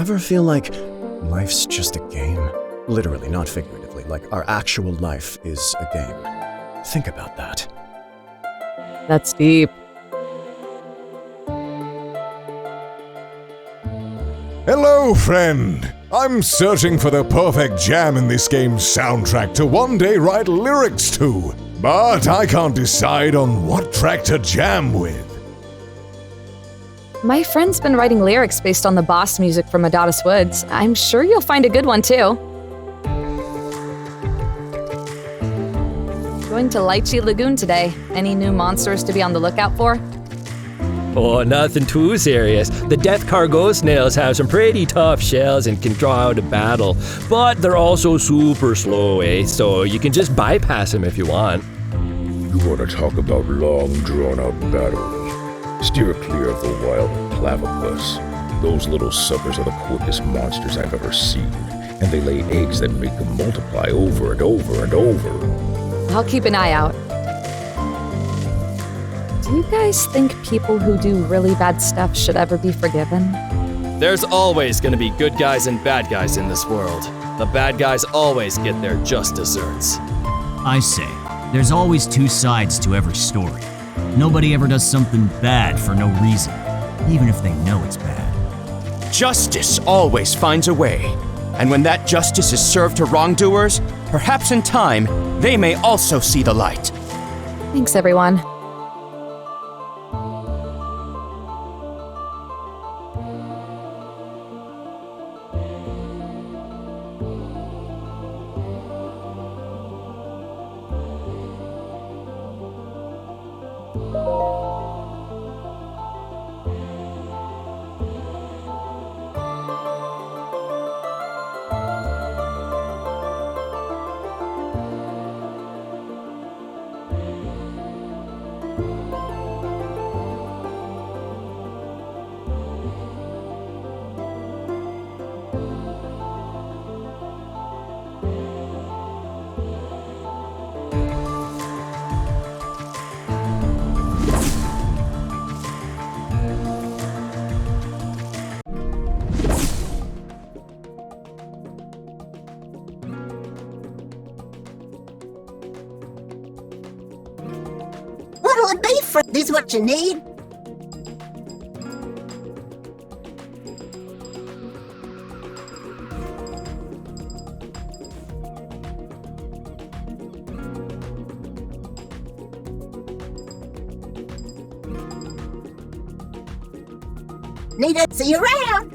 ever feel like life's just a game? Literally, not figuratively, like our actual life is a game. Think about that. That's deep. Hello, friend! I'm searching for the perfect jam in this game's soundtrack to one day write lyrics to, but I can't decide on what track to jam with. My friend's been writing lyrics based on the boss music from Adonis Woods. I'm sure you'll find a good one, too. Going to Lychee Lagoon today. Any new monsters to be on the lookout for? Oh, nothing too serious. The Death Cargo snails have some pretty tough shells and can draw out a battle, but they're also super slow, so you can just bypass them if you want. You want to talk about long, drawn-out battles? Steer clear of the wild platypus. Those little suckers are the quickest monsters I've ever seen, and they lay eggs that make them multiply over and over and over. I'll keep an eye out. Do you guys think people who do really bad stuff should ever be forgiven? There's always gonna be good guys and bad guys in this world. The bad guys always get their just desserts. I say, there's always two sides to every story. Nobody ever does something bad for no reason, even if they know it's bad. Justice always finds a way. And when that justice is served to wrongdoers, perhaps in time, they may also see the light. Thanks, everyone. What'll it be for? This is what you need? Need to see you around.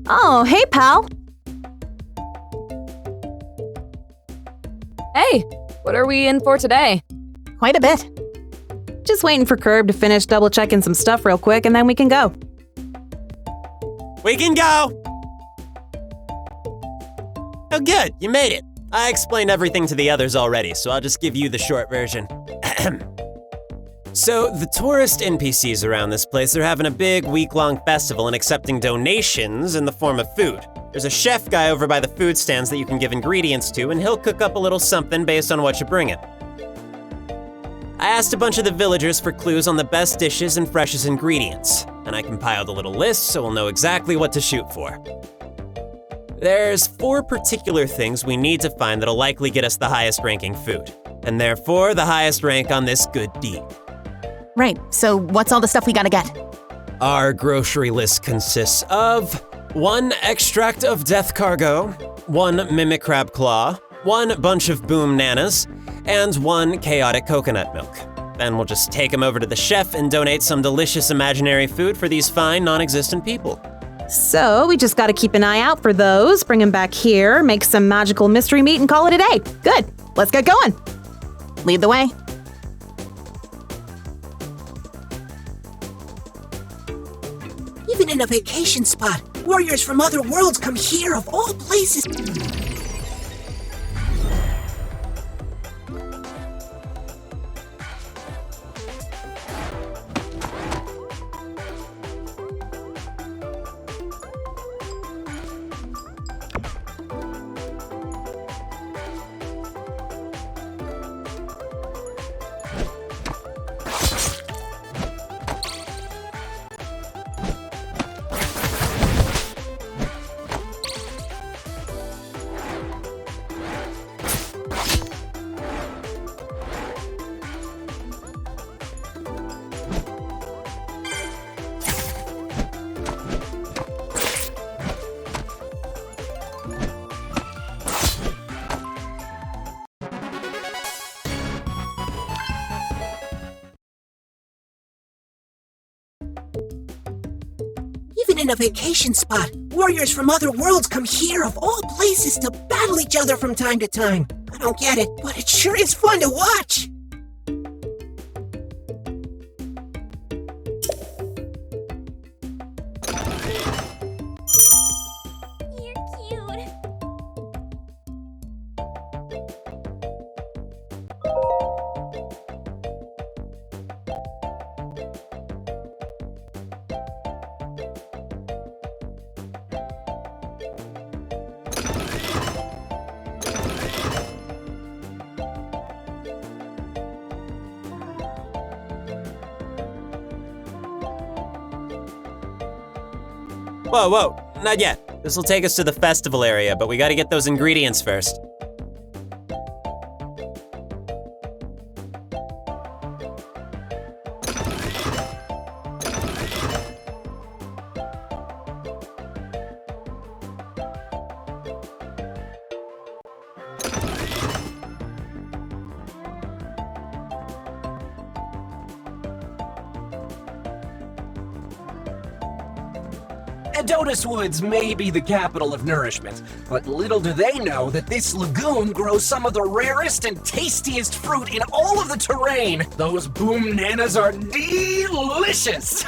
Oh, hey, pal. Hey, what are we in for today? Quite a bit. Just waiting for Curb to finish double-checking some stuff real quick, and then we can go. We can go! Oh good, you made it. I explained everything to the others already, so I'll just give you the short version. So, the tourist NPCs around this place are having a big week-long festival and accepting donations in the form of food. There's a chef guy over by the food stands that you can give ingredients to, and he'll cook up a little something based on what you bring him. I asked a bunch of the villagers for clues on the best dishes and freshest ingredients, and I compiled a little list so we'll know exactly what to shoot for. There's 4 particular things we need to find that'll likely get us the highest ranking food, and therefore the highest rank on this good deed. Right, so what's all the stuff we gotta get? Our grocery list consists of 1 extract of death cargo, 1 mimic crab claw, 1 bunch of boom nanas, and 1 chaotic coconut milk. Then we'll just take them over to the chef and donate some delicious imaginary food for these fine, non-existent people. So we just gotta keep an eye out for those, bring them back here, make some magical mystery meat, and call it a day. Good, let's get going. Lead the way. Even in a vacation spot, warriors from other worlds come here of all places. Even in a vacation spot, warriors from other worlds come here of all places to battle each other from time to time. I don't get it, but it sure is fun to watch. Whoa, not yet. This'll take us to the festival area, but we gotta get those ingredients first. Adonis Woods may be the capital of nourishment, but little do they know that this lagoon grows some of the rarest and tastiest fruit in all of the terrain. Those boom nanas are delicious!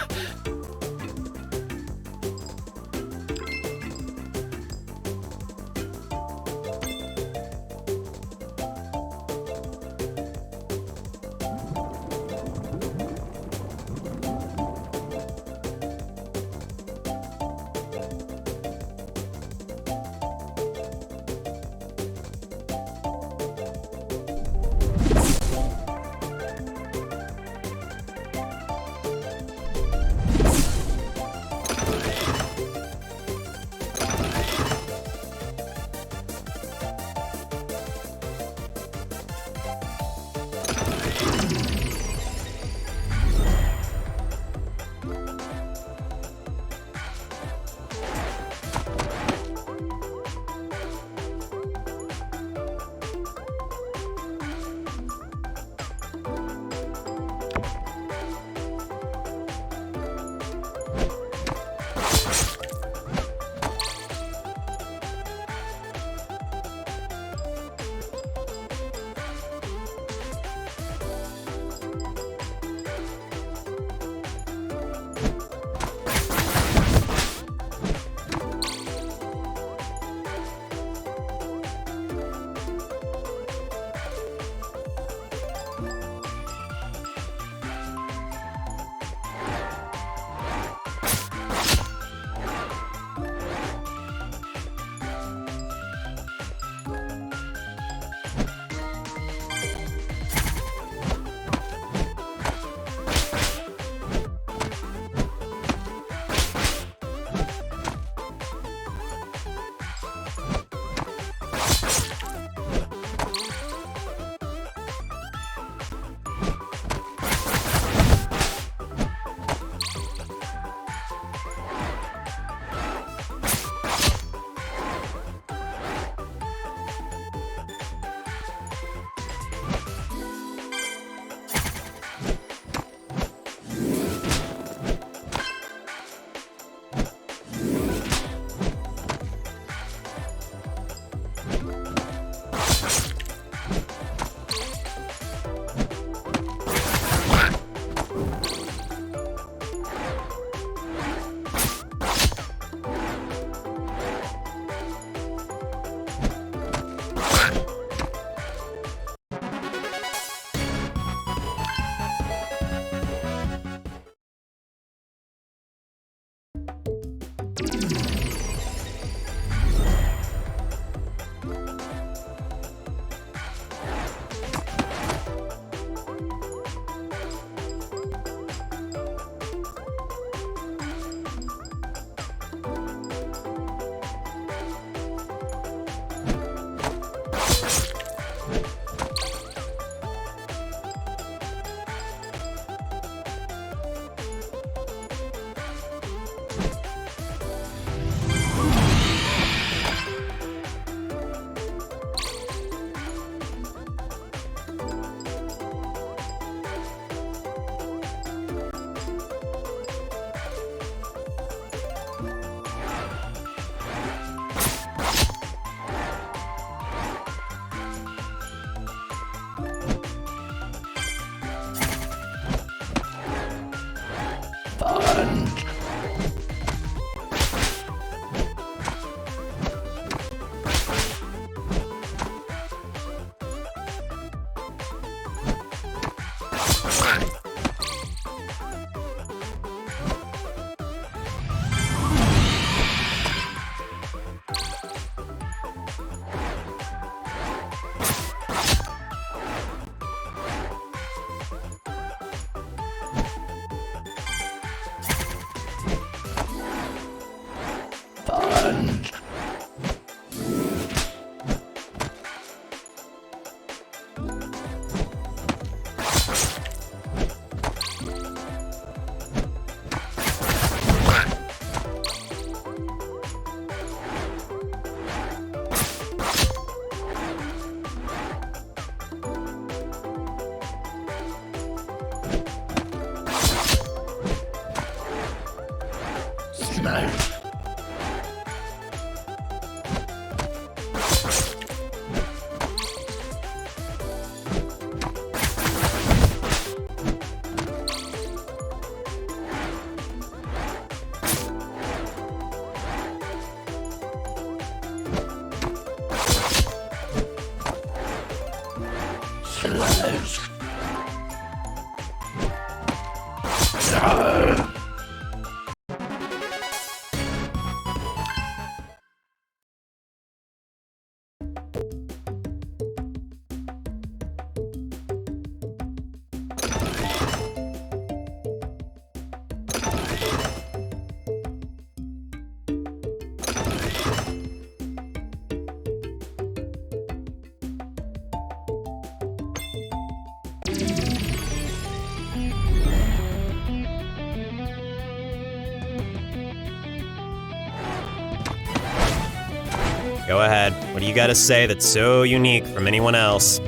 Go ahead. What do you gotta say that's so unique from anyone else?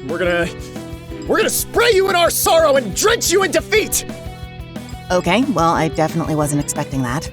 We're gonna spray you in our sorrow and drench you in defeat! Okay, well, I definitely wasn't expecting that.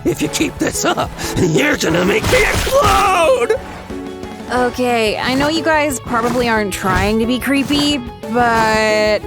If you keep this up, you're gonna make me explode! Okay, I know you guys probably aren't trying to be creepy, but...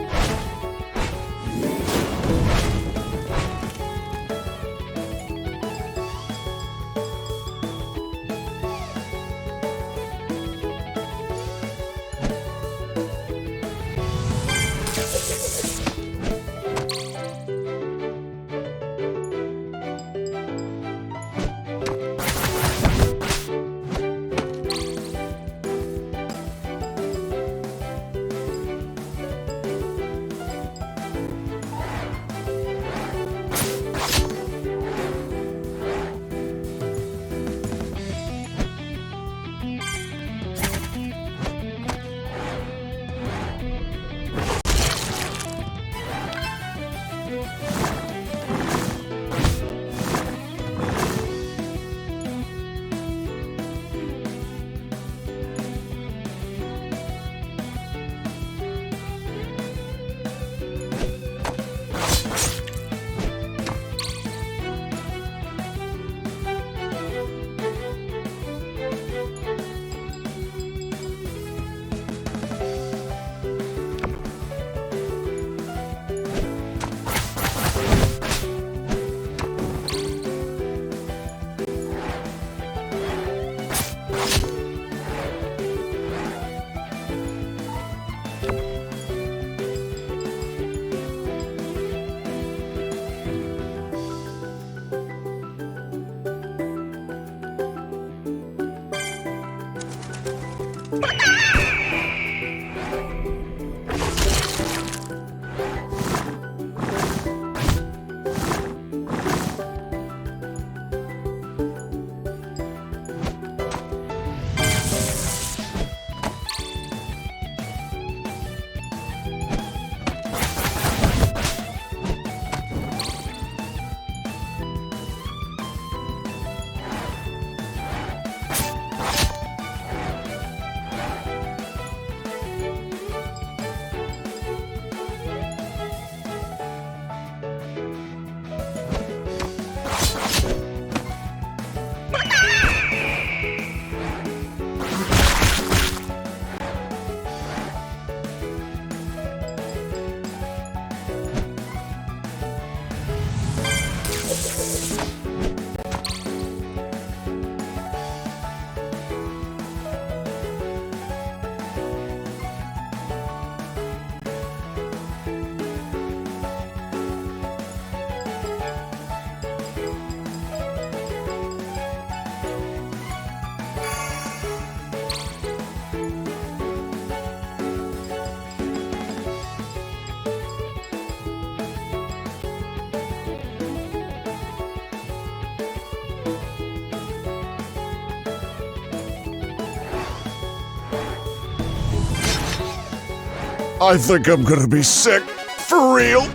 I think I'm gonna be sick. For real.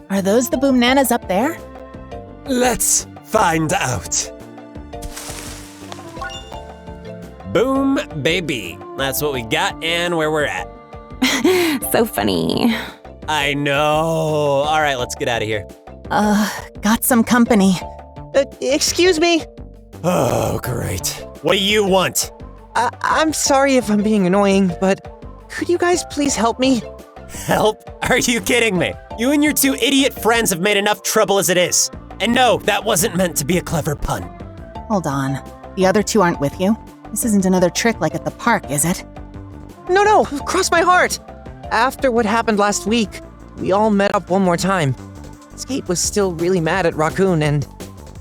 Are those the boom nanas up there? Let's find out. Boom, baby. That's what we got and where we're at. So funny. I know. All right, let's get out of here. Got some company. Excuse me? Oh, great. What do you want? I'm sorry if I'm being annoying, but could you guys please help me? Help? Are you kidding me? You and your two idiot friends have made enough trouble as it is. And no, that wasn't meant to be a clever pun. Hold on. The other two aren't with you? This isn't another trick like at the park, is it? No, cross my heart. After what happened last week, we all met up one more time. Skate was still really mad at Raccoon and,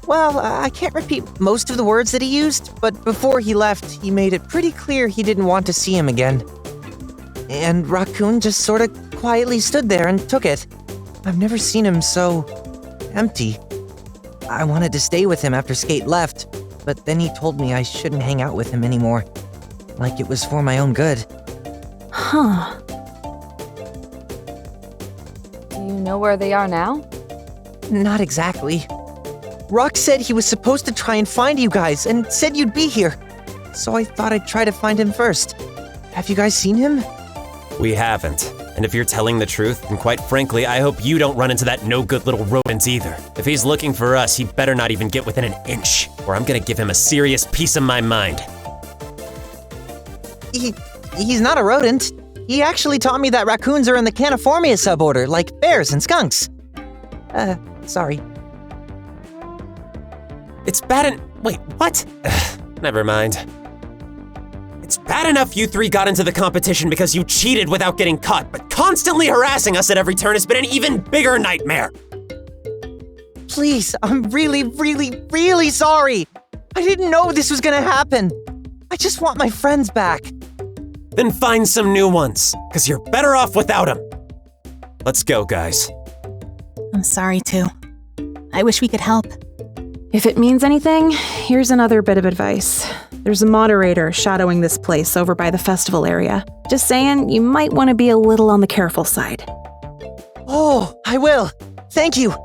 well, I can't repeat most of the words that he used, but before he left, he made it pretty clear he didn't want to see him again. And Raccoon just sort of quietly stood there and took it. I've never seen him so empty. I wanted to stay with him after Skate left, but then he told me I shouldn't hang out with him anymore. Like it was for my own good. Huh. Do you know where they are now? Not exactly. Rock said he was supposed to try and find you guys and said you'd be here. So I thought I'd try to find him first. Have you guys seen him? We haven't. And if you're telling the truth, then quite frankly, I hope you don't run into that no-good little rodent either. If he's looking for us, he better not even get within an inch, or I'm gonna give him a serious piece of my mind. He's not a rodent. He actually taught me that raccoons are in the Caniformia suborder, like bears and skunks. Sorry. It's bad wait, what? Never mind. It's bad enough you three got into the competition because you cheated without getting caught, but constantly harassing us at every turn has been an even bigger nightmare. Please, I'm really, really, really sorry. I didn't know this was gonna happen. I just want my friends back. Then find some new ones, because you're better off without them. Let's go, guys. I'm sorry, too. I wish we could help. If it means anything, here's another bit of advice. There's a moderator shadowing this place over by the festival area. Just saying, you might want to be a little on the careful side. Oh, I will. Thank you.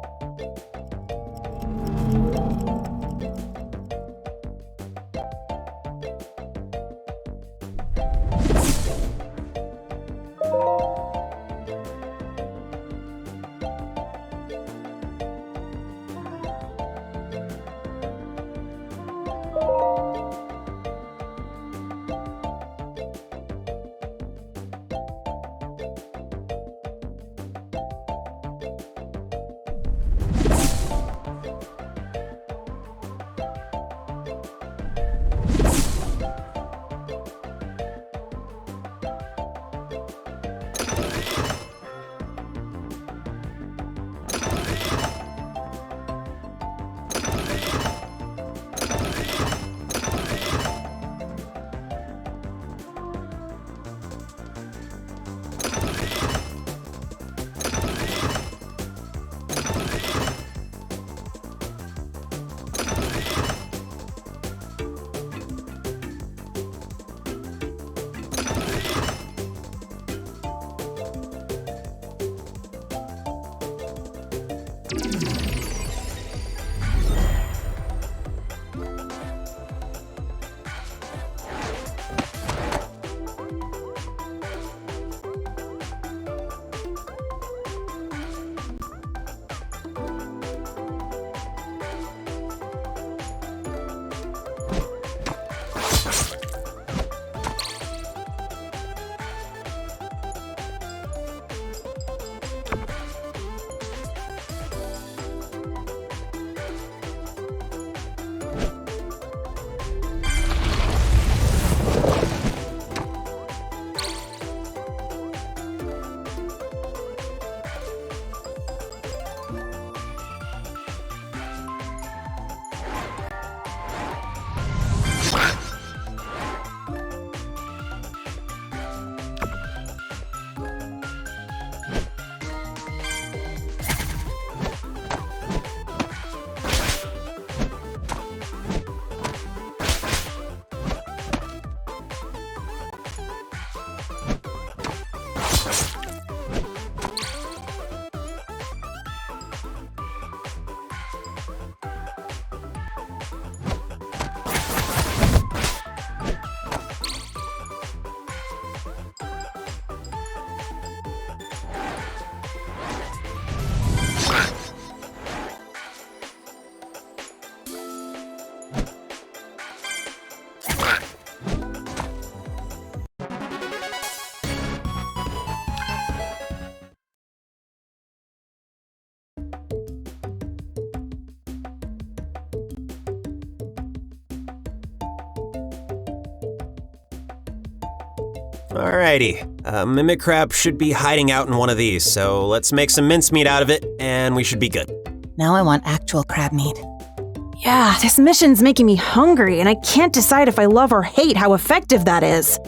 Alrighty. Mimic crab should be hiding out in one of these, so let's make some mincemeat out of it, and we should be good. Now I want actual crab meat. Yeah, this mission's making me hungry, and I can't decide if I love or hate how effective that is.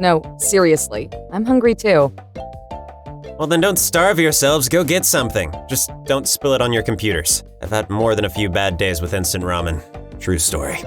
No, seriously. I'm hungry too. Well, then don't starve yourselves, go get something. Just don't spill it on your computers. I've had more than a few bad days with instant ramen. True story.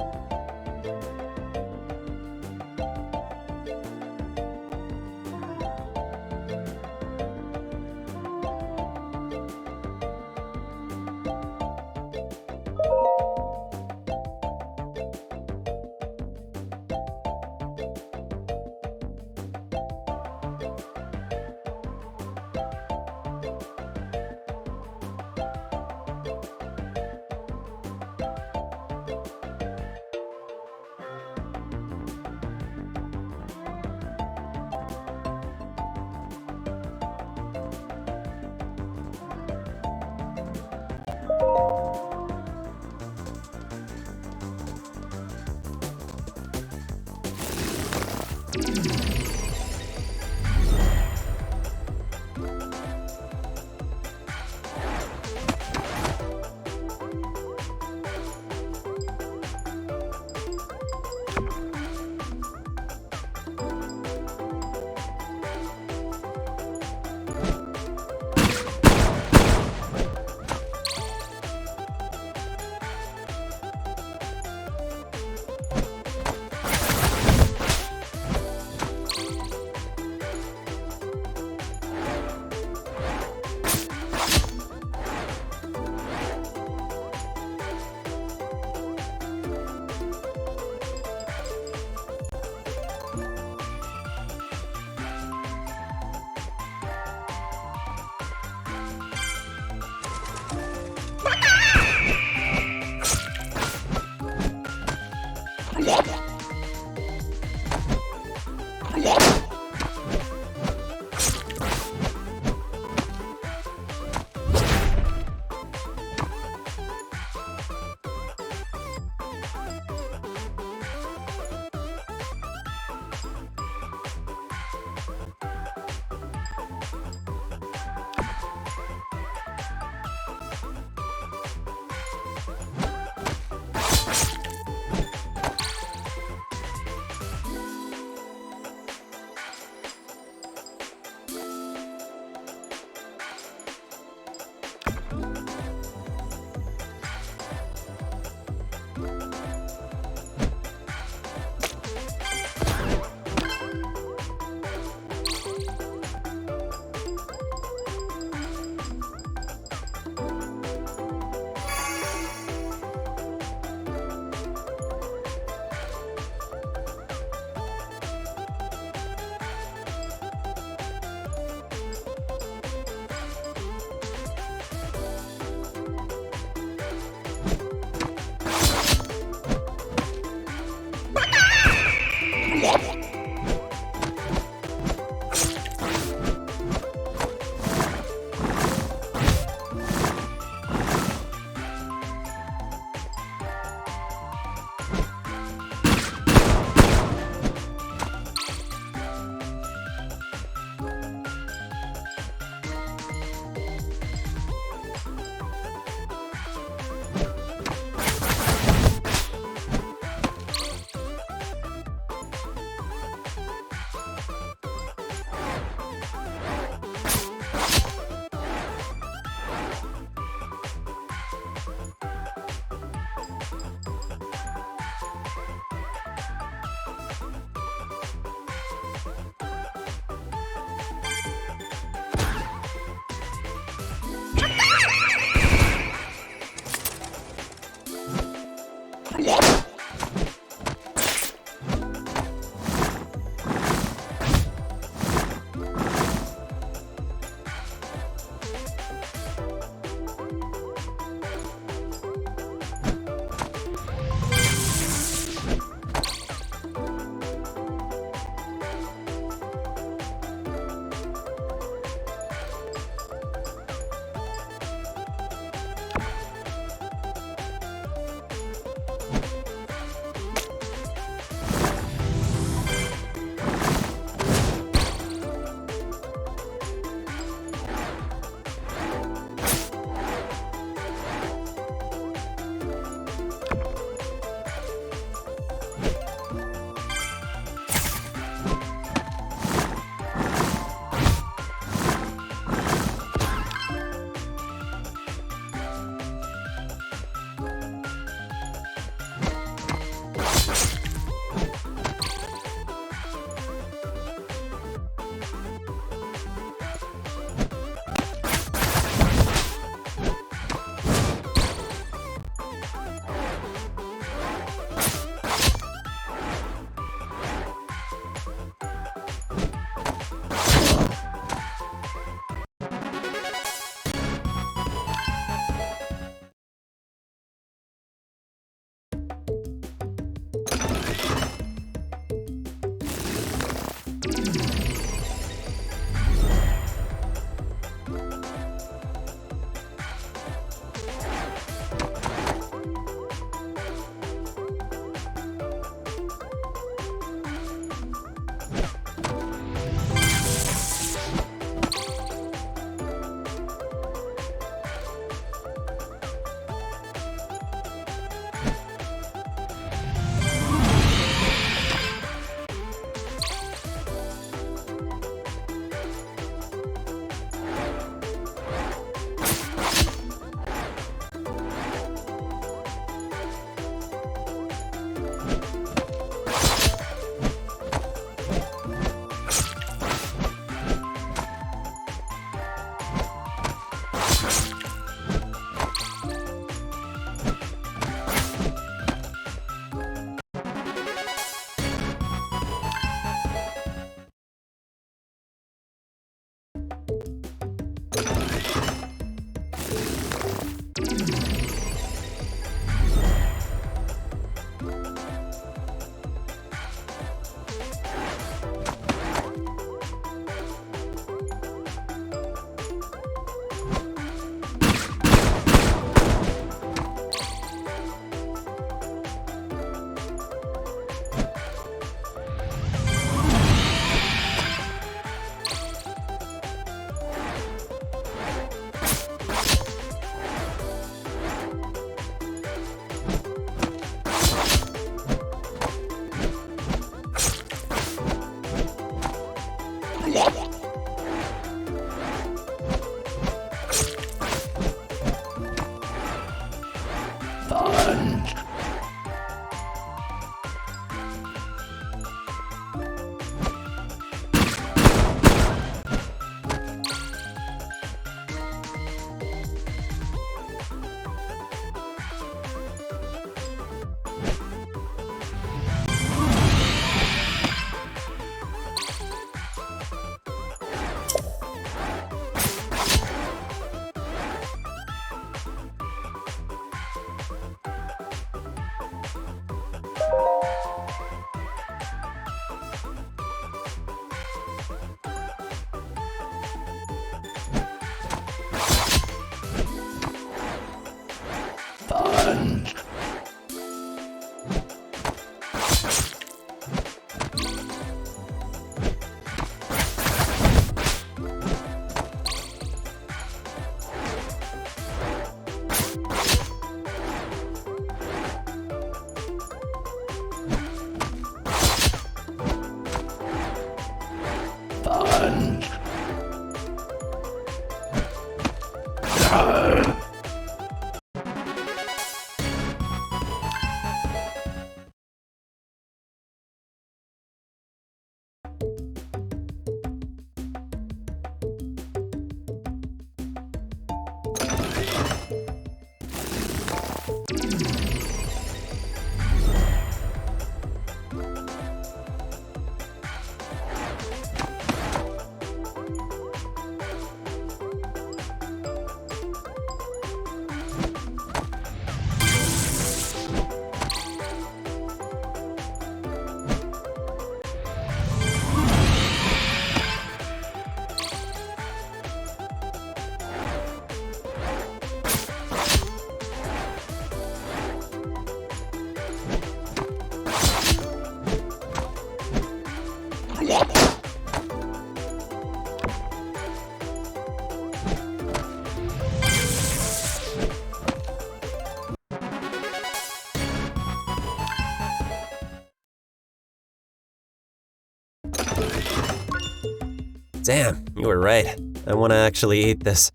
Damn, you were right. I want to actually eat this.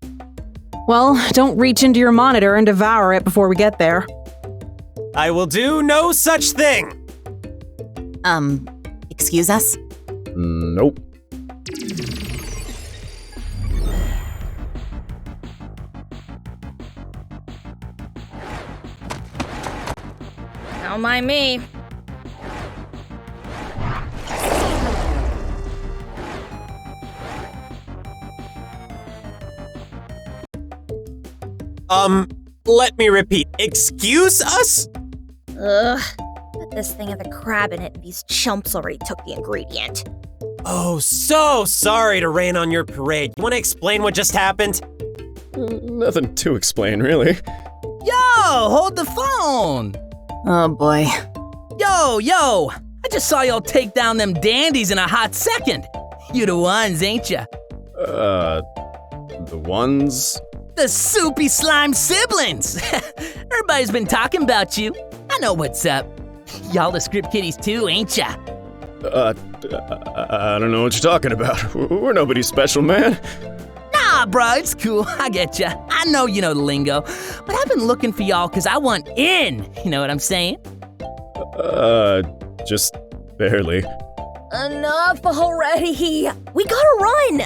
Well, don't reach into your monitor and devour it before we get there. I will do no such thing! Excuse us? Nope. Don't mind me. Let me repeat. Excuse us? Ugh. Put this thing with a crab in it and these chumps already took the ingredient. Oh, so sorry to rain on your parade. You want to explain what just happened? Nothing to explain, really. Yo, hold the phone! Oh boy. Yo, I just saw y'all take down them dandies in a hot second. You the ones, ain't ya? The ones? The soupy slime siblings! Everybody's been talking about you. I know what's up. Y'all the script kiddies too, ain't ya? I don't know what you're talking about. We're nobody special, man. Nah, bro, it's cool. I get ya. I know you know the lingo. But I've been looking for y'all because I want in. You know what I'm saying? Just barely. Enough already. We gotta run.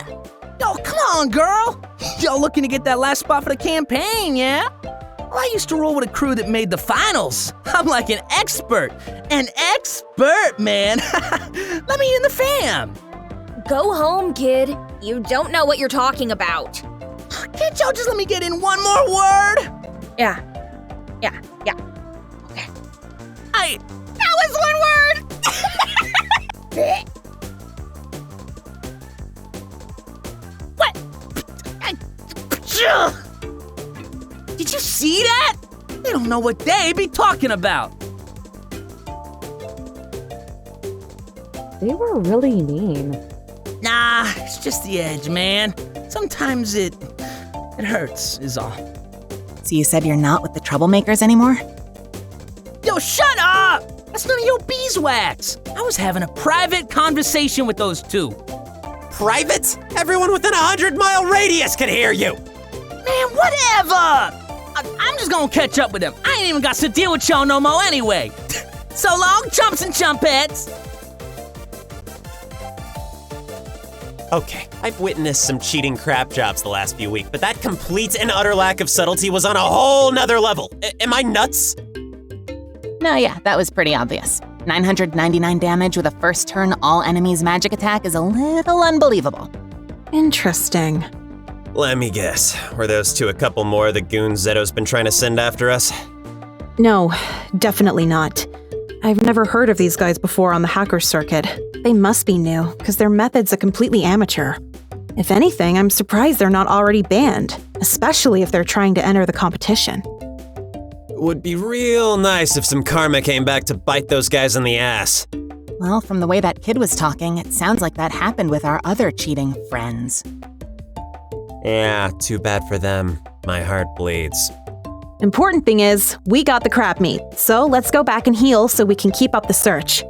Yo, come on, girl. Y'all looking to get that last spot for the campaign, yeah? Well, I used to roll with a crew that made the finals. I'm like an expert. An expert, man. Let me in the fam. Go home, kid. You don't know what you're talking about. Can't y'all just let me get in one more word? Yeah. Okay. That was one word! What? Did you see that? They don't know what they be talking about. They were really mean. Nah, it's just the edge, man. Sometimes it hurts, is all. So you said you're not with the troublemakers anymore? Yo, shut up! That's none of your beeswax. I was having a private conversation with those two. private? Everyone within a 100-mile radius can hear you! Man, whatever! I'm just gonna catch up with them. I ain't even got to deal with y'all no more anyway. So long, chumps and chumpettes! Okay, I've witnessed some cheating crap jobs the last few weeks, but that complete and utter lack of subtlety was on a whole nother level. Am I nuts? No, yeah, that was pretty obvious. 999 damage with a first turn all enemies magic attack is a little unbelievable. Interesting. Let me guess. Were those two a couple more of the goons Zetto's been trying to send after us? No, definitely not. I've never heard of these guys before on the hacker circuit. They must be new, because their method's are completely amateur. If anything, I'm surprised they're not already banned, especially if they're trying to enter the competition. Would be real nice if some karma came back to bite those guys in the ass. Well, from the way that kid was talking, it sounds like that happened with our other cheating friends. Yeah, too bad for them. My heart bleeds. Important thing is, we got the crab meat, so let's go back and heal so we can keep up the search.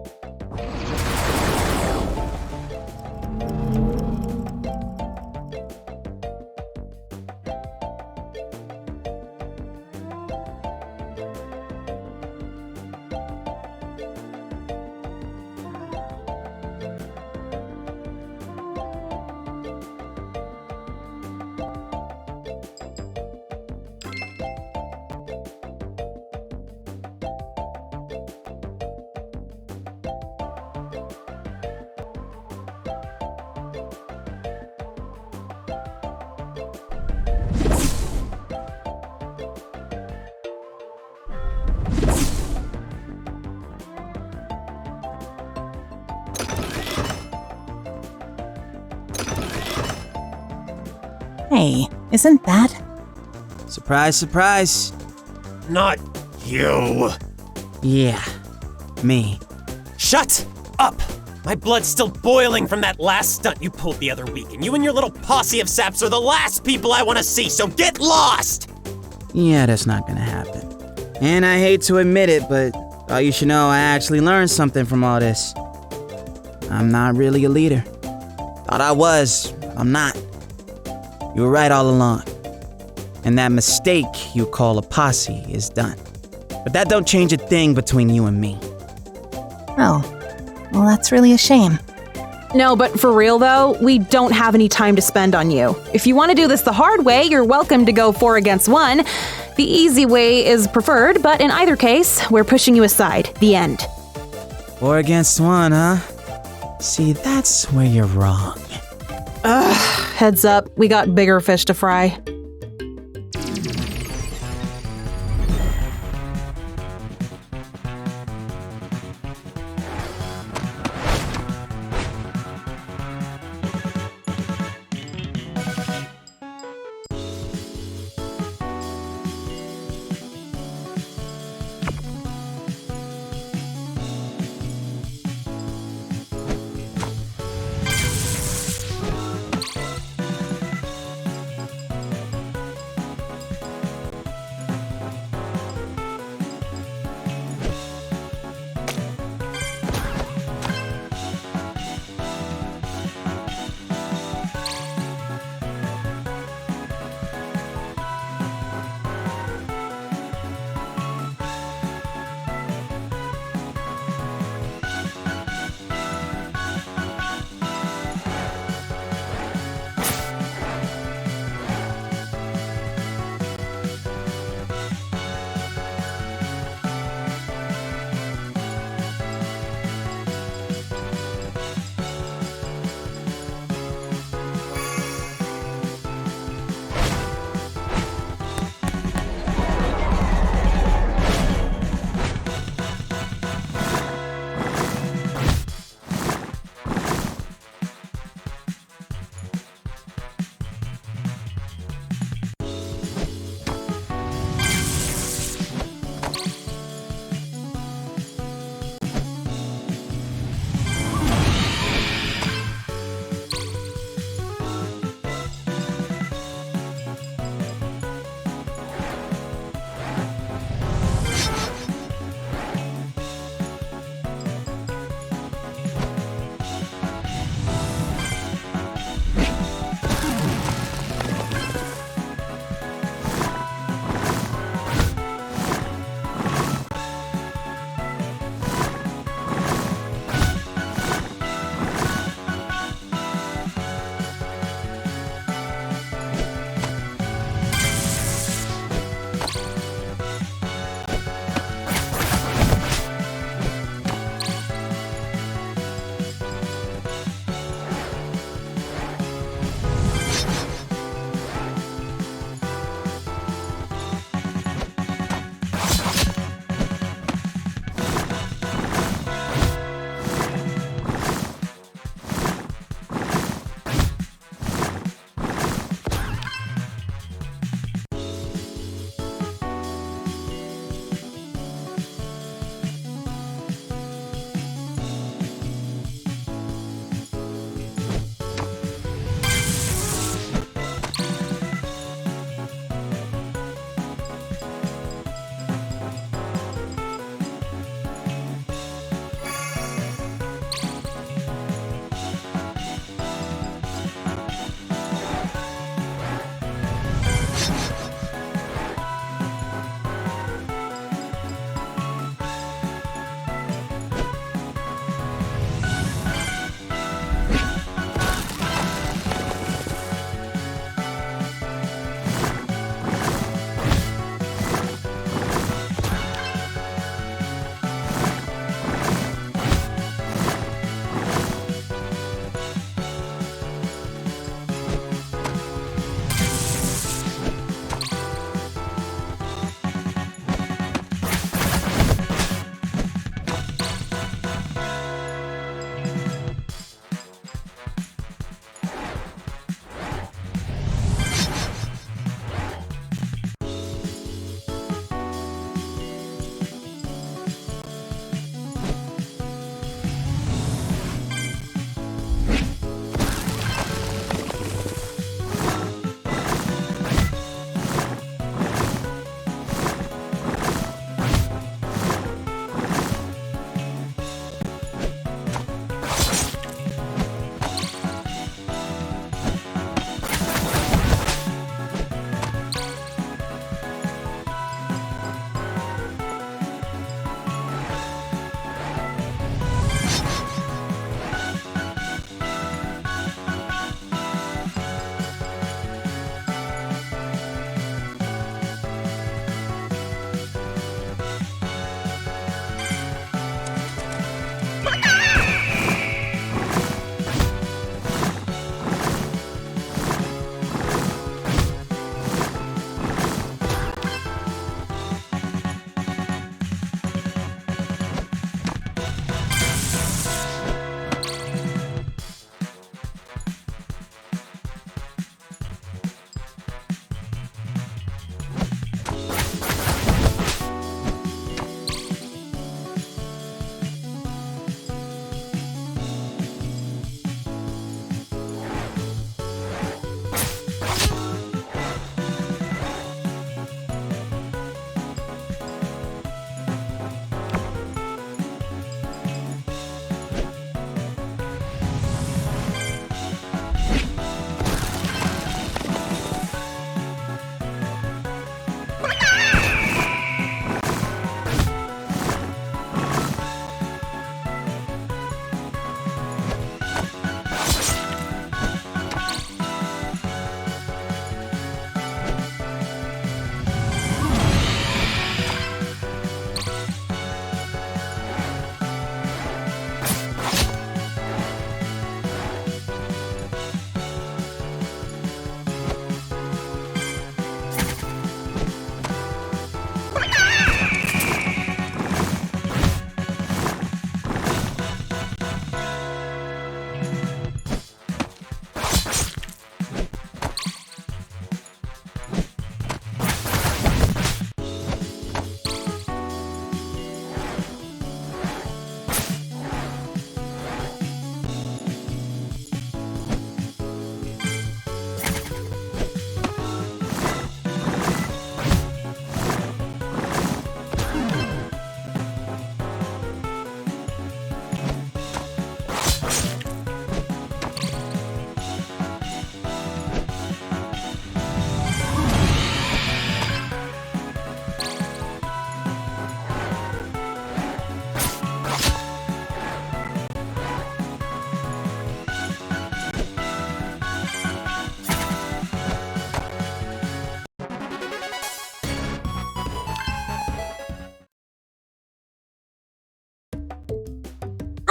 Hey, isn't that? Surprise, surprise. Not you. Yeah, me. Shut up! My blood's still boiling from that last stunt you pulled the other week, and you and your little posse of saps are the last people I want to see, so get lost! Yeah, that's not gonna happen. And I hate to admit it, but you should know I actually learned something from all this. I'm not really a leader. Thought I was, I'm not. You were right all along. And that mistake you call a posse is done. But that don't change a thing between you and me. Oh, well, that's really a shame. No, but for real though, we don't have any time to spend on you. If you want to do this the hard way, you're welcome to go 4 against 1. The easy way is preferred, but in either case, we're pushing you aside. The end. 4 against 1, huh? See, that's where you're wrong. Heads up, we got bigger fish to fry.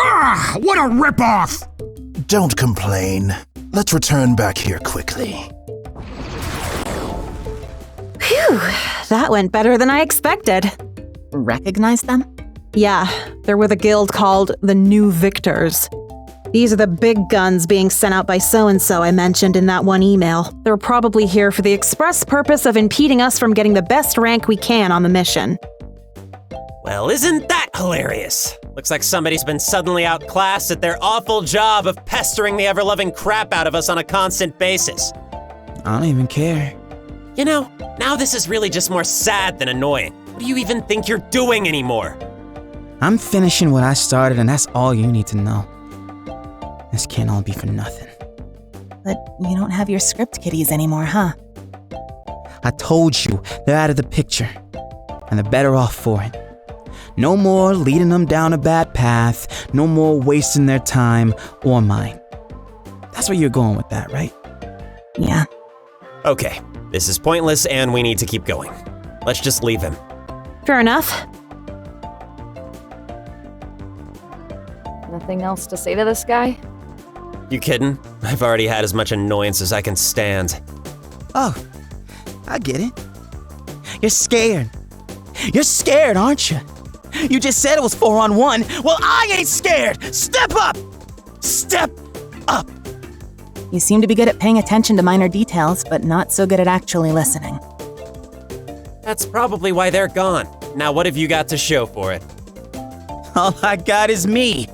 Ah, what a ripoff! Don't complain. Let's return back here quickly. Phew, that went better than I expected. Recognize them? Yeah, they're with a guild called the New Victors. These are the big guns being sent out by so-and-so I mentioned in that one email. They're probably here for the express purpose of impeding us from getting the best rank we can on the mission. Well, isn't that hilarious? Looks like somebody's been suddenly outclassed at their awful job of pestering the ever-loving crap out of us on a constant basis. I don't even care. You know, now this is really just more sad than annoying. What do you even think you're doing anymore? I'm finishing what I started, and that's all you need to know. This can't all be for nothing. But you don't have your script kiddies anymore, huh? I told you, they're out of the picture. And they're better off for it. No more leading them down a bad path. No more wasting their time or mine. That's where you're going with that, right? Yeah. Okay, this is pointless and we need to keep going. Let's just leave him. Fair enough. Nothing else to say to this guy? You kidding? I've already had as much annoyance as I can stand. Oh, I get it. You're scared. You're scared, aren't you? You just said it was 4-on-1. Well, I ain't scared. Step up! Step up! You seem to be good at paying attention to minor details, but not so good at actually listening. That's probably why they're gone. Now what have you got to show for it? All I got is me.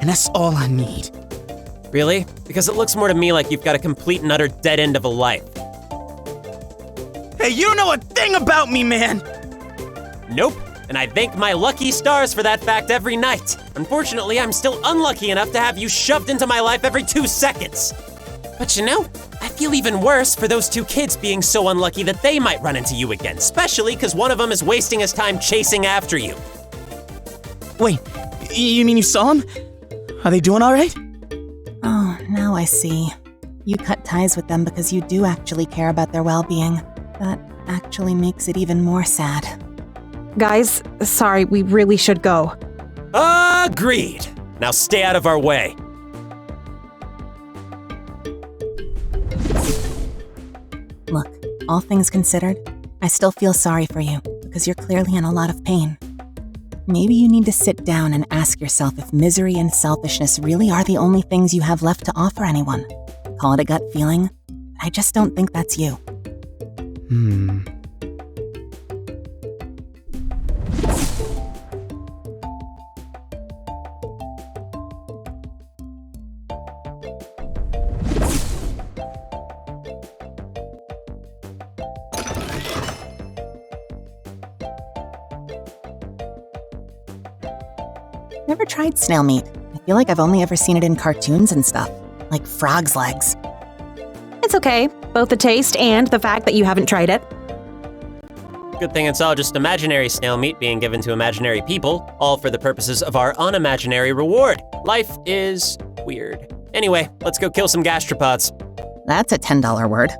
And that's all I need. Really? Because it looks more to me like you've got a complete and utter dead end of a life. Hey, you don't know a thing about me, man! Nope. And I thank my lucky stars for that fact every night. Unfortunately, I'm still unlucky enough to have you shoved into my life every 2 seconds. But you know, I feel even worse for those 2 kids being so unlucky that they might run into you again, especially because one of them is wasting his time chasing after you. Wait, you mean you saw him? Are they doing all right? Oh, now I see. You cut ties with them because you do actually care about their well-being. That actually makes it even more sad. Guys, sorry, we really should go. Agreed. Now stay out of our way. Look, all things considered, I still feel sorry for you because you're clearly in a lot of pain. Maybe you need to sit down and ask yourself if misery and selfishness really are the only things you have left to offer anyone. Call it a gut feeling. I just don't think that's you. Never tried snail meat. I feel like I've only ever seen it in cartoons and stuff, like frog's legs. It's okay. Both the taste and the fact that you haven't tried it. Good thing it's all just imaginary snail meat being given to imaginary people, all for the purposes of our unimaginary reward. Life is weird. Anyway, let's go kill some gastropods. That's a $10 word.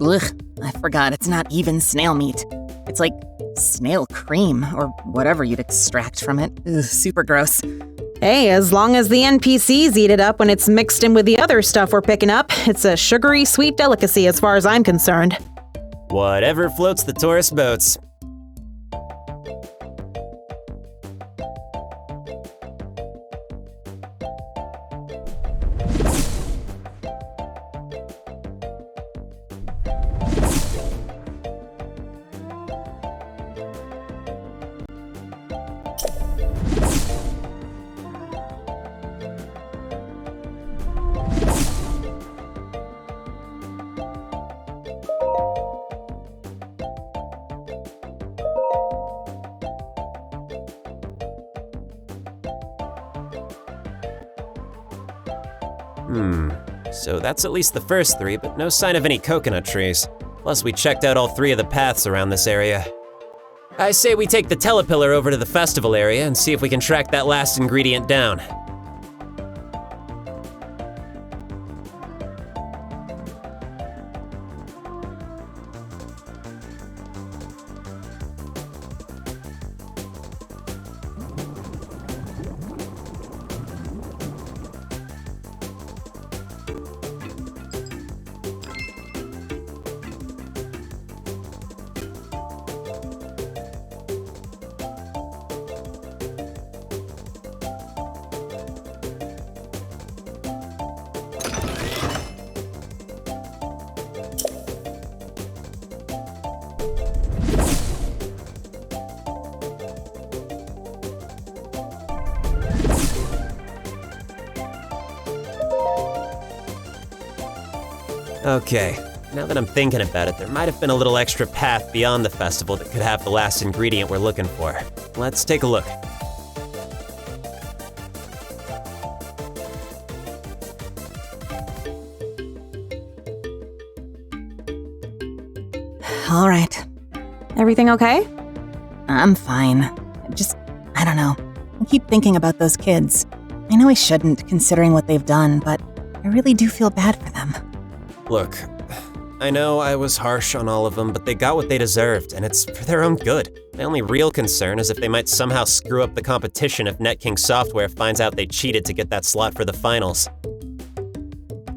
Ugh, I forgot it's not even snail meat. It's like snail cream, or whatever you'd extract from it. Ugh, super gross. Hey, as long as the NPCs eat it up when it's mixed in with the other stuff we're picking up, it's a sugary sweet delicacy as far as I'm concerned. Whatever floats the tourist boats. So that's at least the first 3, but no sign of any coconut trees. Plus, we checked out all 3 of the paths around this area. I say we take the telepillar over to the festival area and see if we can track that last ingredient down. Okay, now that I'm thinking about it, there might have been a little extra path beyond the festival that could have the last ingredient we're looking for. Let's take a look. All right. Everything okay? I'm fine. I don't know. I keep thinking about those kids. I know I shouldn't, considering what they've done, but I really do feel bad for them. Look, I know I was harsh on all of them, but they got what they deserved, and it's for their own good. My only real concern is if they might somehow screw up the competition if NetKing Software finds out they cheated to get that slot for the finals.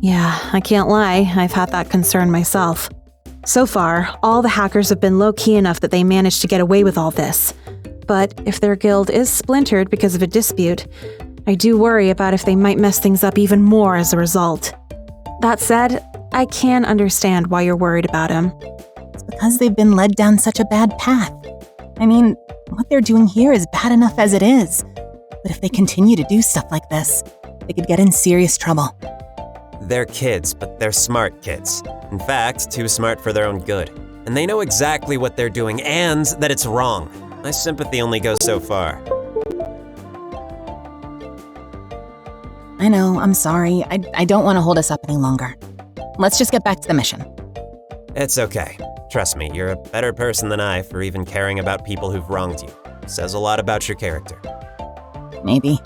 Yeah, I can't lie. I've had that concern myself. So far, all the hackers have been low-key enough that they managed to get away with all this. But if their guild is splintered because of a dispute, I do worry about if they might mess things up even more as a result. That said, I can understand why you're worried about him. It's because they've been led down such a bad path. I mean, what they're doing here is bad enough as it is. But if they continue to do stuff like this, they could get in serious trouble. They're kids, but they're smart kids. In fact, too smart for their own good. And they know exactly what they're doing and that it's wrong. My sympathy only goes so far. I know, I'm sorry. I don't want to hold us up any longer. Let's just get back to the mission. It's okay. Trust me, you're a better person than I for even caring about people who've wronged you. Says a lot about your character. Maybe.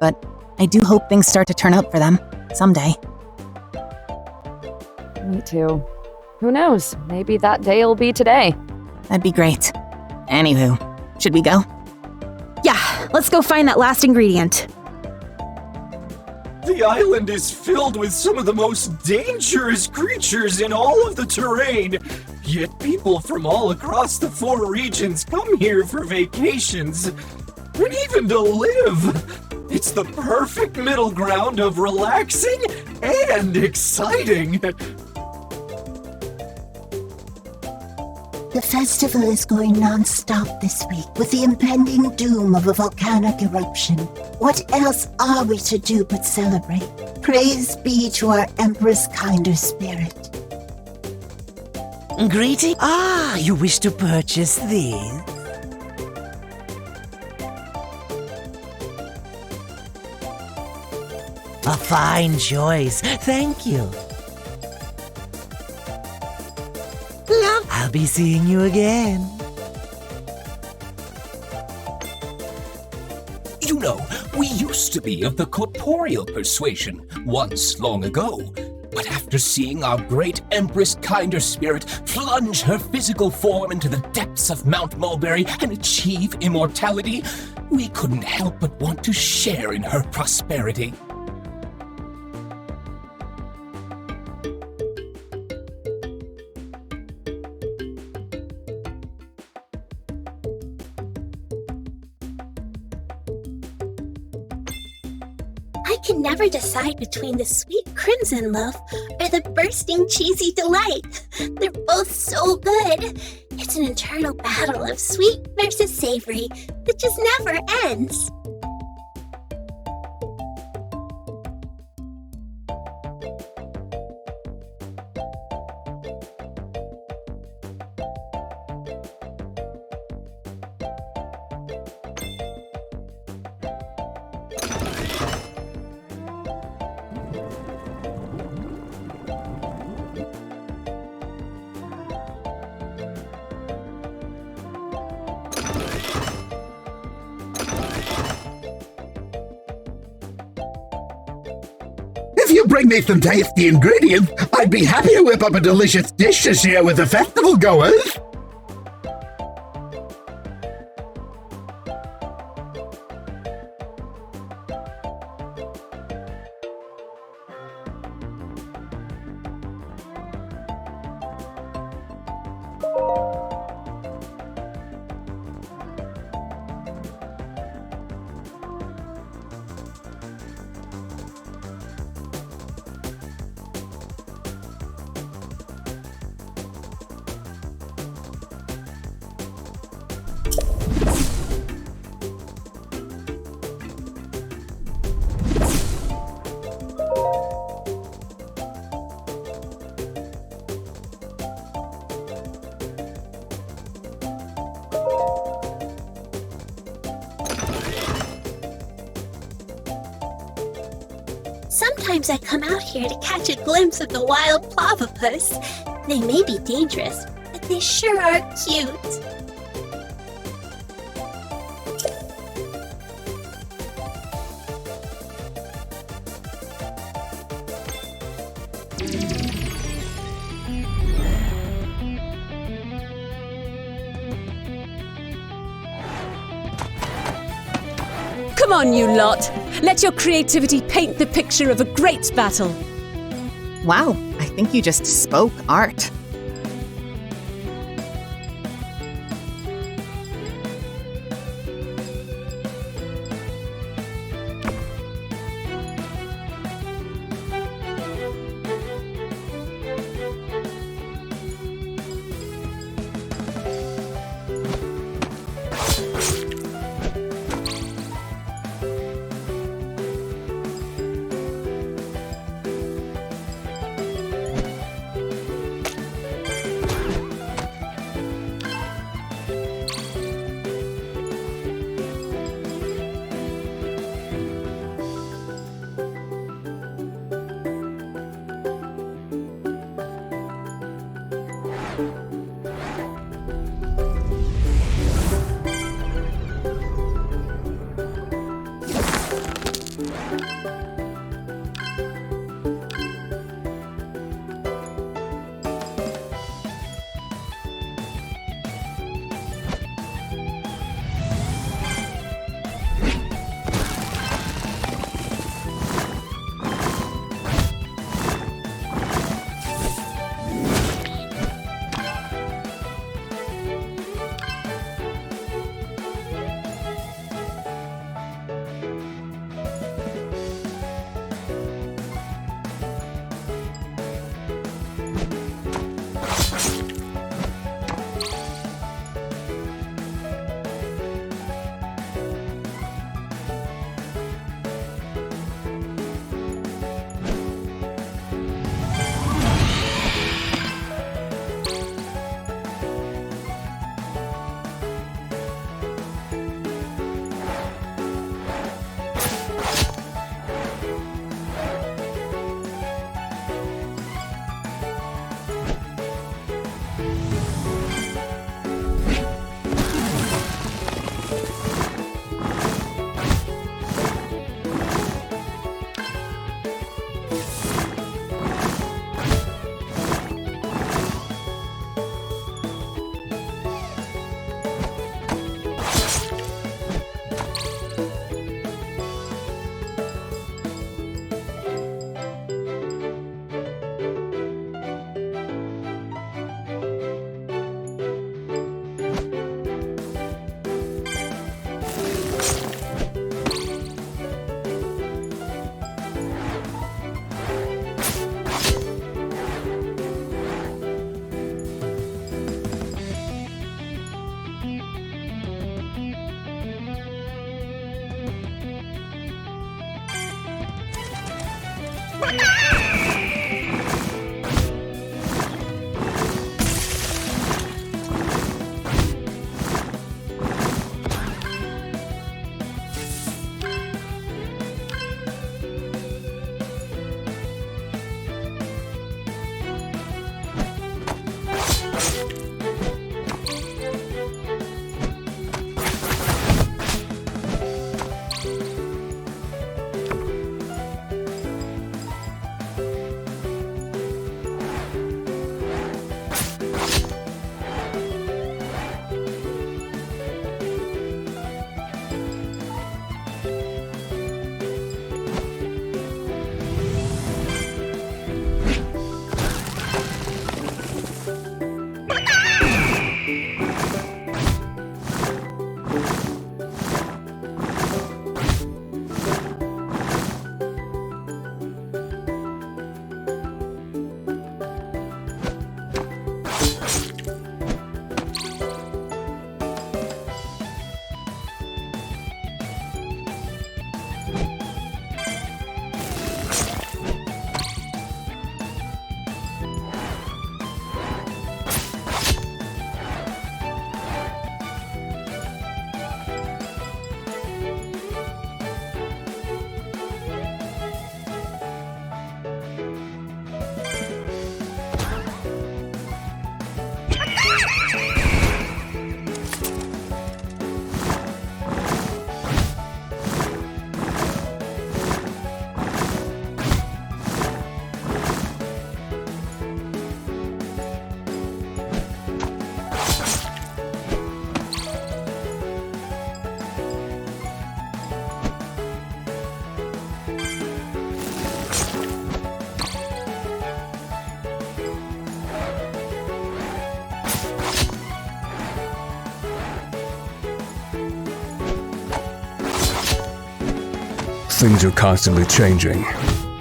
But I do hope things start to turn out for them. Someday. Me too. Who knows? Maybe that day will be today. That'd be great. Anywho, should we go? Yeah, let's go find that last ingredient. The island is filled with some of the most dangerous creatures in all of the terrain. Yet people from all across the 4 regions come here for vacations, and even to live. It's the perfect middle ground of relaxing and exciting. The festival is going non-stop this week with the impending doom of a volcanic eruption. What else are we to do but celebrate? Praise be to our Empress' kinder spirit. Greeting? You wish to purchase these? A fine choice, thank you. I'll be seeing you again. You know, we used to be of the corporeal persuasion once long ago. But after seeing our great Empress Kinder Spirit plunge her physical form into the depths of Mount Mulberry and achieve immortality, we couldn't help but want to share in her prosperity. I can never decide between the sweet crimson loaf or the bursting cheesy delight. They're both so good. It's an eternal battle of sweet versus savory that just never ends. If you bring me some tasty ingredients, I'd be happy to whip up a delicious dish to share with the festival goers. times I come out here to catch a glimpse of the wild platypus. They may be dangerous, but they sure are cute. Come on, you lot! Let your creativity paint the picture of a great battle! Wow, I think you just spoke art. things are constantly changing.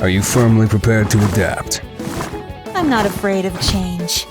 Are you firmly prepared to adapt? I'm not afraid of change.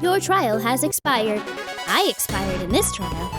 Your trial has expired. I expired in this trial.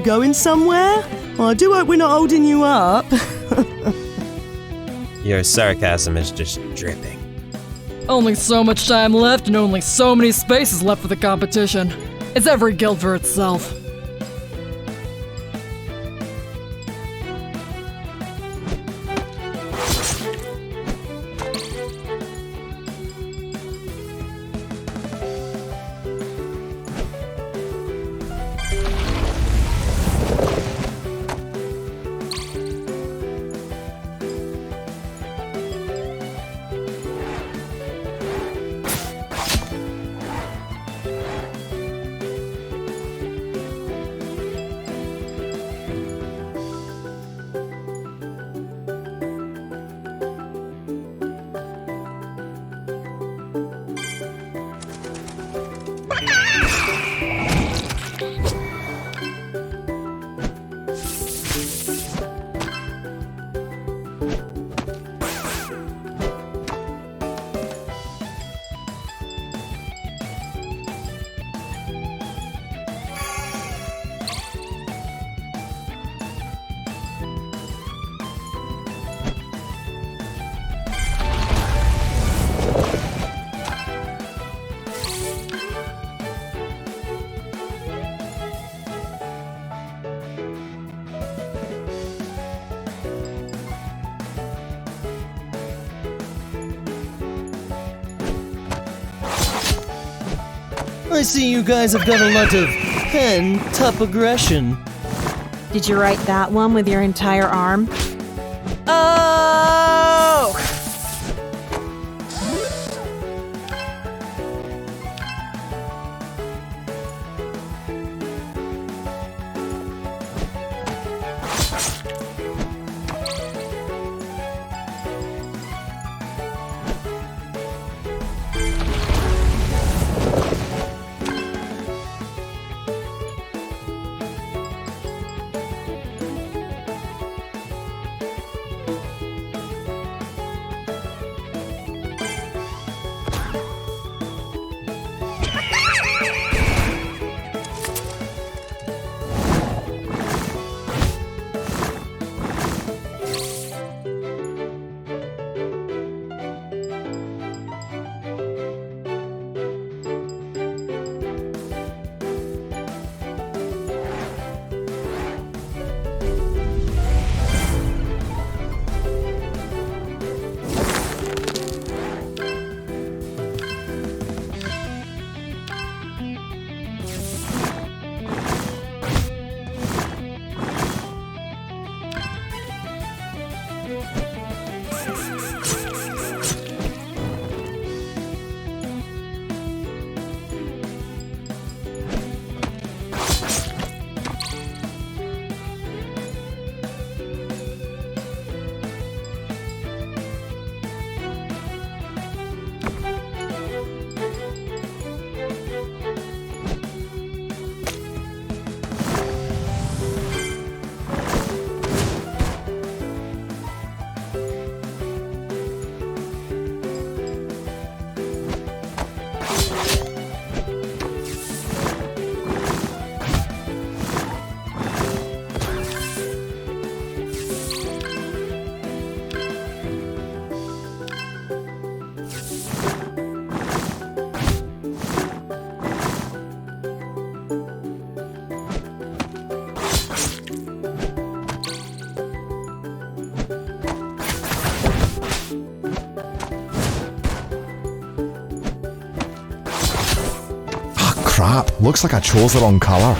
Going somewhere? I do hope we're not holding you up. Your sarcasm is just dripping. Only so much time left and only so many spaces left for the competition. It's every guild for itself. I see you guys have got a lot of pent-up aggression. Did you write that one with your entire arm? Oh! Crap, looks like I chose the wrong colour.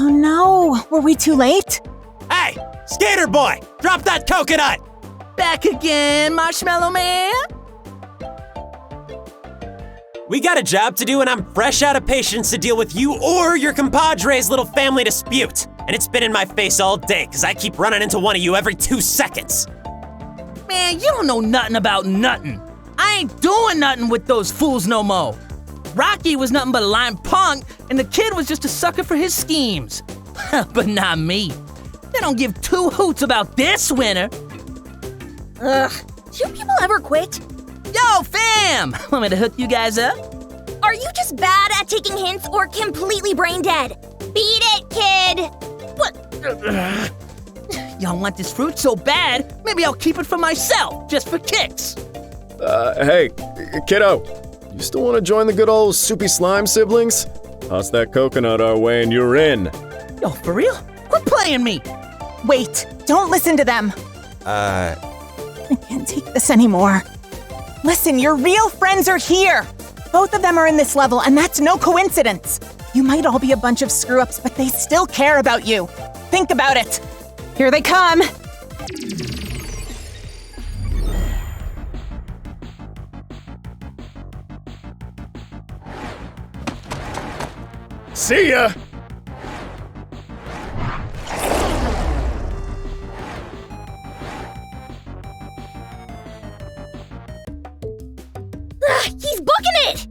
Oh no, were we too late? Hey, Skater Boy, drop that coconut! Back again, Marshmallow Man? We got a job to do and I'm fresh out of patience to deal with you or your compadre's little family dispute. And it's been in my face all day because I keep running into one of you every 2 seconds. Man, you don't know nothing about nothing. I ain't doing nothing with those fools no more. Rocky was nothing but a lime punk, and the kid was just a sucker for his schemes. But not me. They don't give 2 hoots about this winner. Ugh, do people ever quit? Yo, fam! Want me to hook you guys up? Are you just bad at taking hints or completely brain dead? Beat it, kid! What? Y'all want this fruit so bad, maybe I'll keep it for myself, just for kicks. Hey, kiddo. You still want to join the good old soupy slime siblings? Toss that coconut our way and you're in. Yo, for real? Quit playing me! Wait, don't listen to them. I can't take this anymore. Listen, your real friends are here. Both of them are in this level, and that's no coincidence. You might all be a bunch of screw-ups, but they still care about you. Think about it. Here they come. See ya! He's booking it!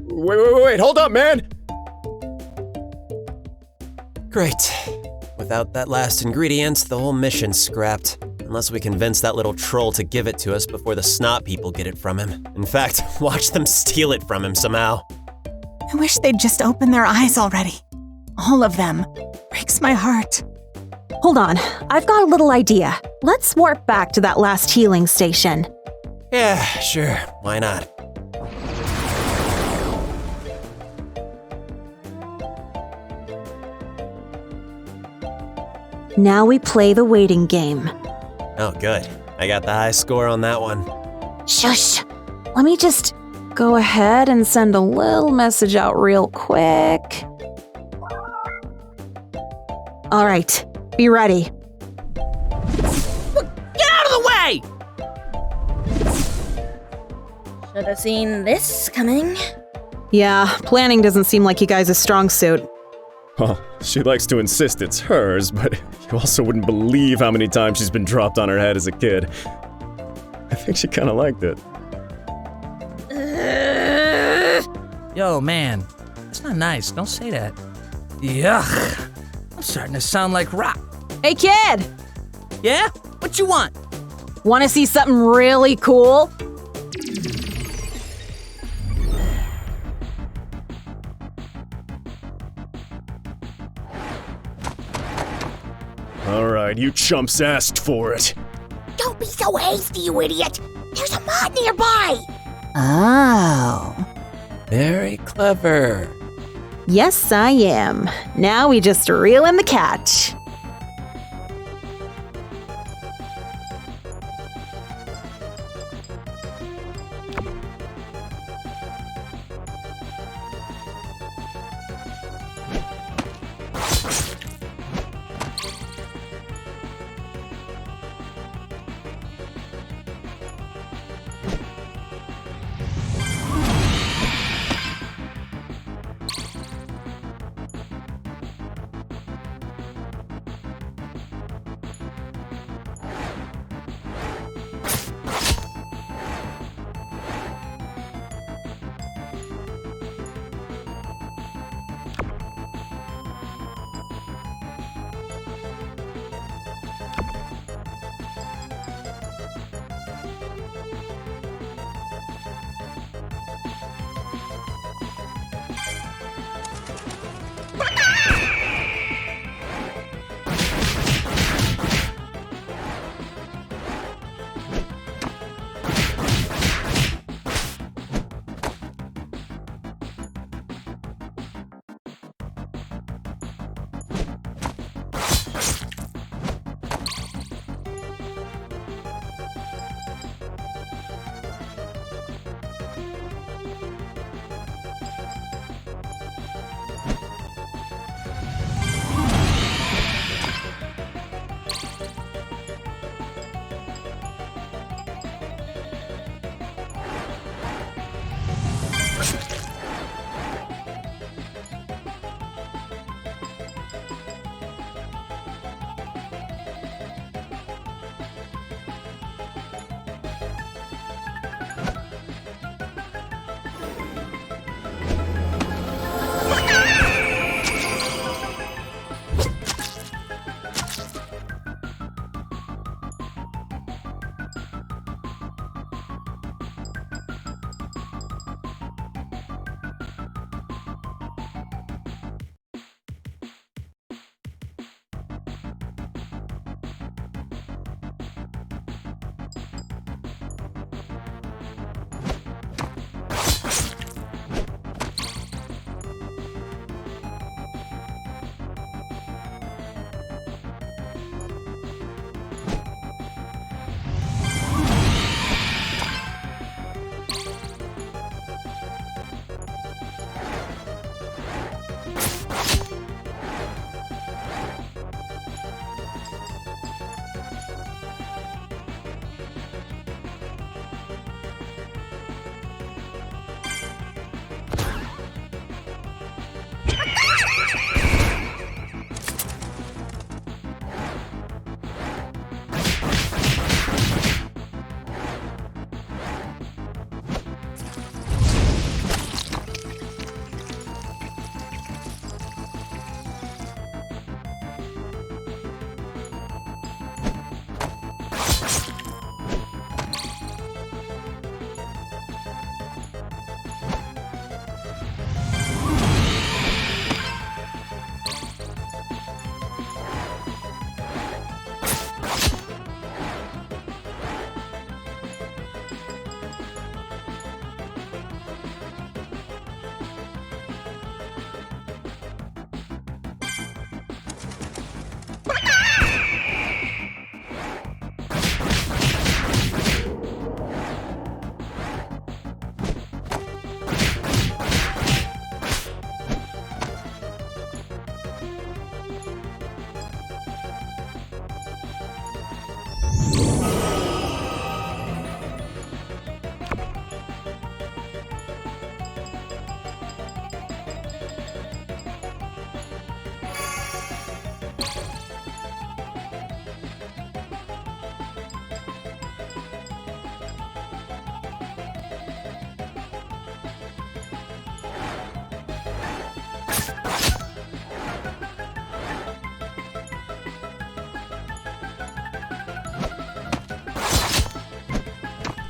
Wait, hold up, man! Great. Without that last ingredient, the whole mission's scrapped. Unless we convince that little troll to give it to us before the snot people get it from him. In fact, watch them steal it from him somehow. I wish they'd just open their eyes already. All of them. Breaks my heart. Hold on, I've got a little idea. Let's warp back to that last healing station. Yeah, sure. Why not? Now we play the waiting game. Oh, good. I got the high score on that one. Shush! Let me just go ahead and send a little message out real quick. All right, be ready. Get out of the way! Should have seen this coming. Yeah, planning doesn't seem like you guys' strong suit. Well, she likes to insist it's hers, but you also wouldn't believe how many times she's been dropped on her head as a kid. I think she kinda liked it. Yo, man, that's not nice. Don't say that. Yuck. I'm starting to sound like Rock. Hey, kid! Yeah? What you want? Want to see something really cool? Alright, you chumps asked for it. Don't be so hasty, you idiot! There's a mod nearby! Oh. Very clever. Yes, I am. Now we just reel in the catch.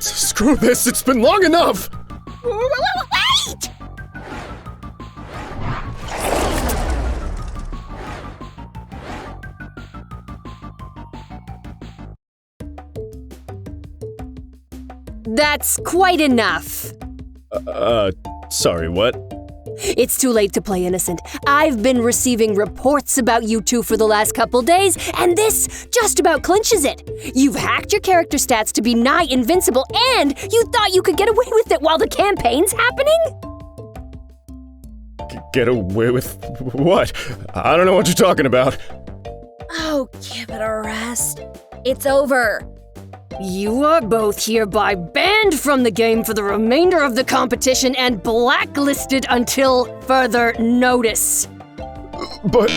Screw this, it's been long enough! Wait! That's quite enough. Sorry, what? It's too late to play innocent. I've been receiving reports about you two for the last couple days, and this just about clinches it. You've hacked your character stats to be nigh invincible, and you thought you could get away with it while the campaign's happening? Get away with what? I don't know what you're talking about. Oh, give it a rest. It's over. You are both hereby banned from the game for the remainder of the competition and blacklisted until further notice. But...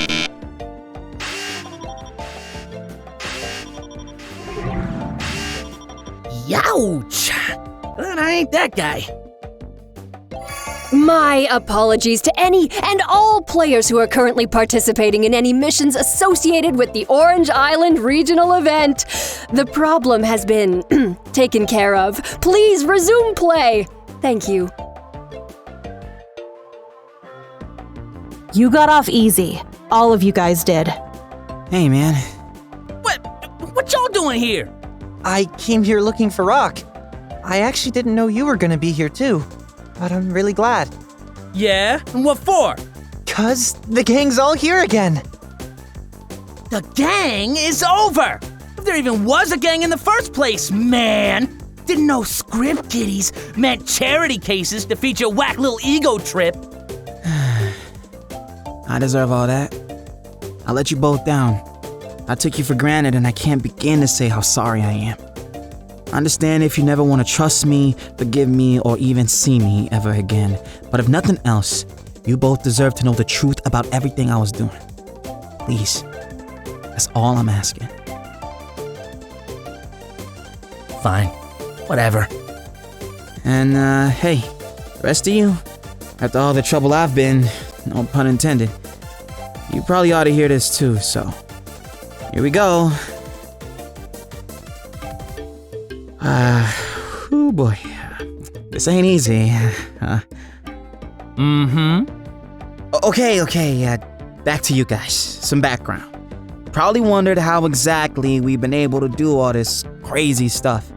Youch! But I ain't that guy. My apologies to any and all players who are currently participating in any missions associated with the Orange Island regional event. The problem has been taken care of. Please resume play. Thank you. You got off easy. All of you guys did. Hey, man. What y'all doing here? I came here looking for Rock. I actually didn't know you were gonna be here too. But I'm really glad. Yeah? And what for? 'Cause the gang's all here again. The gang is over! If there even was a gang in the first place, man! Didn't know script kiddies meant charity cases to feature whack little ego trip. I deserve all that. I let you both down. I took you for granted and I can't begin to say how sorry I am. I understand if you never want to trust me, forgive me, or even see me ever again. But if nothing else, you both deserve to know the truth about everything I was doing. Please. That's all I'm asking. Fine. Whatever. And, hey, the rest of you, after all the trouble I've been, no pun intended, you probably ought to hear this too, so here we go. Oh boy. This ain't easy. Okay, back to you guys. Some background. Probably wondered how exactly we've been able to do all this crazy stuff.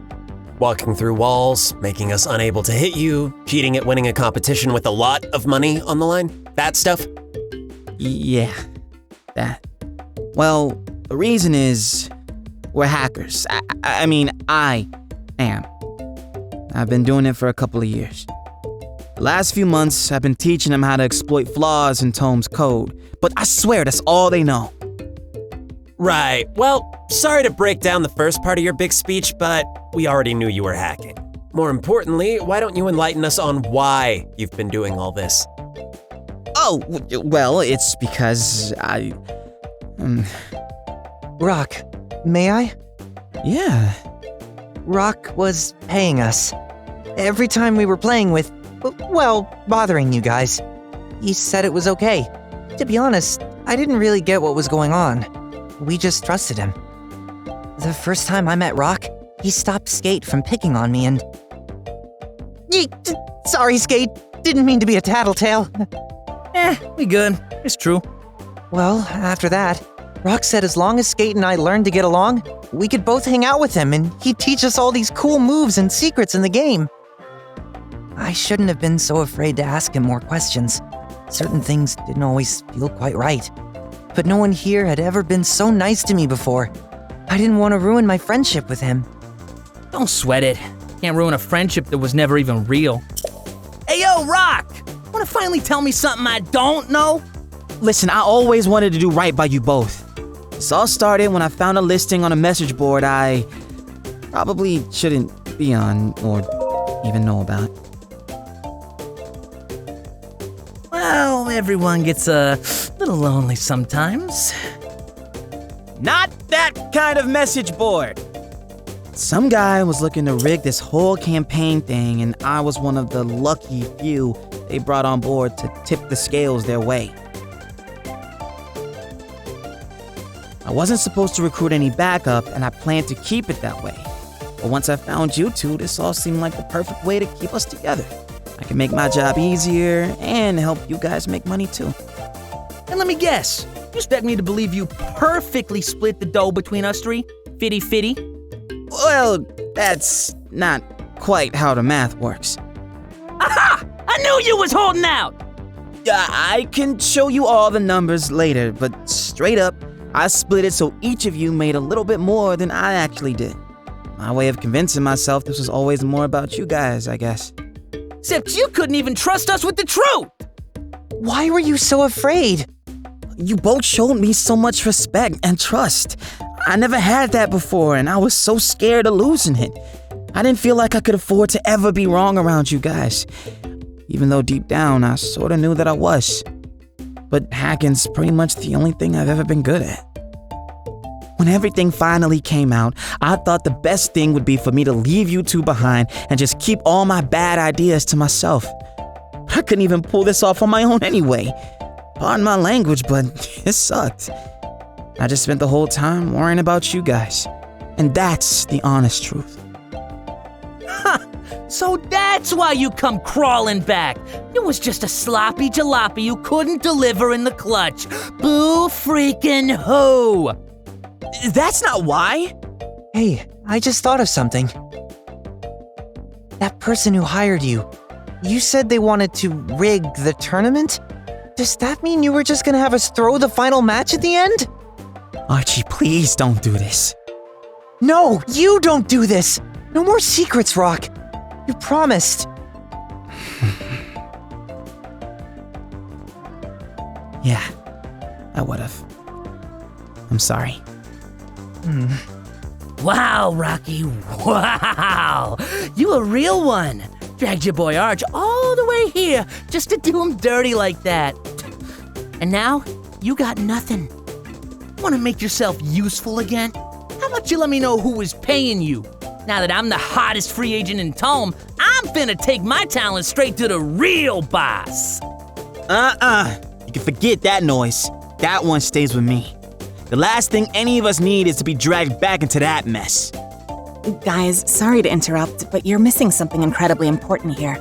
Walking through walls, making us unable to hit you, cheating at winning a competition with a lot of money on the line, that stuff? Yeah, that. Well, the reason is we're hackers. I mean, I am. I've been doing it for a couple of years. The last few months, I've been teaching them how to exploit flaws in Tome's code, but I swear that's all they know. Right. Well, sorry to break down the first part of your big speech, but we already knew you were hacking. More importantly, why don't you enlighten us on why you've been doing all this? Oh, well, it's because Rock, may I? Yeah. Rock was paying us. Every time we were playing with, well, bothering you guys. He said it was okay. To be honest, I didn't really get what was going on. We just trusted him. The first time I met Rock, he stopped Skate from picking on me and... Sorry, Skate. Didn't mean to be a tattletale. We good. It's true. Well, after that, Rock said as long as Skate and I learned to get along, we could both hang out with him and he'd teach us all these cool moves and secrets in the game. I shouldn't have been so afraid to ask him more questions. Certain things didn't always feel quite right. But no one here had ever been so nice to me before. I didn't want to ruin my friendship with him. Don't sweat it. Can't ruin a friendship that was never even real. Hey, yo, Rock! Wanna finally tell me something I don't know? Listen, I always wanted to do right by you both. This all started when I found a listing on a message board I probably shouldn't be on or even know about. Well, everyone gets a little lonely sometimes. Not that kind of message board! Some guy was looking to rig this whole campaign thing, and I was one of the lucky few they brought on board to tip the scales their way. I wasn't supposed to recruit any backup, and I planned to keep it that way. But once I found you two, this all seemed like the perfect way to keep us together. I can make my job easier and help you guys make money too. And let me guess, you expect me to believe you perfectly split the dough between us three? 50-50? Well, that's not quite how the math works. Aha! I knew you was holding out! I can show you all the numbers later, but straight up, I split it so each of you made a little bit more than I actually did. My way of convincing myself this was always more about you guys, I guess. Except you couldn't even trust us with the truth! Why were you so afraid? You both showed me so much respect and trust. I never had that before, and I was so scared of losing it. I didn't feel like I could afford to ever be wrong around you guys. Even though deep down, I sorta knew that I was. But hacking's pretty much the only thing I've ever been good at. When everything finally came out, I thought the best thing would be for me to leave you two behind and just keep all my bad ideas to myself. I couldn't even pull this off on my own anyway. Pardon my language, but it sucked. I just spent the whole time worrying about you guys. And that's the honest truth. So that's why you come crawling back. It was just a sloppy jalopy you couldn't deliver in the clutch. Boo freaking hoo! That's not why. Hey, I just thought of something. That person who hired you, you said they wanted to rig the tournament? Does that mean you were just gonna have us throw the final match at the end? Archie, please don't do this. No, you don't do this! No more secrets, Rock! You promised! Yeah, I would've. I'm sorry. Wow, Rocky, wow! You a real one! Dragged your boy Arch all the way here just to do him dirty like that. And now, you got nothing. Want to make yourself useful again? How about you let me know who is paying you? Now that I'm the hottest free agent in Tome, I'm finna take my talent straight to the real boss. You can forget that noise. That one stays with me. The last thing any of us need is to be dragged back into that mess. Guys, sorry to interrupt, but you're missing something incredibly important here.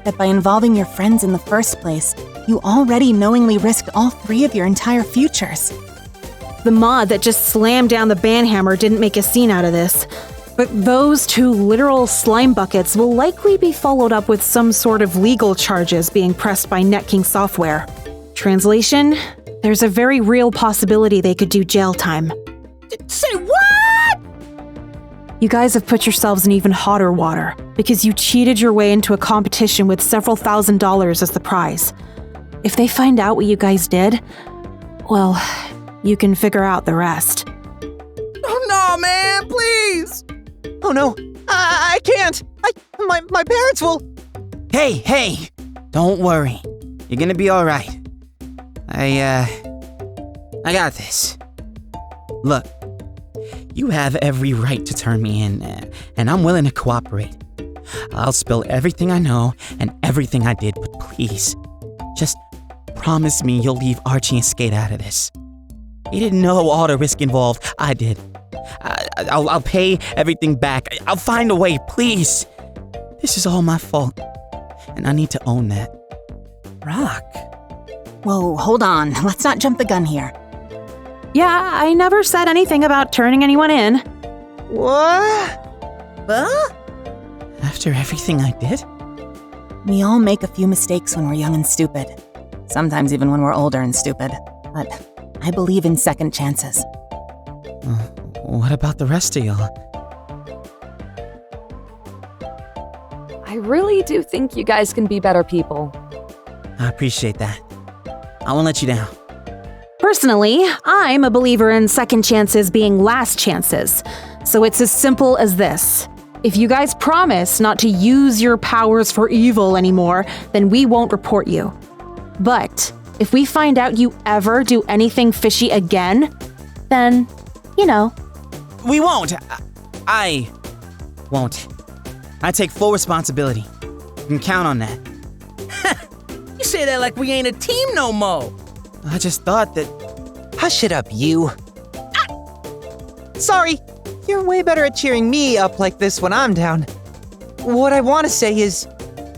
That by involving your friends in the first place, you already knowingly risked all three of your entire futures. The mod that just slammed down the banhammer didn't make a scene out of this. But those two literal slime buckets will likely be followed up with some sort of legal charges being pressed by NetKing Software. Translation? There's a very real possibility they could do jail time. Say what? You guys have put yourselves in even hotter water because you cheated your way into a competition with several $1,000s as the prize. If they find out what you guys did, well, you can figure out the rest. Oh no, man, please! Oh no, I can't! My parents will... Hey, don't worry. You're gonna be alright. I got this. Look, you have every right to turn me in, and I'm willing to cooperate. I'll spill everything I know and everything I did, but please, just promise me you'll leave Archie and Skate out of this. He didn't know all the risk involved. I did. I'll pay everything back. I'll find a way, please. This is all my fault, and I need to own that. Rock. Whoa, hold on. Let's not jump the gun here. Yeah, I never said anything about turning anyone in. What? Huh? After everything I did? We all make a few mistakes when we're young and stupid. Sometimes even when we're older and stupid. But I believe in second chances. What about the rest of y'all? I really do think you guys can be better people. I appreciate that. I won't let you down. Personally, I'm a believer in second chances being last chances. So it's as simple as this. If you guys promise not to use your powers for evil anymore, then we won't report you. But if we find out you ever do anything fishy again, then, you know. We won't. I won't. I take full responsibility. You can count on that. You say that like we ain't a team no more. I just thought that... Hush it up, you. Sorry. You're way better at cheering me up like this when I'm down. What I want to say is,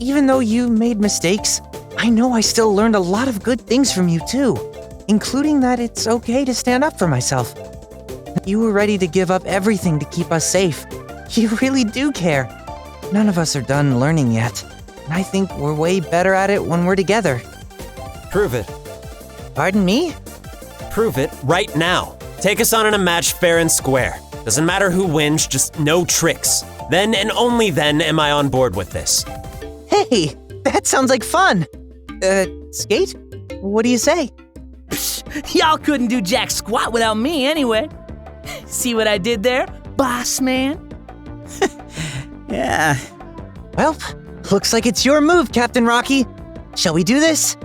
even though you made mistakes, I know I still learned a lot of good things from you too, including that it's okay to stand up for myself. You were ready to give up everything to keep us safe. You really do care. None of us are done learning yet, and I think we're way better at it when we're together. Prove it. Pardon me? Prove it right now. Take us on in a match fair and square. Doesn't matter who wins, just no tricks. Then and only then am I on board with this. Hey, that sounds like fun. Skate? What do you say? Psh, y'all couldn't do jack squat without me anyway. See what I did there, boss man? Yeah. Well, looks like it's your move, Captain Rocky. Shall we do this?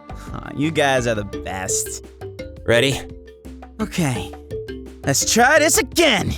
Aw, you guys are the best. Ready? Okay, let's try this again.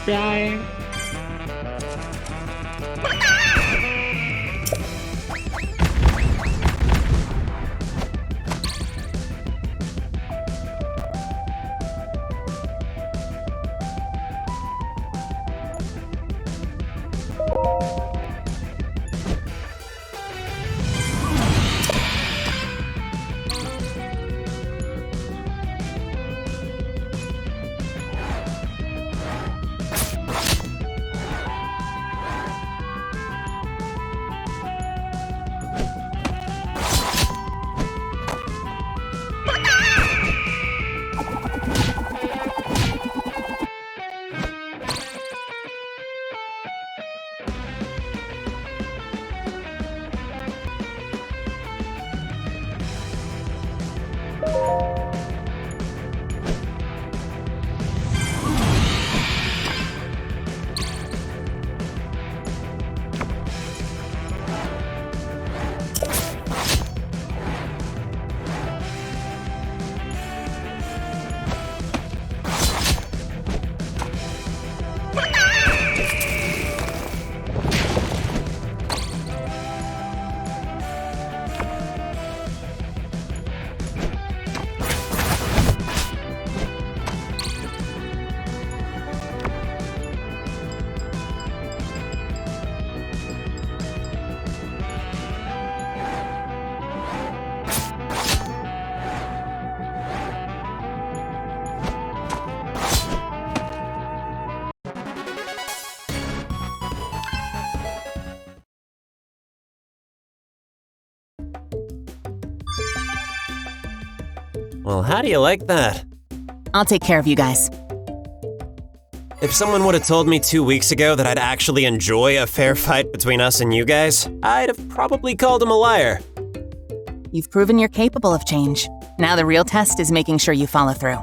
Bye. Well, how do you like that? I'll take care of you guys. If someone would have told me 2 weeks ago that I'd actually enjoy a fair fight between us and you guys, I'd have probably called him a liar. You've proven you're capable of change. Now the real test is making sure you follow through.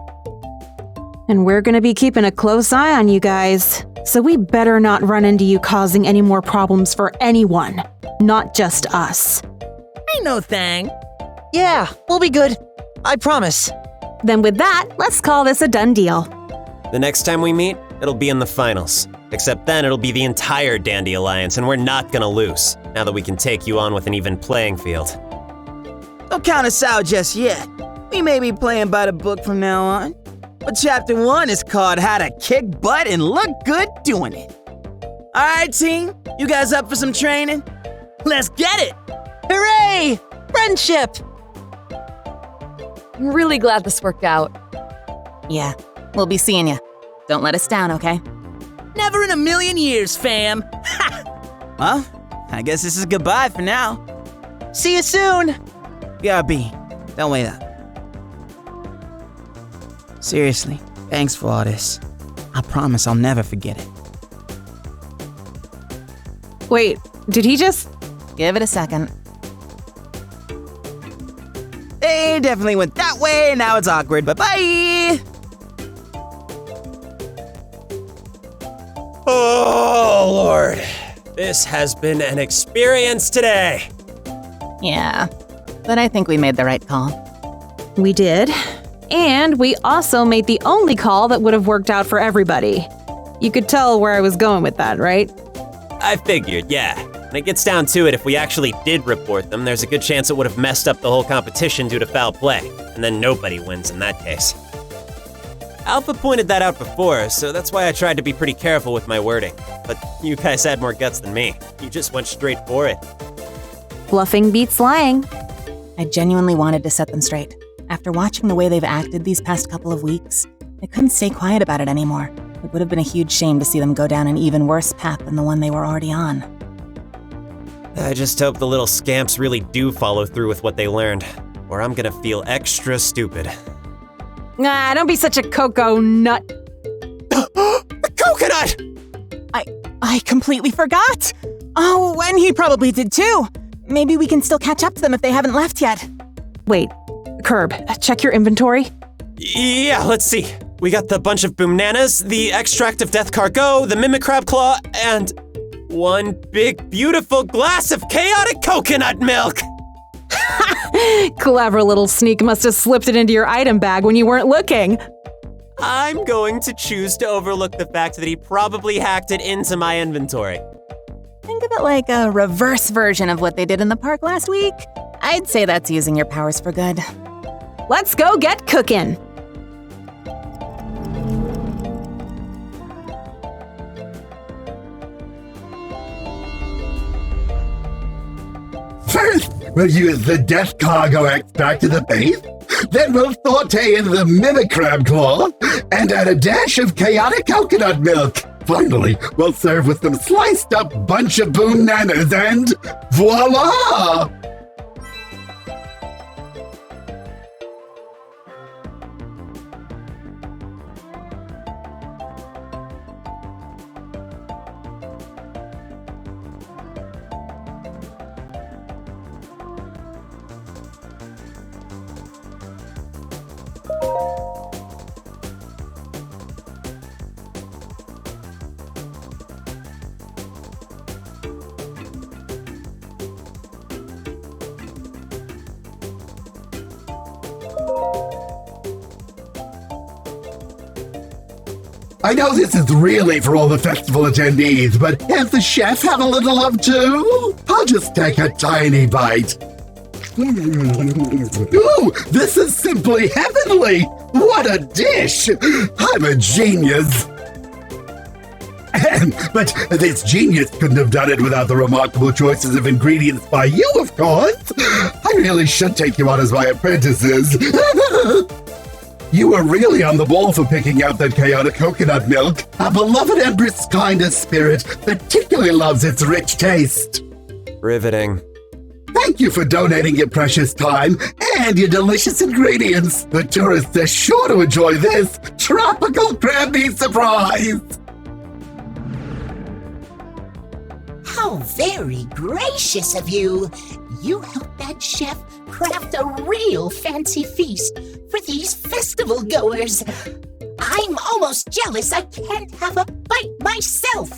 And we're gonna be keeping a close eye on you guys. So we better not run into you causing any more problems for anyone. Not just us. Ain't no thing. Yeah, we'll be good. I promise. Then with that, let's call this a done deal. The next time we meet, it'll be in the finals. Except then it'll be the entire Dandy Alliance, and we're not gonna lose, now that we can take you on with an even playing field. Don't count us out just yet. We may be playing by the book from now on. But Chapter 1 is called How to Kick Butt and Look Good Doing It. Alright, team, you guys up for some training? Let's get it! Hooray! Friendship! I'm really glad this worked out. Yeah, we'll be seeing you. Don't let us down, okay? Never in a million years, fam. Well, I guess this is goodbye for now. See you soon! BRB, don't wait up. Seriously, thanks for all this. I promise I'll never forget it. Wait, did he just... Give it a second. They definitely went that way, now it's awkward. Bye-bye! Oh, Lord. This has been an experience today. Yeah, but I think we made the right call. We did. And we also made the only call that would have worked out for everybody. You could tell where I was going with that, right? I figured, yeah. When it gets down to it, if we actually did report them, there's a good chance it would have messed up the whole competition due to foul play. And then nobody wins in that case. Alpha pointed that out before, so that's why I tried to be pretty careful with my wording. But you guys had more guts than me. You just went straight for it. Bluffing beats lying. I genuinely wanted to set them straight. After watching the way they've acted these past couple of weeks, I couldn't stay quiet about it anymore. It would have been a huge shame to see them go down an even worse path than the one they were already on. I just hope the little scamps really do follow through with what they learned, or I'm gonna feel extra stupid. Nah, don't be such a cocoa nut. The coconut! I completely forgot! Oh, and he probably did too. Maybe we can still catch up to them if they haven't left yet. Wait, Curb, check your inventory. Yeah, let's see. We got the bunch of boomnanas, the extract of death cargo, the mimic crab claw, and one big beautiful glass of chaotic coconut milk. Clever little sneak must have slipped it into your item bag when you weren't looking. I'm going to choose to overlook the fact that he probably hacked it into my inventory. Think of it like a reverse version of what they did in the park last week. I'd say that's using your powers for good. Let's go get cooking. First, we'll use the Death Cargo X back to the base. Then we'll saute in the Mimic Crab Claw and add a dash of chaotic coconut milk. Finally, we'll serve with some sliced up bunch of boom nanas and voila! I know this is really for all the festival attendees, but can't the chef have a little love too? I'll just take a tiny bite. Ooh, this is simply heavenly! What a dish! I'm a genius! But this genius couldn't have done it without the remarkable choices of ingredients by you, of course! I really should take you on as my apprentices. You were really on the ball for picking out that chaotic coconut milk. Our beloved Empress' kindest spirit particularly loves its rich taste. Riveting. Thank you for donating your precious time and your delicious ingredients. The tourists are sure to enjoy this tropical crab meat surprise. How very gracious of you. You helped that chef craft a real fancy feast for these festival goers. I'm almost jealous I can't have a bite myself.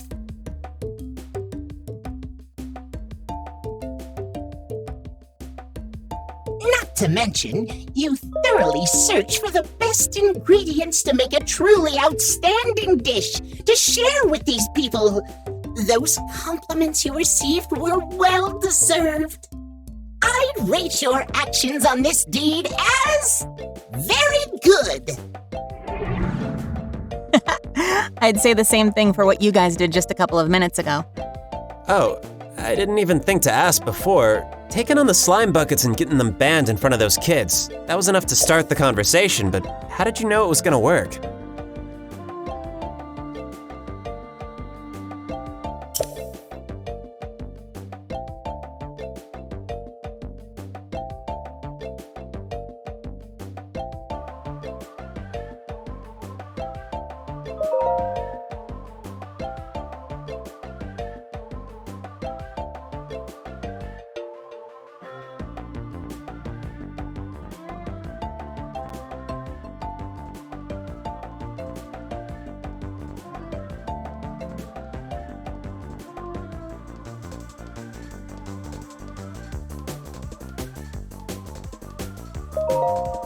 Not to mention, you thoroughly search for the best ingredients to make a truly outstanding dish to share with these people. Those compliments you received were well deserved. I'd rate your actions on this deed as very good. I'd say the same thing for what you guys did just a couple of minutes ago. Oh, I didn't even think to ask before. Taking on the slime buckets and getting them banned in front of those kids, that was enough to start the conversation, but how did you know it was gonna work?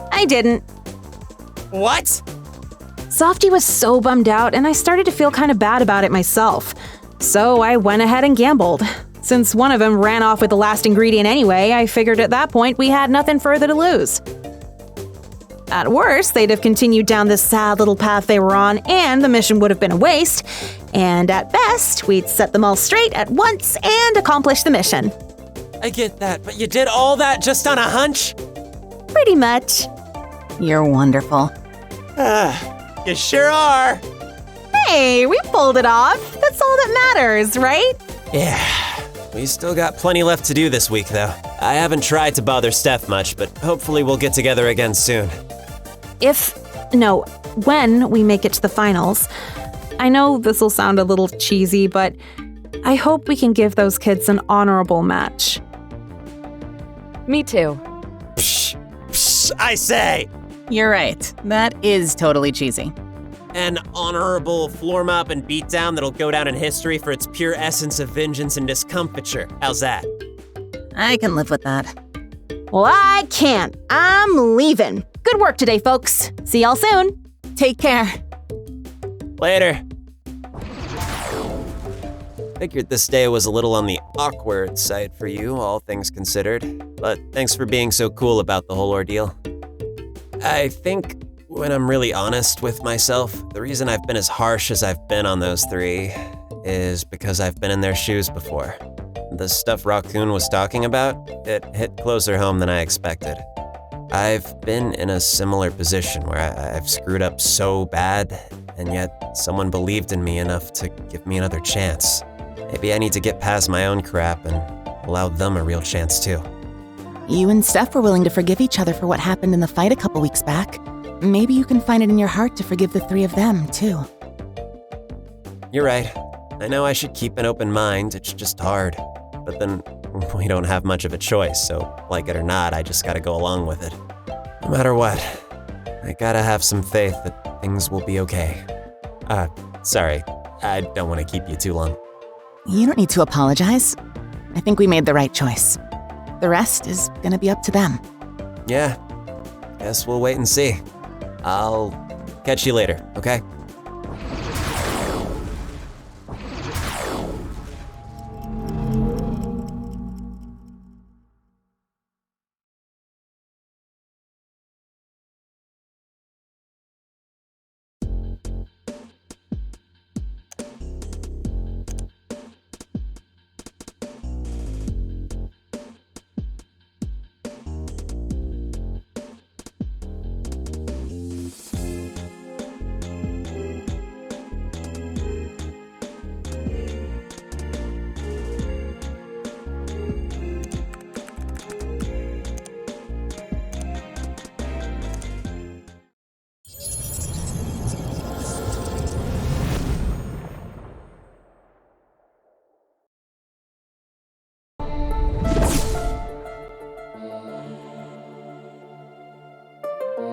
I didn't. What? Softy was so bummed out, and I started to feel kind of bad about it myself. So I went ahead and gambled. Since one of them ran off with the last ingredient anyway, I figured at that point we had nothing further to lose. At worst, they'd have continued down this sad little path they were on, and the mission would have been a waste. And at best, we'd set them all straight at once and accomplish the mission. I get that, but you did all that just on a hunch? Pretty much. You're wonderful. You sure are. Hey, we pulled it off. That's all that matters, right? Yeah, we still got plenty left to do this week, though. I haven't tried to bother Steph much, but hopefully we'll get together again soon. When we make it to the finals. I know this'll sound a little cheesy, but I hope we can give those kids an honorable match. Me too. Psh, I say! You're right. That is totally cheesy. An honorable floor mop and beatdown that'll go down in history for its pure essence of vengeance and discomfiture. How's that? I can live with that. Well, I can't. I'm leaving. Good work today, folks. See y'all soon. Take care. Later. Figured this day was a little on the awkward side for you, all things considered. But thanks for being so cool about the whole ordeal. I think, when I'm really honest with myself, the reason I've been as harsh as I've been on those three is because I've been in their shoes before. The stuff Raccoon was talking about, it hit closer home than I expected. I've been in a similar position where I've screwed up so bad, and yet someone believed in me enough to give me another chance. Maybe I need to get past my own crap and allow them a real chance too. You and Steph were willing to forgive each other for what happened in the fight a couple weeks back. Maybe you can find it in your heart to forgive the three of them, too. You're right. I know I should keep an open mind, it's just hard. But then, we don't have much of a choice, so like it or not, I just gotta go along with it. No matter what, I gotta have some faith that things will be okay. Sorry, I don't want to keep you too long. You don't need to apologize. I think we made the right choice. The rest is gonna be up to them. Yeah, guess we'll wait and see. I'll catch you later, okay?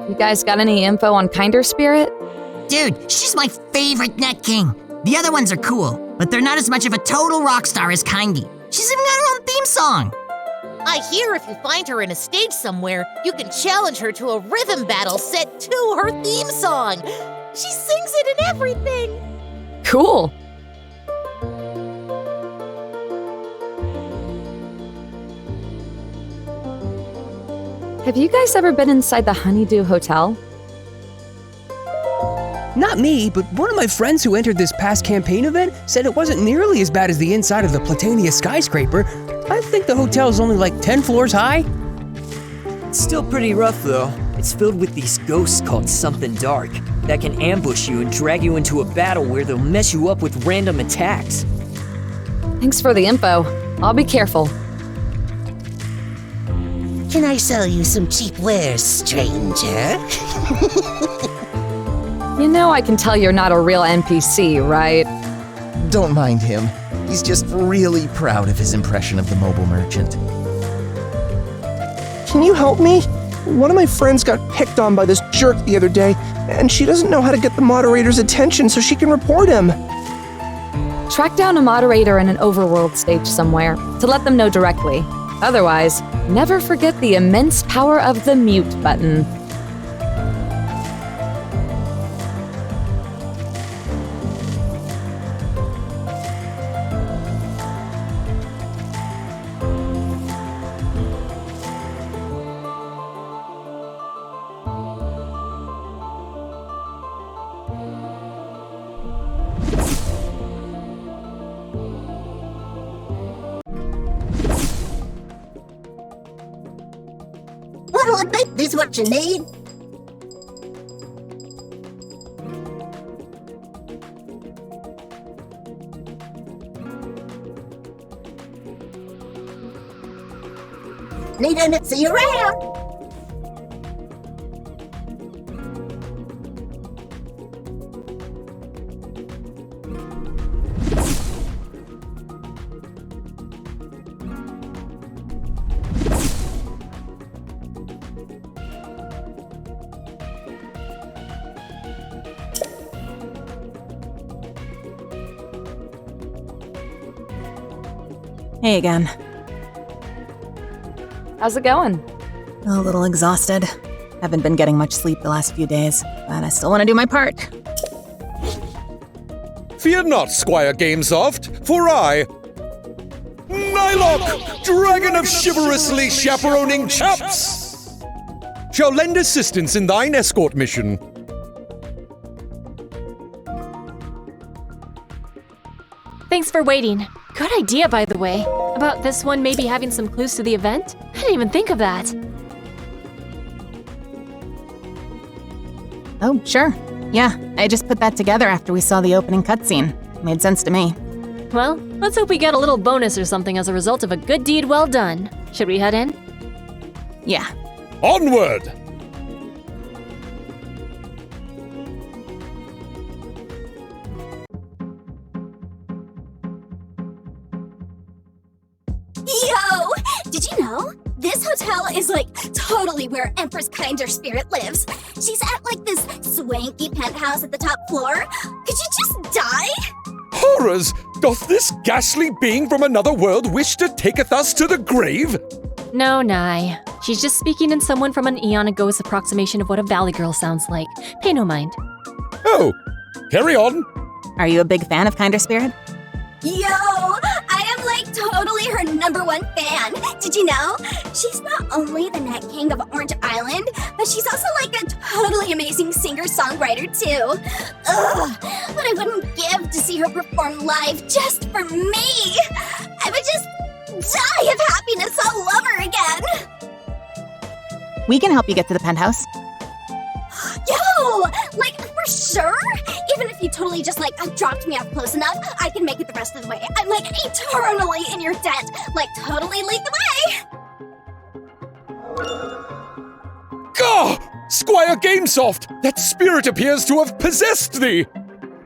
You guys got any info on Kinder Spirit? Dude, she's my favorite Net King. The other ones are cool, but they're not as much of a total rock star as Kindy. She's even got her own theme song. I hear if you find her in a stage somewhere, you can challenge her to a rhythm battle set to her theme song. She sings it and everything. Cool. Have you guys ever been inside the Honeydew Hotel? Not me, but one of my friends who entered this past campaign event said it wasn't nearly as bad as the inside of the Platania skyscraper. I think the hotel is only like 10 floors high. It's still pretty rough though. It's filled with these ghosts called Something Dark that can ambush you and drag you into a battle where they'll mess you up with random attacks. Thanks for the info. I'll be careful. Can I sell you some cheap wares, stranger? You know I can tell you're not a real NPC, right? Don't mind him. He's just really proud of his impression of the mobile merchant. Can you help me? One of my friends got picked on by this jerk the other day, and she doesn't know how to get the moderator's attention so she can report him. Track down a moderator in an overworld stage somewhere to let them know directly. Otherwise, never forget the immense power of the mute button. What'll I think this what you need? Need to see you around. Hey again. How's it going? A little exhausted. Haven't been getting much sleep the last few days, but I still want to do my part. Fear not, Squire Gamesoft, for I, Nylok, dragon of chivalrously chaperoning chaps, shall lend assistance in thine escort mission. Thanks for waiting. Good idea, by the way. About this one maybe having some clues to the event? I didn't even think of that. Oh, sure. Yeah, I just put that together after we saw the opening cutscene. Made sense to me. Well, let's hope we get a little bonus or something as a result of a good deed well done. Should we head in? Yeah. Onward! Yo! Did you know? This hotel is like totally where Empress Kinder Spirit lives. She's at like this swanky penthouse at the top floor. Could you just die? Horrors! Doth this ghastly being from another world wish to taketh us to the grave? No, Nye. She's just speaking in someone from an eon ago's approximation of what a Valley Girl sounds like. Pay no mind. Oh, carry on. Are you a big fan of Kinder Spirit? Yo! I am like totally her #1 fan. Did you know? She's not only the Net King of Orange Island, but she's also like a totally amazing singer-songwriter too. Ugh, what I wouldn't give to see her perform live just for me. I would just die of happiness all over again. We can help you get to the penthouse. Yo! Like, for sure? Even if you totally just, like, dropped me off close enough, I can make it the rest of the way. I'm, like, eternally in your debt. Like, totally lead the way! Gah! Squire Gamesoft, that spirit appears to have possessed thee!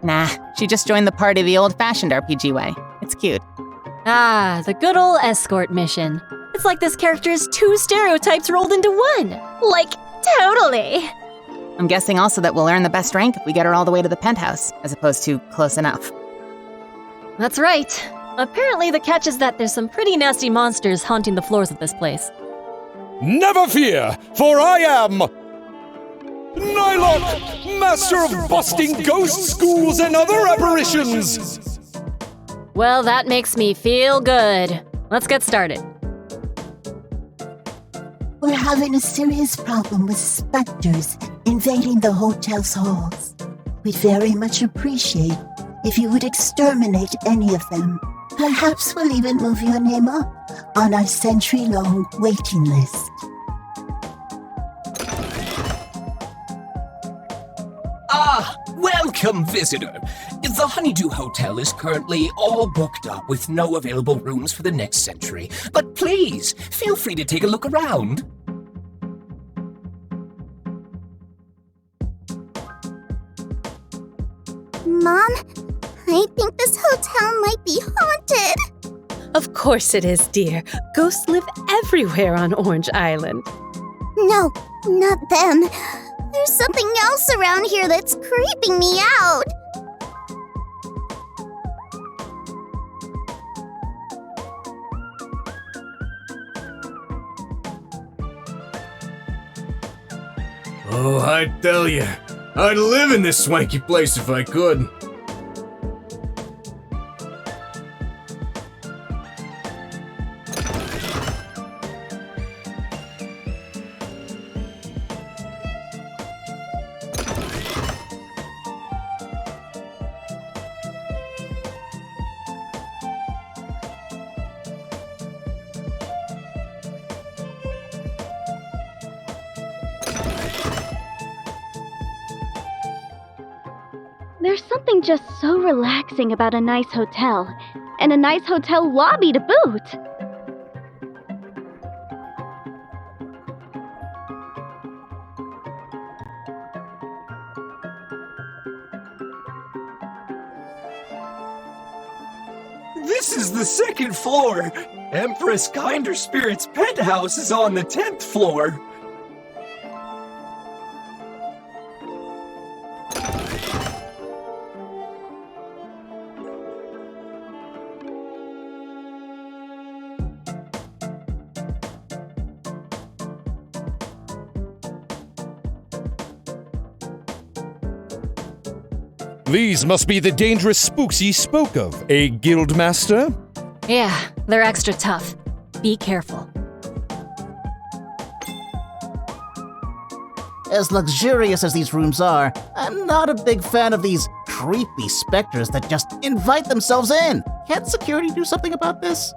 Nah, she just joined the party the old-fashioned RPG way. It's cute. Ah, the good old escort mission. It's like this character is 2 stereotypes rolled into one. Like, totally. I'm guessing also that we'll earn the best rank if we get her all the way to the penthouse, as opposed to close enough. That's right. Apparently the catch is that there's some pretty nasty monsters haunting the floors of this place. Never fear, for I am Nylok, master of busting ghost schools and other apparitions! Well, that makes me feel good. Let's get started. We're having a serious problem with specters invading the hotel's halls. We'd very much appreciate if you would exterminate any of them. Perhaps we'll even move your name up on our century-long waiting list. Ah, welcome, visitor. The Honeydew Hotel is currently all booked up with no available rooms for the next century. But please, feel free to take a look around. Mom, I think this hotel might be haunted. Of course it is, dear. Ghosts live everywhere on Orange Island. No, not them. There's something else around here that's creeping me out. Oh, I tell ya, I'd live in this swanky place if I could. There's something just so relaxing about a nice hotel, and a nice hotel lobby to boot. This is the 2nd floor. Empress Kinder Spirit's penthouse is on the 10th floor. These must be the dangerous spooks ye spoke of, eh, Guildmaster? Yeah, they're extra tough. Be careful. As luxurious as these rooms are, I'm not a big fan of these creepy specters that just invite themselves in. Can't security do something about this?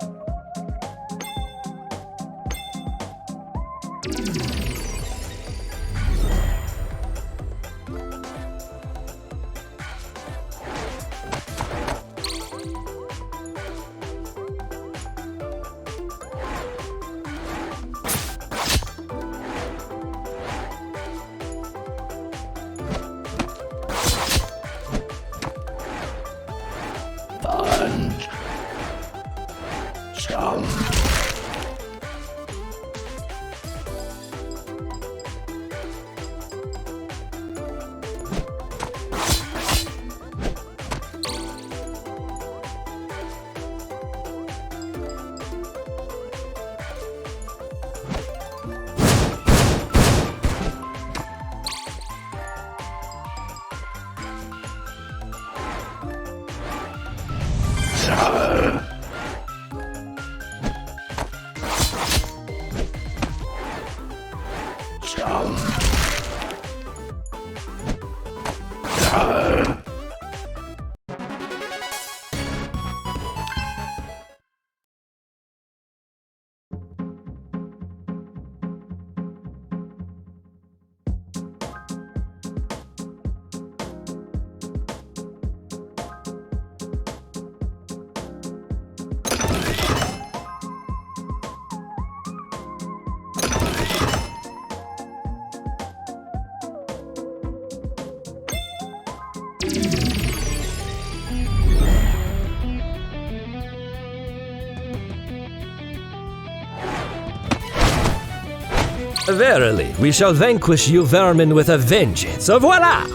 Verily, we shall vanquish you vermin with a vengeance. Voila!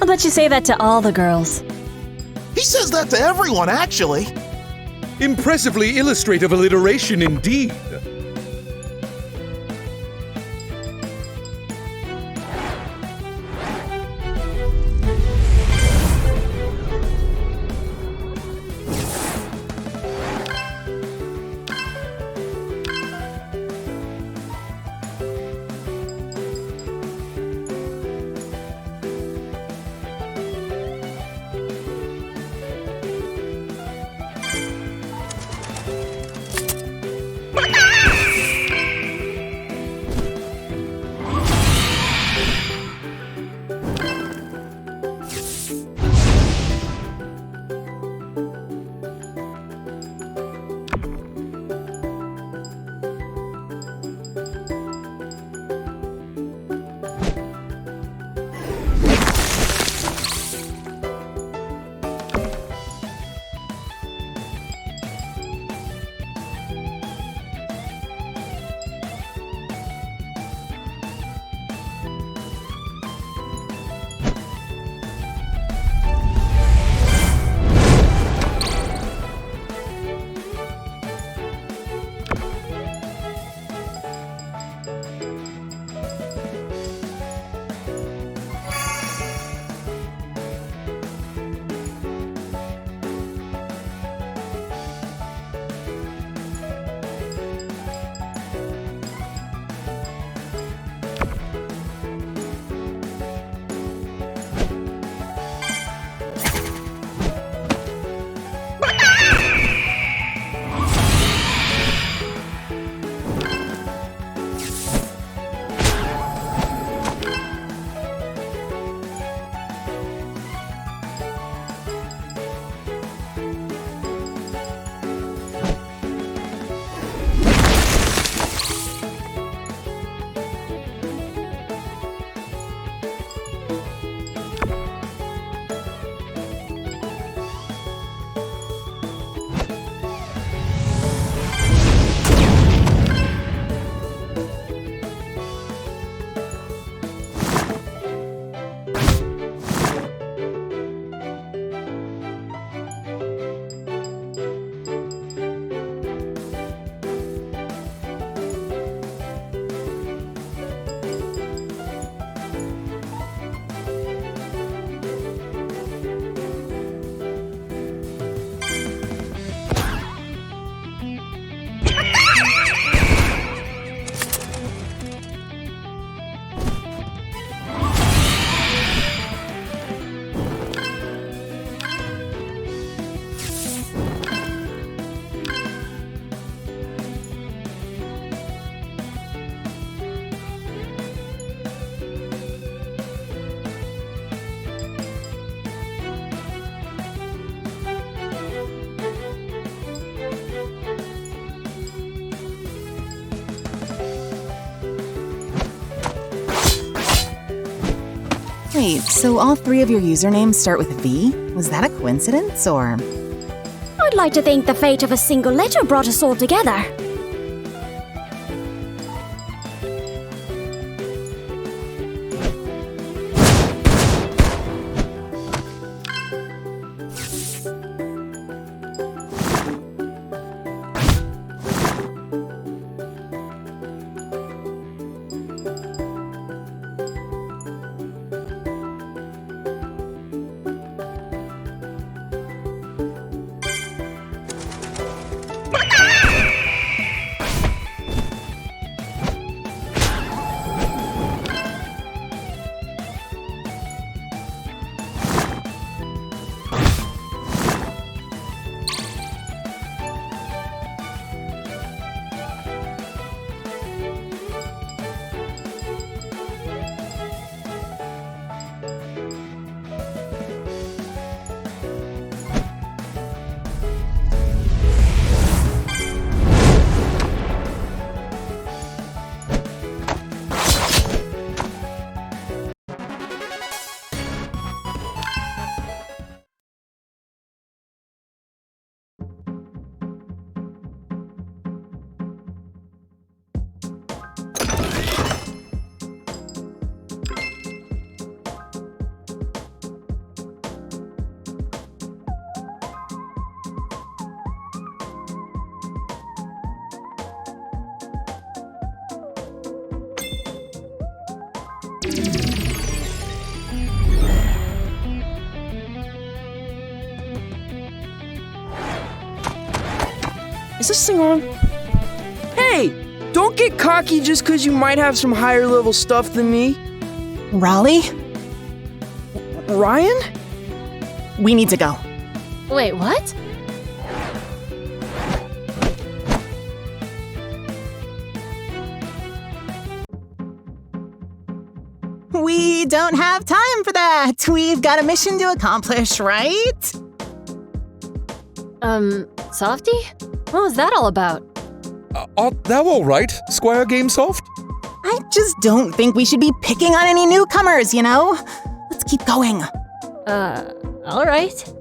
I'll bet you say that to all the girls. He says that to everyone, actually. Impressively illustrative alliteration indeed. Wait, so all three of your usernames start with V? Was that a coincidence, or...? I'd like to think the fate of a single letter brought us all together. Is this thing on? Hey! Don't get cocky just because you might have some higher level stuff than me. Raleigh? Ryan? We need to go. Wait, what? We don't have time for that. We've got a mission to accomplish, right? Softy? What was that all about? Art thou all right, Squire Gamesoft? I just don't think we should be picking on any newcomers, you know? Let's keep going. All right.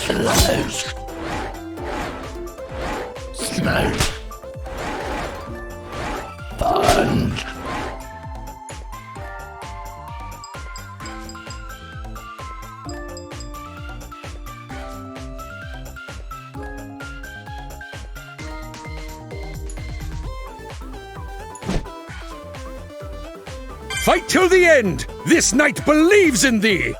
Slash. Smash. Punch. Fight till the end! This knight believes in thee!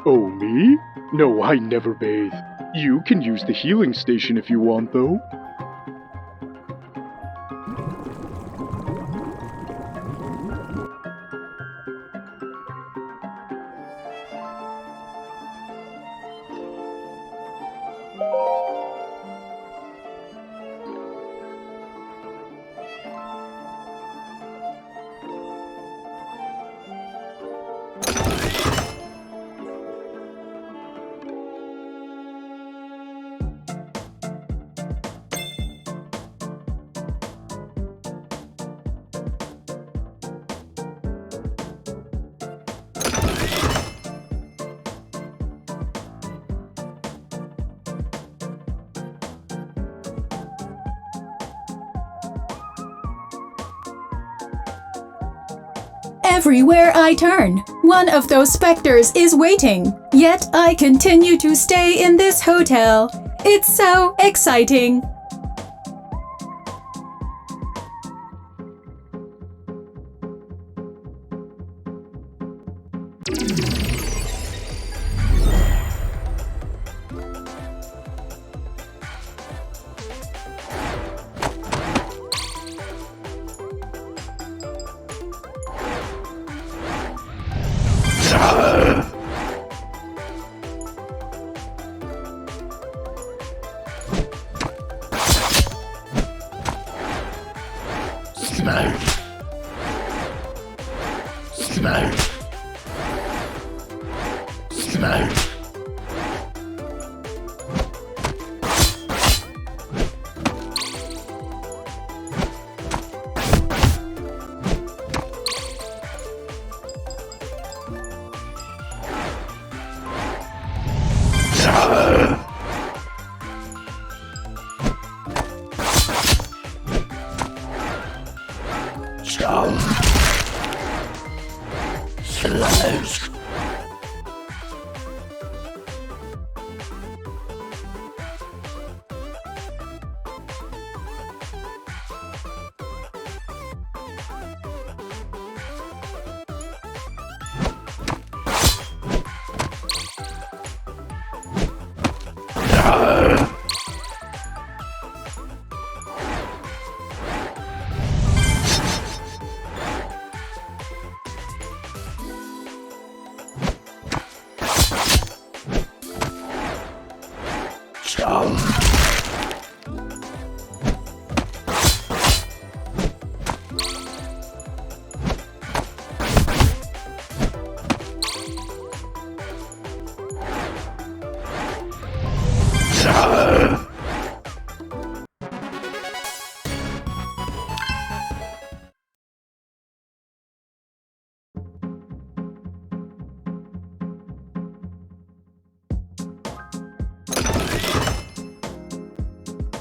Oh, me? No, I never bathe. You can use the healing station if you want, though. Everywhere I turn, one of those specters is waiting. Yet I continue to stay in this hotel. It's so exciting.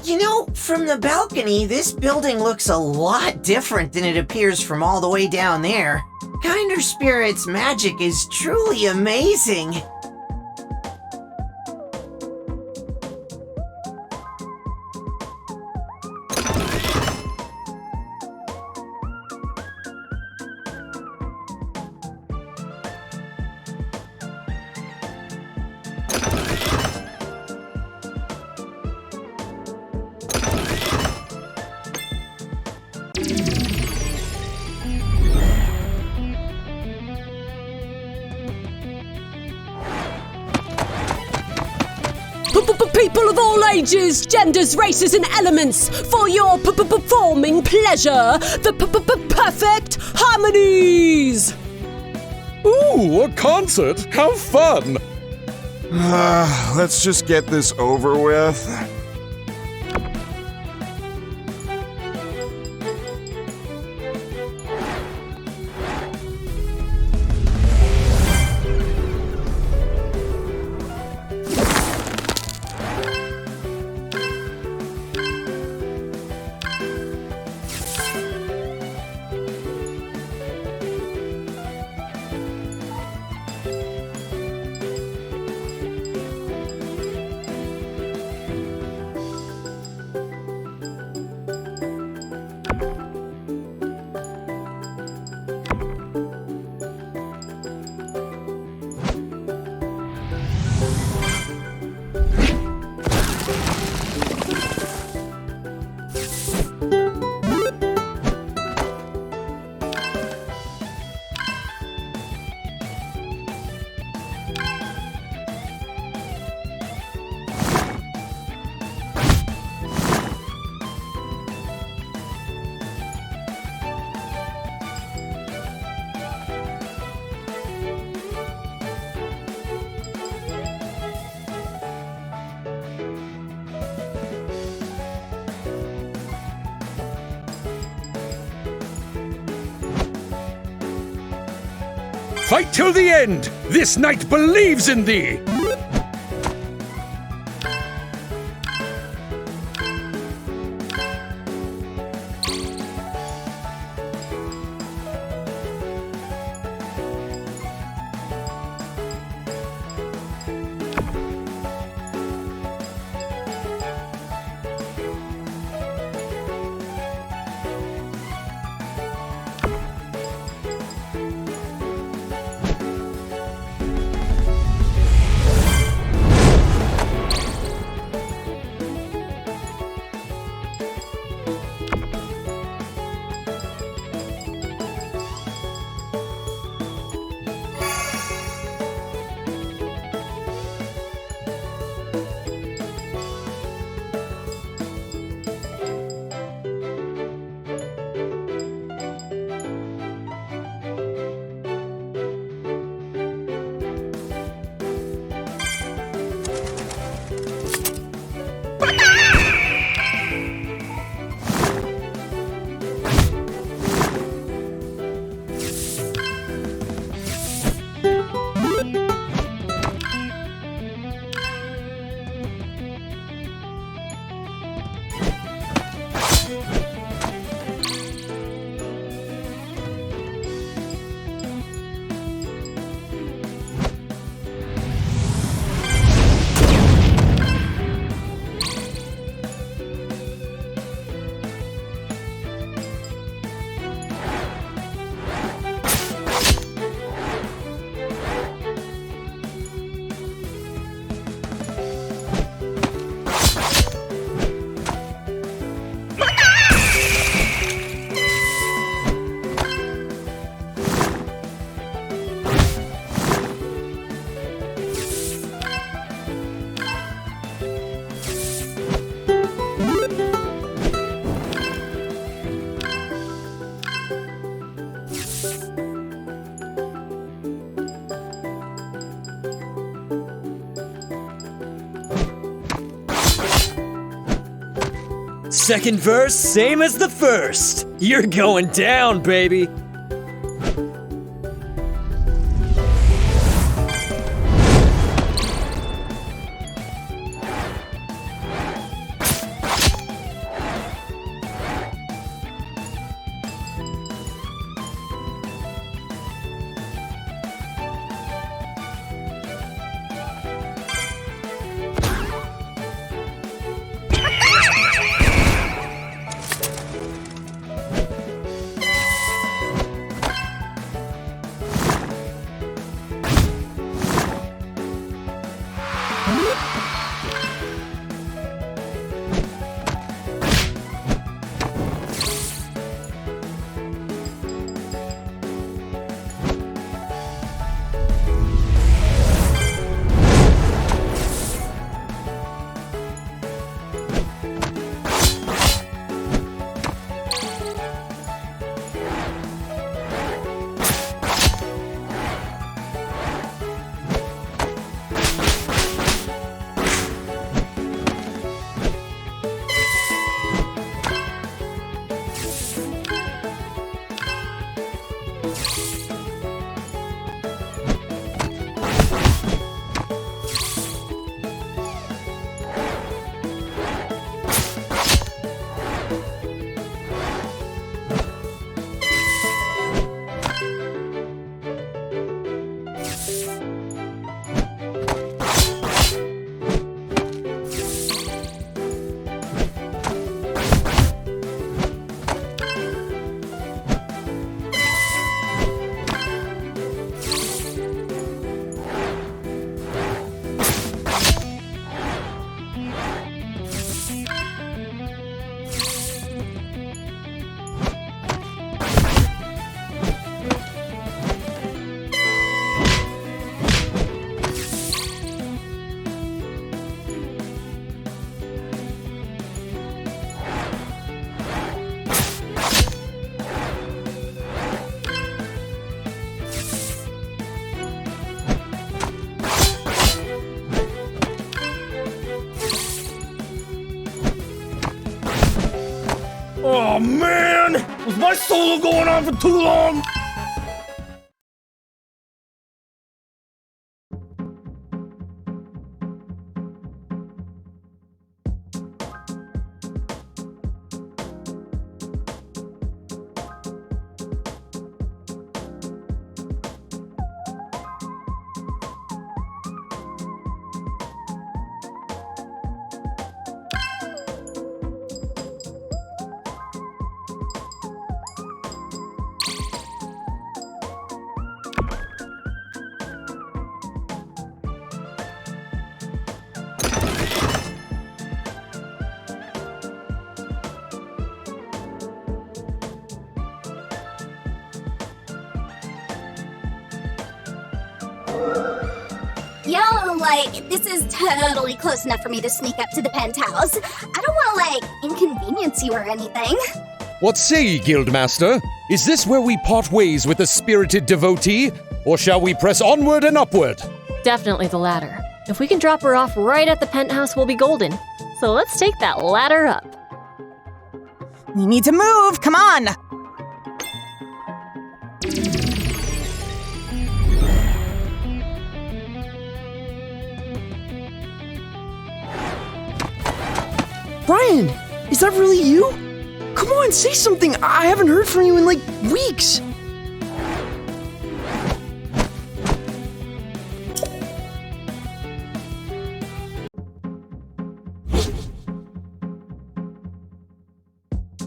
You know, from the balcony, this building looks a lot different than it appears from all the way down there. Kinder Spirit's magic is truly amazing. People of all ages, genders, races, and elements, for your performing pleasure, the perfect harmonies! Ooh, a concert! How fun! Let's just get this over with. Fight till the end! This knight believes in thee! Second verse, same as the first. You're going down, baby. Oh man! Was my solo going on for too long? Yo, this is totally close enough for me to sneak up to the penthouse. I don't want to, inconvenience you or anything. What say ye, Guildmaster? Is this where we part ways with a spirited devotee, or shall we press onward and upward? Definitely the latter. If we can drop her off right at the penthouse, we'll be golden. So let's take that ladder up. We need to move! Come on! Brian, is that really you? Come on, say something. I haven't heard from you in weeks.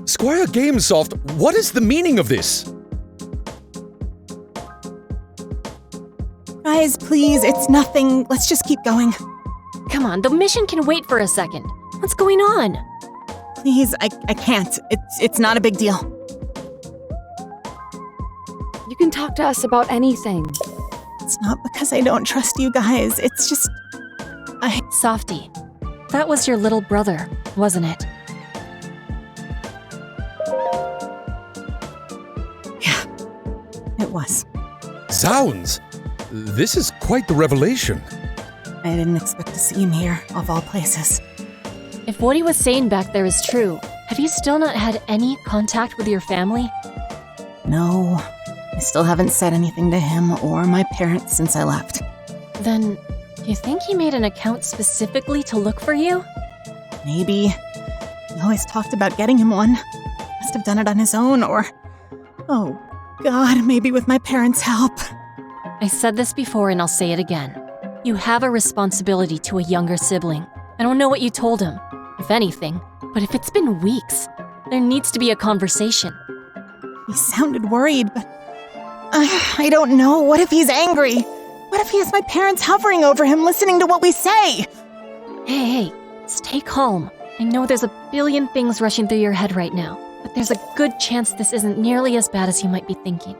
Squire Gamesoft, what is the meaning of this? Guys, please, it's nothing. Let's just keep going. Come on, the mission can wait for a second. What's going on? Please, I can't. It's not a big deal. You can talk to us about anything. It's not because I don't trust you guys. It's just... Softy, that was your little brother, wasn't it? Yeah. It was. Zounds! This is quite the revelation. I didn't expect to see him here, of all places. If what he was saying back there is true, have you still not had any contact with your family? No, I still haven't said anything to him or my parents since I left. Then, do you think he made an account specifically to look for you? Maybe. He always talked about getting him one. Must have done it on his own, or... Oh, God, maybe with my parents' help. I said this before and I'll say it again. You have a responsibility to a younger sibling. I don't know what you told him, if anything, but if it's been weeks, there needs to be a conversation. He sounded worried, but... I don't know. What if he's angry? What if he has my parents hovering over him, listening to what we say? Hey, stay calm. I know there's a billion things rushing through your head right now, but there's a good chance this isn't nearly as bad as you might be thinking.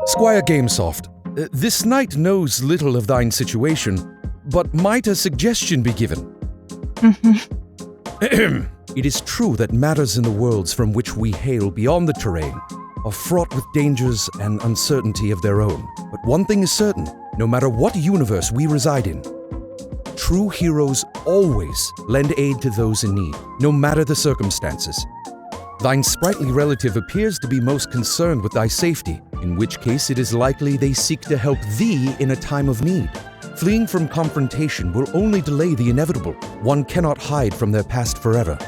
Squire Gamesoft, this knight knows little of thine situation, but might a suggestion be given? It is true that matters in the worlds from which we hail beyond the terrain are fraught with dangers and uncertainty of their own. But one thing is certain, no matter what universe we reside in, true heroes always lend aid to those in need, no matter the circumstances. Thine sprightly relative appears to be most concerned with thy safety, in which case it is likely they seek to help thee in a time of need. Fleeing from confrontation will only delay the inevitable. One cannot hide from their past forever.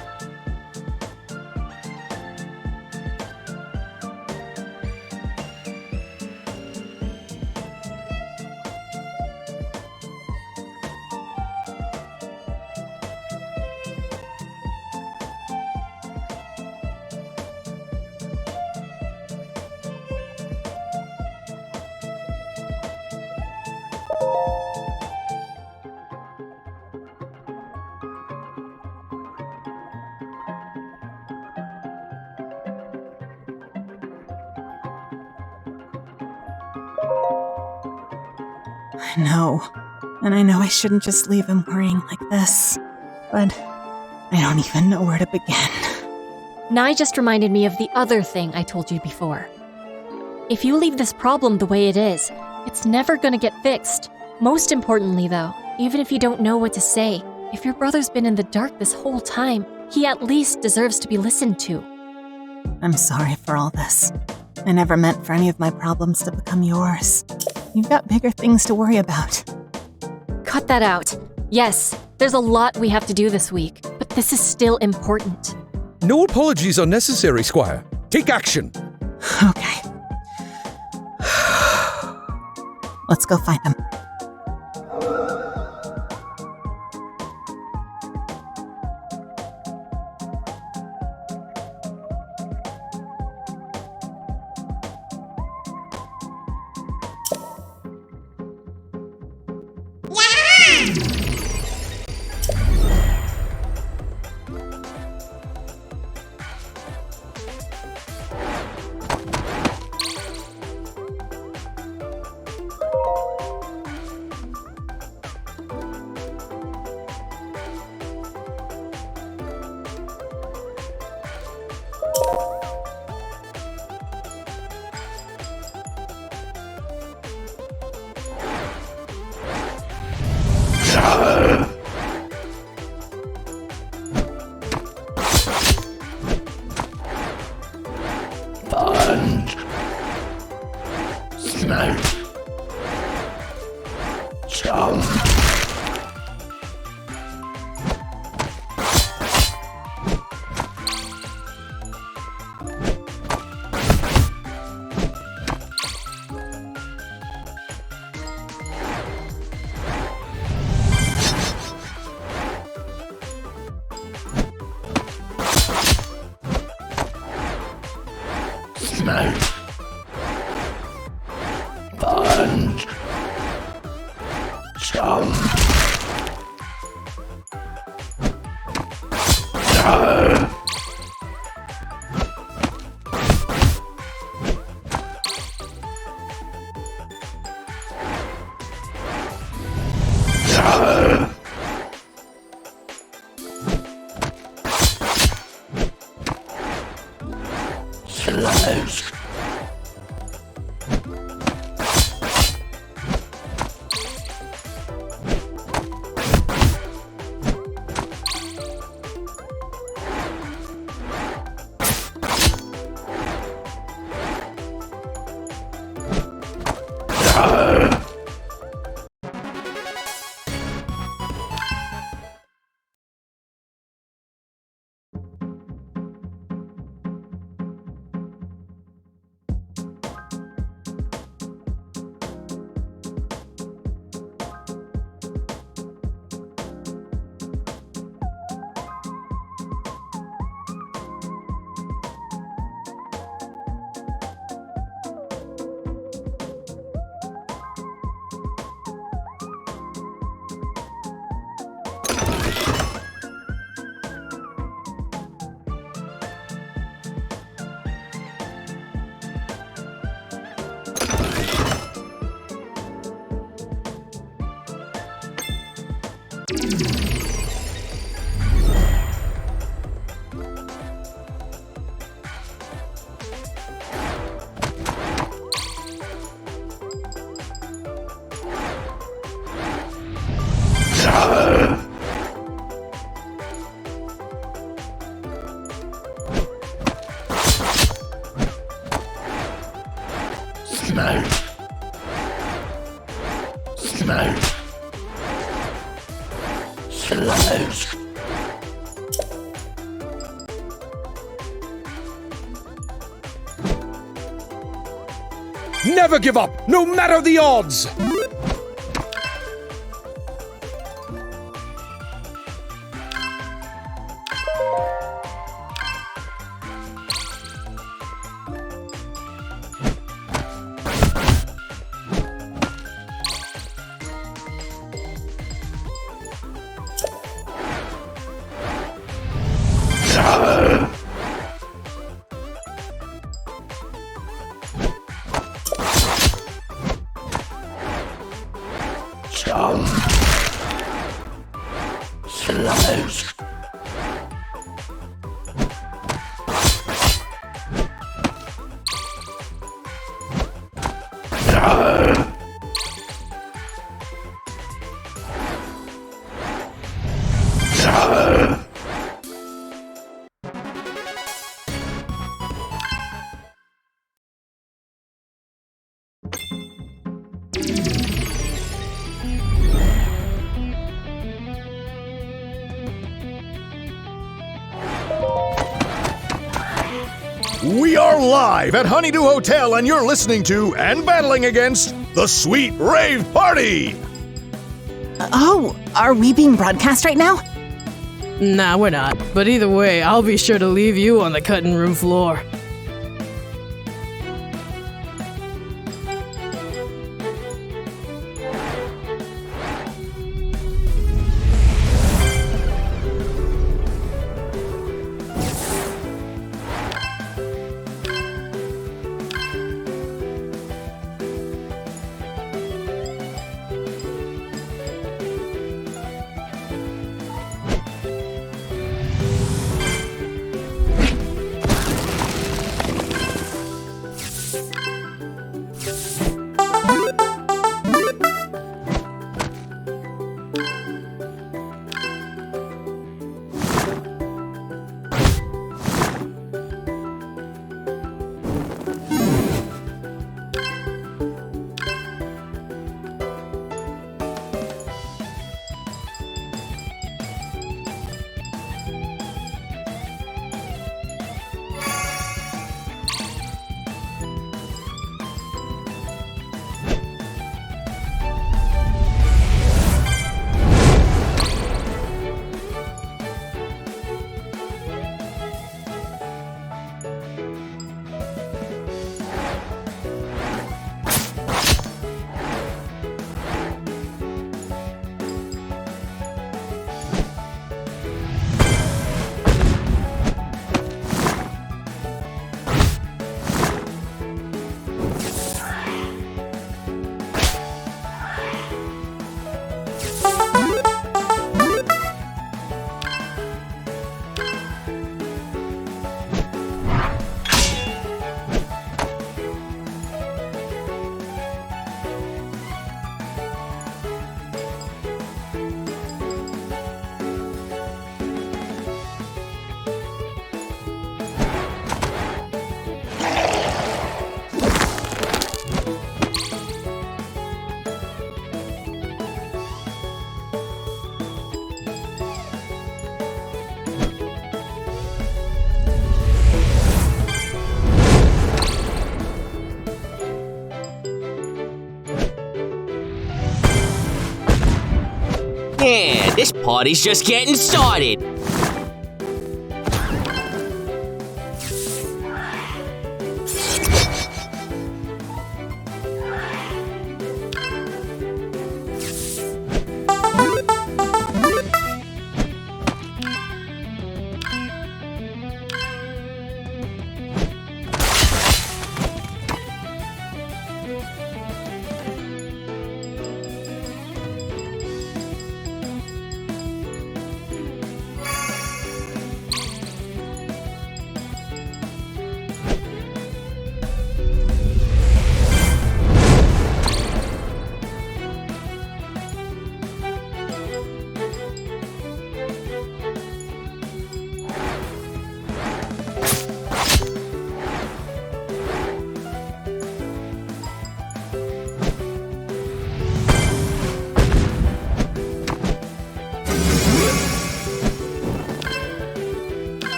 I know. And I know I shouldn't just leave him worrying like this. But I don't even know where to begin. Nye just reminded me of the other thing I told you before. If you leave this problem the way it is, it's never gonna get fixed. Most importantly, though, even if you don't know what to say, if your brother's been in the dark this whole time, he at least deserves to be listened to. I'm sorry for all this. I never meant for any of my problems to become yours. You've got bigger things to worry about. Cut that out. Yes, there's a lot we have to do this week, but this is still important. No apologies are necessary, Squire. Take action! Okay. Let's go find him. Punch. Smash. Jump. Punch. Jump. Slash. Smash. Smash. Slash. Never give up, no matter the odds! Jump. Slash. We are live at Honeydew Hotel, and you're listening to and battling against the Sweet Rave Party! Oh, are we being broadcast right now? Nah, we're not. But either way, I'll be sure to leave you on the cutting room floor. Yeah, this party's just getting started.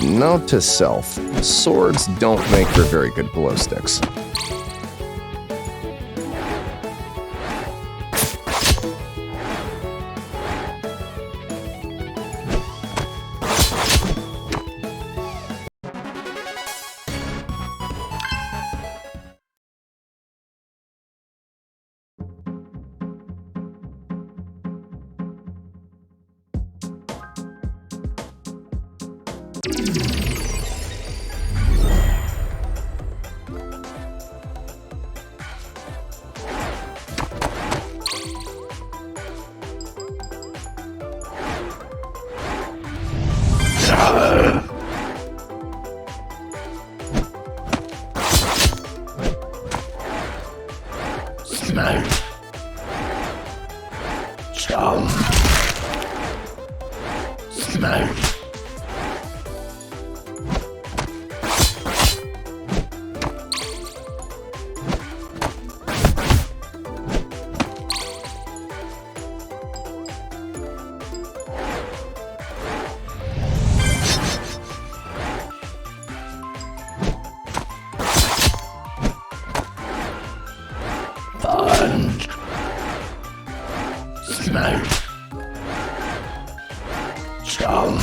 Note to self, swords don't make for very good glow sticks. Smoke. Chomp. Smoke. Punch. Smoke. Chomp.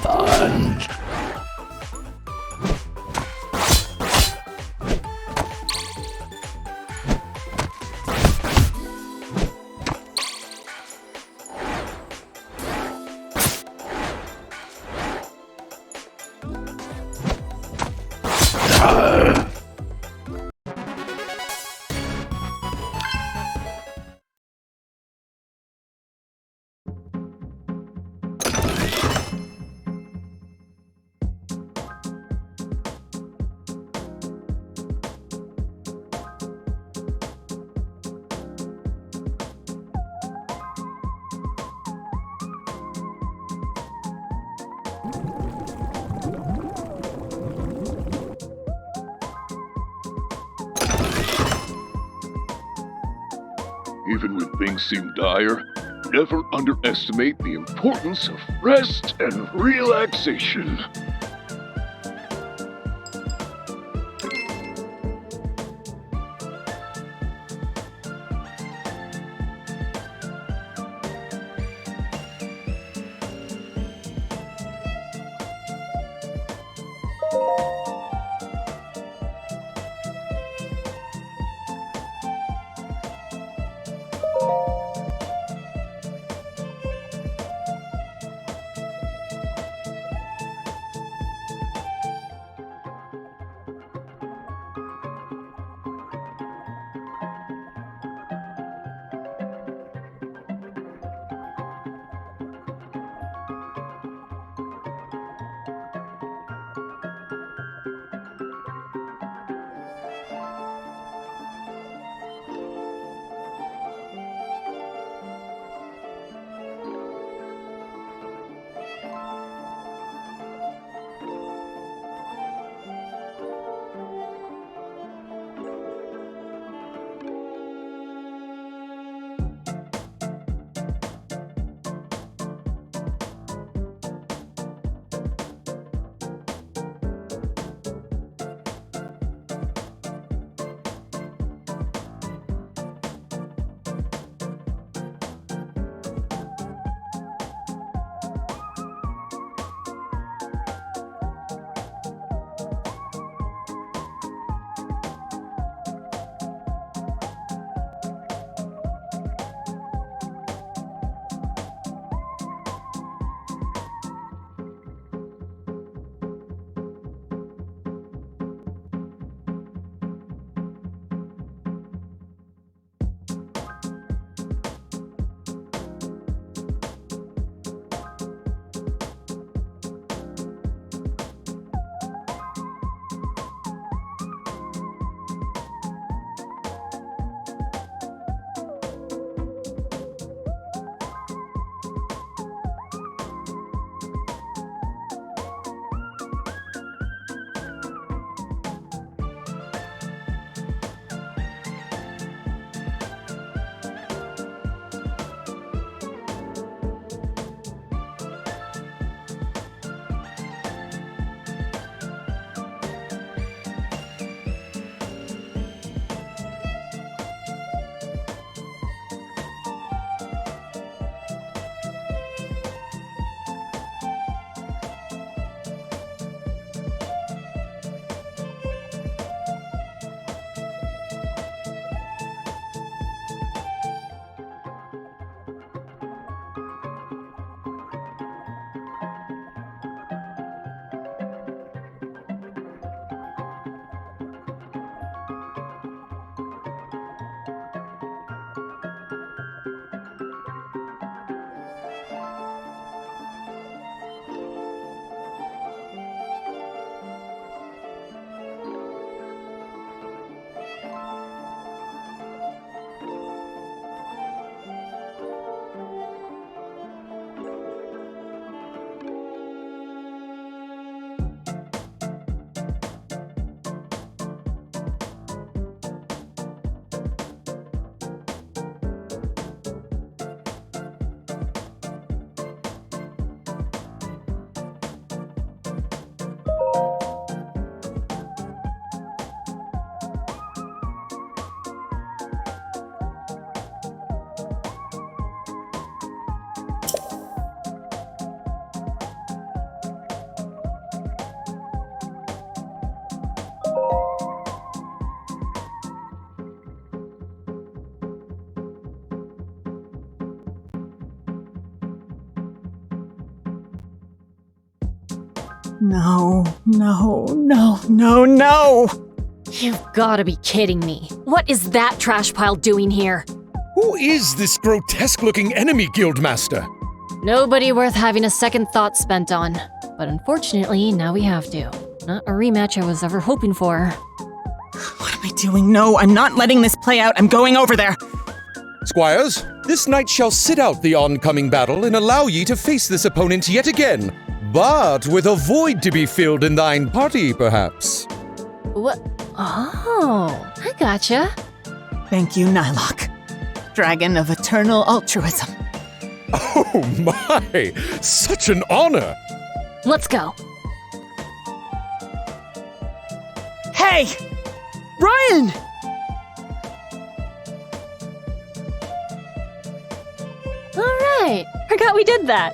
Punch. Even when things seem dire, never underestimate the importance of rest and relaxation. No, no, no, no, no! You've gotta be kidding me. What is that trash pile doing here? Who is this grotesque-looking enemy, Guildmaster? Nobody worth having a second thought spent on. But unfortunately, now we have to. Not a rematch I was ever hoping for. What am I doing? No, I'm not letting this play out. I'm going over there. Squires, this knight shall sit out the oncoming battle and allow ye to face this opponent yet again, but with a void to be filled in thine party, perhaps. What? Oh, I gotcha. Thank you, Nylok. dragon of eternal altruism. Oh my! Such an honor! Let's go. Hey! Ryan! Alright, forgot we did that.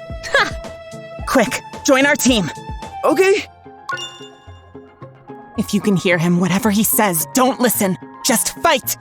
Quick, join our team. Okay. If you can hear him, whatever he says, don't listen. Just fight!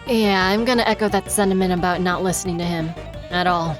Yeah, I'm gonna echo that sentiment about not listening to him. At all.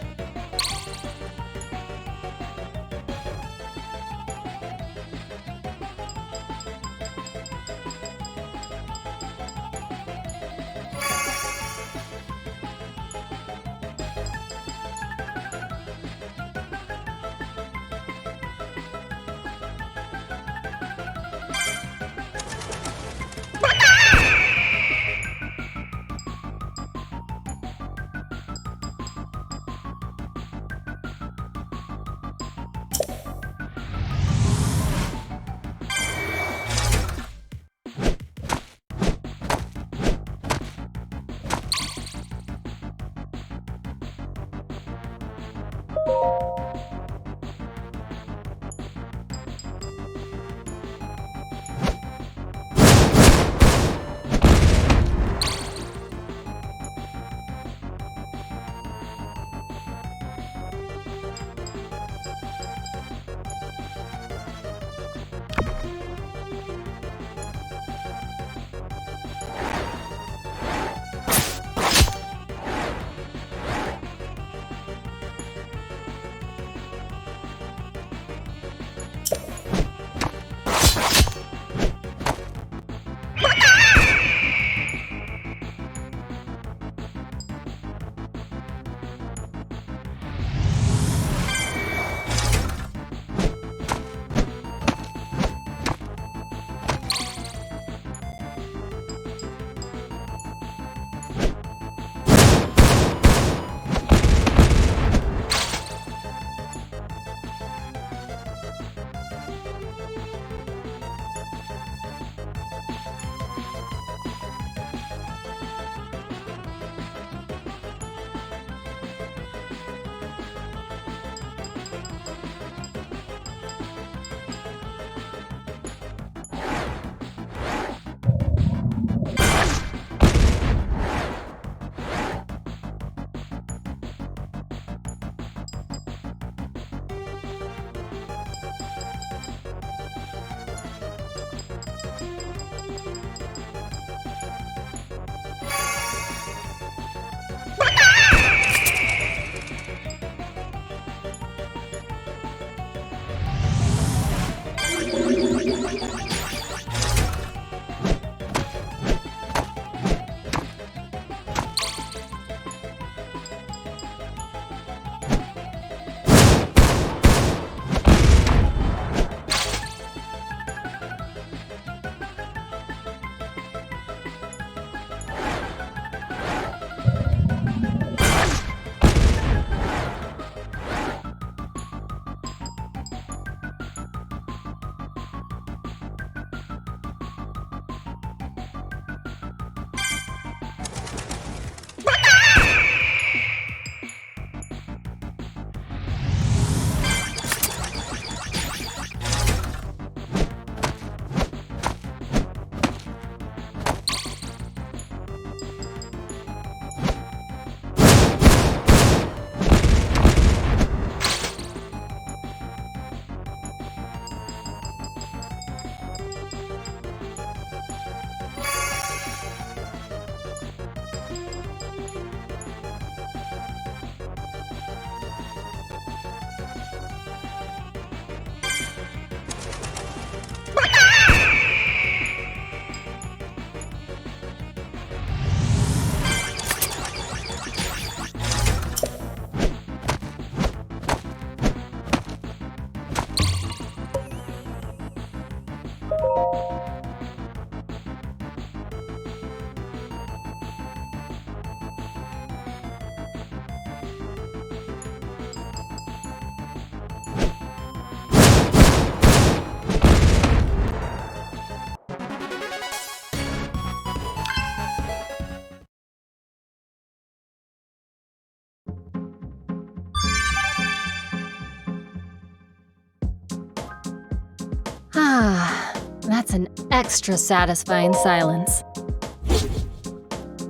Ah, that's an extra satisfying silence.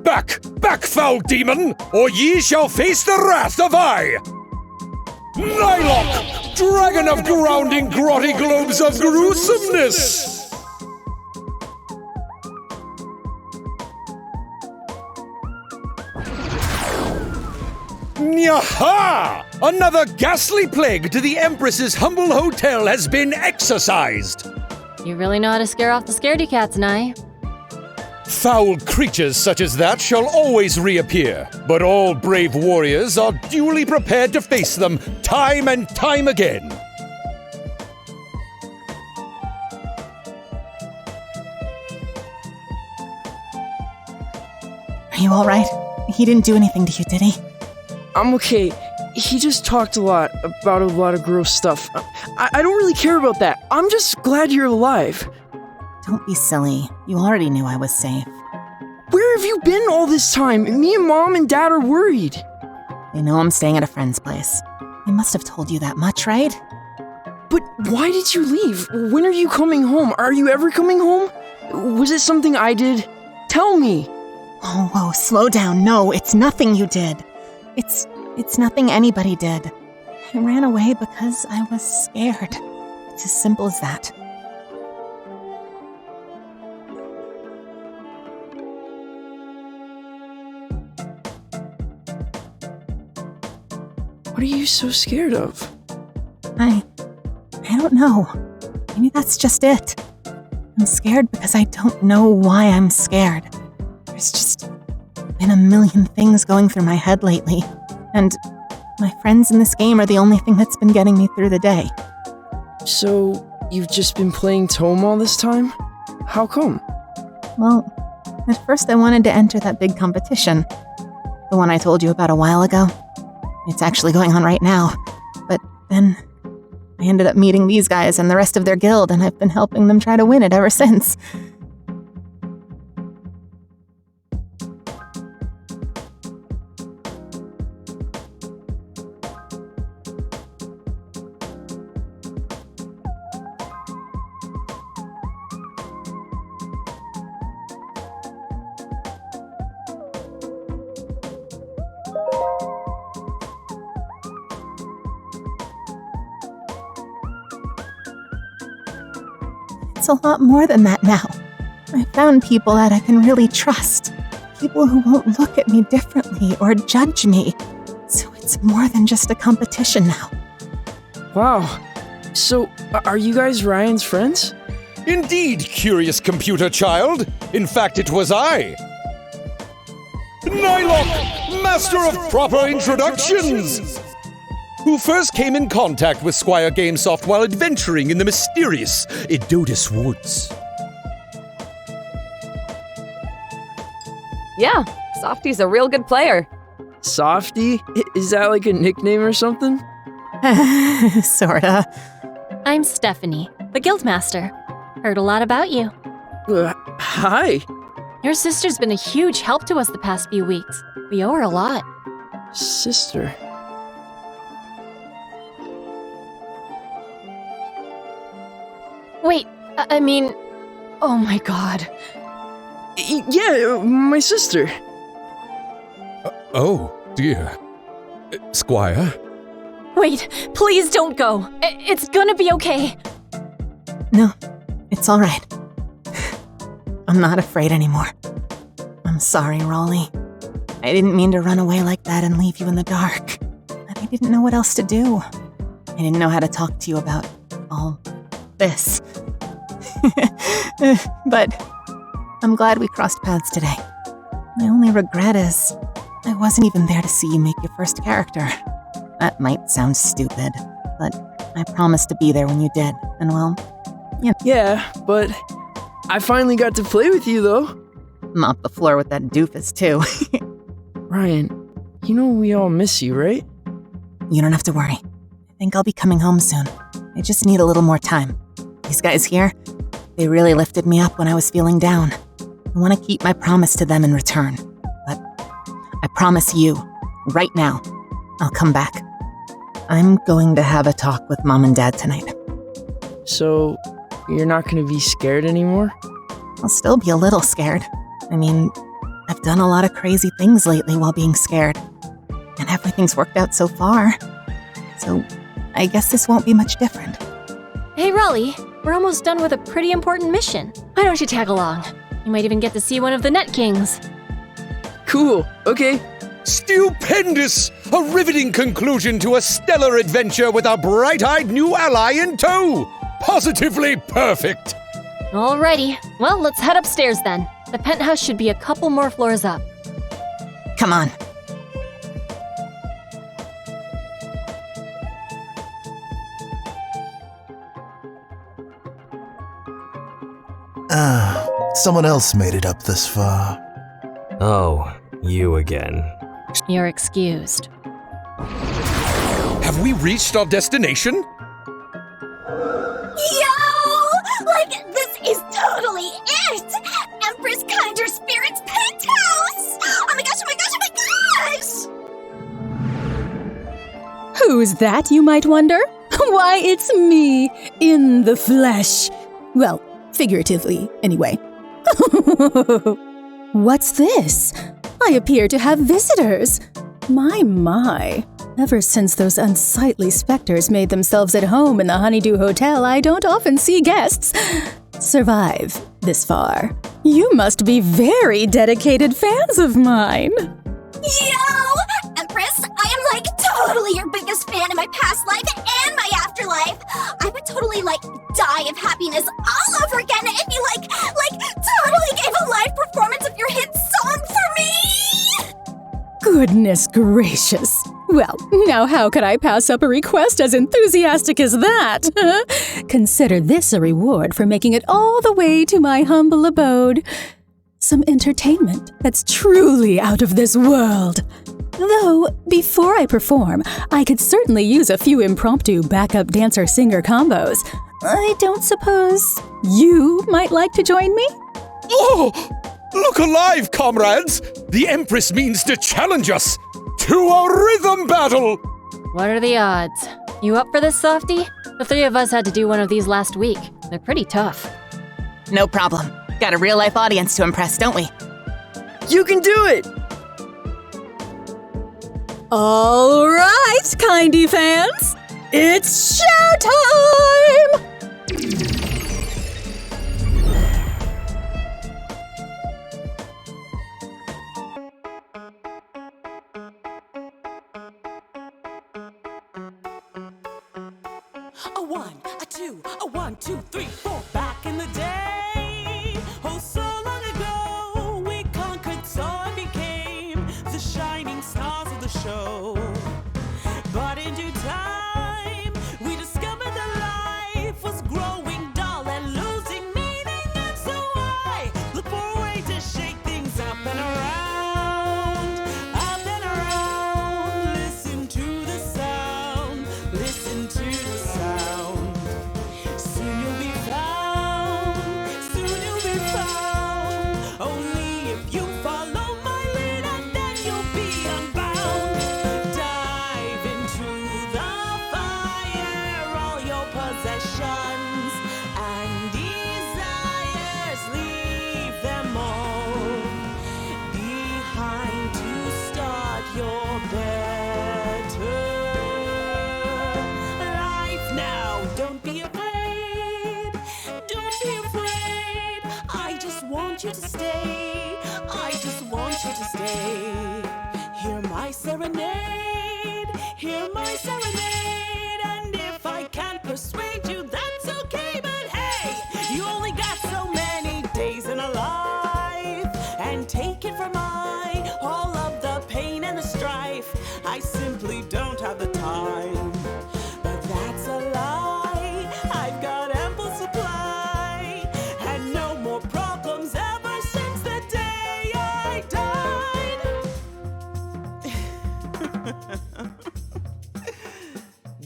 Back, back, foul demon, or ye shall face the wrath of I! Nylok, dragon of grounding grotty globes of gruesomeness! Nyaha! Another ghastly plague to the Empress's humble hotel has been exorcised! You really know how to scare off the scaredy cats, Nye. Foul creatures such as that shall always reappear, but all brave warriors are duly prepared to face them time and time again. Are you alright? He didn't do anything to you, did he? I'm okay. He just talked a lot about a lot of gross stuff. I don't really care about that. I'm just glad you're alive. Don't be silly. You already knew I was safe. Where have you been all this time? Me and Mom and Dad are worried. They know I'm staying at a friend's place. They must have told you that much, right? But why did you leave? When are you coming home? Are you ever coming home? Was it something I did? Tell me. Oh, whoa, slow down. No, it's nothing you did. It's nothing anybody did. I ran away because I was scared. It's as simple as that. What are you so scared of? I don't know. Maybe that's just it. I'm scared because I don't know why I'm scared. There's just been a million things going through my head lately, and my friends in this game are the only thing that's been getting me through the day. So, you've just been playing Tome all this time? How come? Well, at first I wanted to enter that big competition. The one I told you about a while ago. It's actually going on right now. But then I ended up meeting these guys and the rest of their guild, and I've been helping them try to win it ever since. It's a lot more than that now. I found people that I can really trust. People who won't look at me differently or judge me. So it's more than just a competition now. Wow. So, are you guys Ryan's friends? Indeed, curious computer child. In fact, it was I. Nylok, master of proper introductions! Who first came in contact with Squire Gamesoft while adventuring in the mysterious Edotus Woods. Yeah, Softy's a real good player. Softy? Is that like a nickname or something? Sorta. I'm Stephanie, the Guildmaster. Heard a lot about you. Hi. Your sister's been a huge help to us the past few weeks. We owe her a lot. Sister? Wait, I mean... Oh my god. Yeah, my sister. Oh, dear. Squire? Wait, please don't go. It's gonna be okay. No, it's alright. I'm not afraid anymore. I'm sorry, Raleigh. I didn't mean to run away like that and leave you in the dark. But I didn't know what else to do. I didn't know how to talk to you about all this. But I'm glad we crossed paths today. My only regret is I wasn't even there to see you make your first character. That might sound stupid, but I promised to be there when you did, and well, you know. Yeah, but I finally got to play with you, though. Mop the floor with that doofus, too. Ryan, you know we all miss you, right? You don't have to worry. I think I'll be coming home soon. I just need a little more time. These guys here, they really lifted me up when I was feeling down. I want to keep my promise to them in return. But I promise you, right now, I'll come back. I'm going to have a talk with Mom and Dad tonight. So, you're not going to be scared anymore? I'll still be a little scared. I mean, I've done a lot of crazy things lately while being scared. And everything's worked out so far. So, I guess this won't be much different. Hey, Raleigh, we're almost done with a pretty important mission. Why don't you tag along? You might even get to see one of the Net Kings. Cool, okay. Stupendous! A riveting conclusion to a stellar adventure with a bright-eyed new ally in tow! Positively perfect! Alrighty, well, let's head upstairs then. The penthouse should be a couple more floors up. Come on. Someone else made it up this far. Oh, you again. You're excused. Have we reached our destination? Yo! Like, this is totally it! Empress Kinder Spirit's penthouse! Oh my gosh, oh my gosh, oh my gosh! Who's that, you might wonder? Why, it's me, in the flesh. Well, figuratively, anyway. What's this? I appear to have visitors. My. Ever since those unsightly specters made themselves at home in the Honeydew Hotel, I don't often see guests survive this far. You must be very dedicated fans of mine. Yo! Empress, I am like totally your biggest fan in my past life and my afterlife. I would totally die of happiness all over again if you totally gave a live performance of your hit song for me. Goodness gracious. Well, now how could I pass up a request as enthusiastic as that? Consider this a reward for making it all the way to my humble abode. Some entertainment that's truly out of this world. Though, before I perform, I could certainly use a few impromptu backup dancer-singer combos. I don't suppose you might like to join me? Oh! Look alive, comrades! The Empress means to challenge us to a rhythm battle! What are the odds? You up for this, Softy? The three of us had to do one of these last week. They're pretty tough. No problem. Got a real-life audience to impress, don't we? You can do it! All right, Kindy fans! It's showtime! A 1, a 2, a 1, 2, 3, 4. Back in the day, oh so long ago, we conquered, saw and became the shining stars of the show. But in due time, we discovered that life was growing dull and losing meaning, and so I look for a way to shake things up and around, up and around. Listen to the sound, listen to the sound. Soon you'll be found, soon you'll be found. Only if you follow my lead, and then you'll be unbound. Dive into the fire, all your possessions and desires, leave them all behind to start your better life now. Don't be afraid, don't be afraid. I just want you to stay, I just want you to stay. Hear my serenade, hear my serenade. And if I can't persuade you, that's okay. But hey, you only got so many days in a life, and take it from I, all of the pain and the strife. I simply don't have the time, but that's a lie. I've got ample supply, and no more problems ever since the day I died.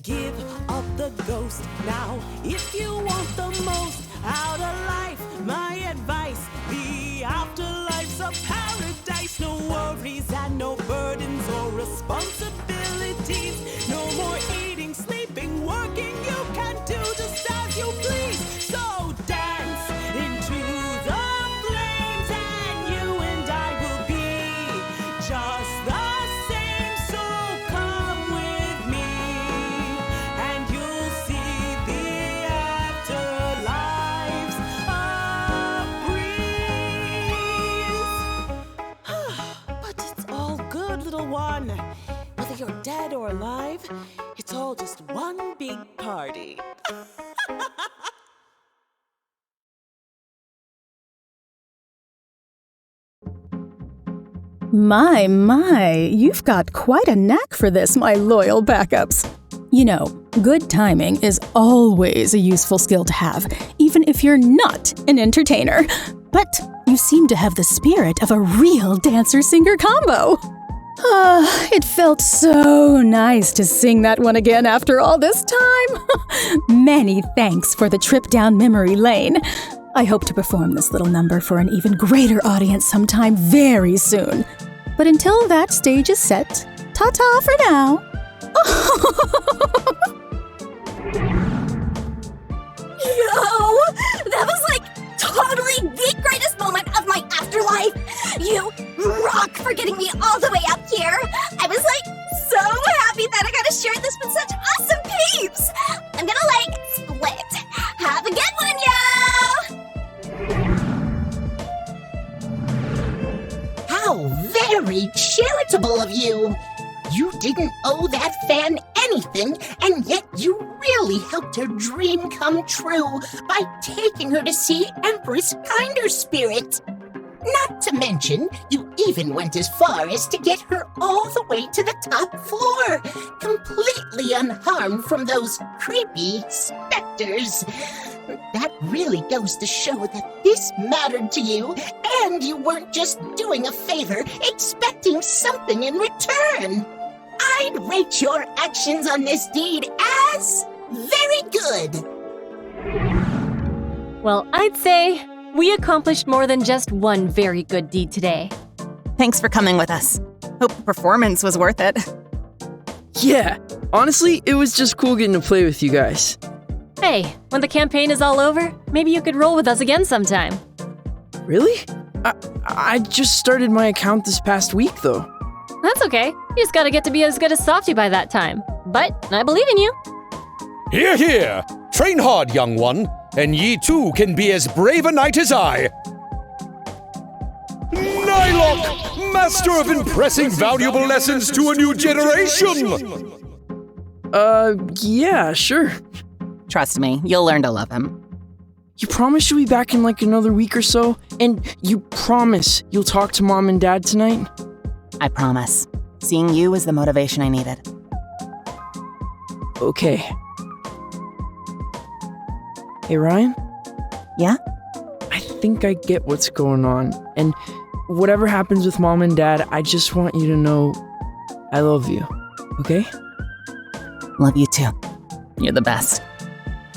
Give up the ghost now if you want the most out of life. My advice, the afterlife's a paradise. No worries and no burdens or responsibilities. No more eating, sleeping, working. You can do just as you please. So dance into the flames, and you and I will be just the same. So come with me, and you'll see the afterlife's a breeze. But it's all good, little one. My, you've got quite a knack for this, my loyal backups. You know, good timing is always a useful skill to have, even if you're not an entertainer. But you seem to have the spirit of a real dancer-singer combo. It felt so nice to sing that one again after all this time. Many thanks for the trip down memory lane. I hope to perform this little number for an even greater audience sometime very soon. But until that stage is set, ta-ta for now. Yo! That was like totally the greatest moment of my afterlife! You rock for getting me all the way up here! I was like so happy that I got to share this with such awesome peeps! I'm gonna like split. Have a good one, yo! How very charitable of you! You didn't owe that fan anything, and yet you really helped her dream come true by taking her to see Empress Kinder Spirit. Not to mention, you even went as far as to get her all the way to the top floor, completely unharmed from those creepy specters. That really goes to show that this mattered to you, and you weren't just doing a favor, expecting something in return. I'd rate your actions on this deed as very good. Well, I'd say we accomplished more than just one very good deed today. Thanks for coming with us. Hope the performance was worth it. Yeah, honestly, it was just cool getting to play with you guys. Hey, when the campaign is all over, maybe you could roll with us again sometime. Really? I just started my account this past week, though. That's okay. You just gotta get to be as good as Softy by that time. But I believe in you. Hear, hear! Train hard, young one, and ye too can be as brave a knight as I. Nylock, master of impressing valuable lessons to a new generation! Yeah, sure. Trust me, you'll learn to love him. You promise you'll be back in like another week or so? And you promise you'll talk to Mom and Dad tonight? I promise. Seeing you is the motivation I needed. Okay. Hey, Ryan? Yeah? I think I get what's going on. And whatever happens with Mom and Dad, I just want you to know I love you. Okay? Love you too. You're the best.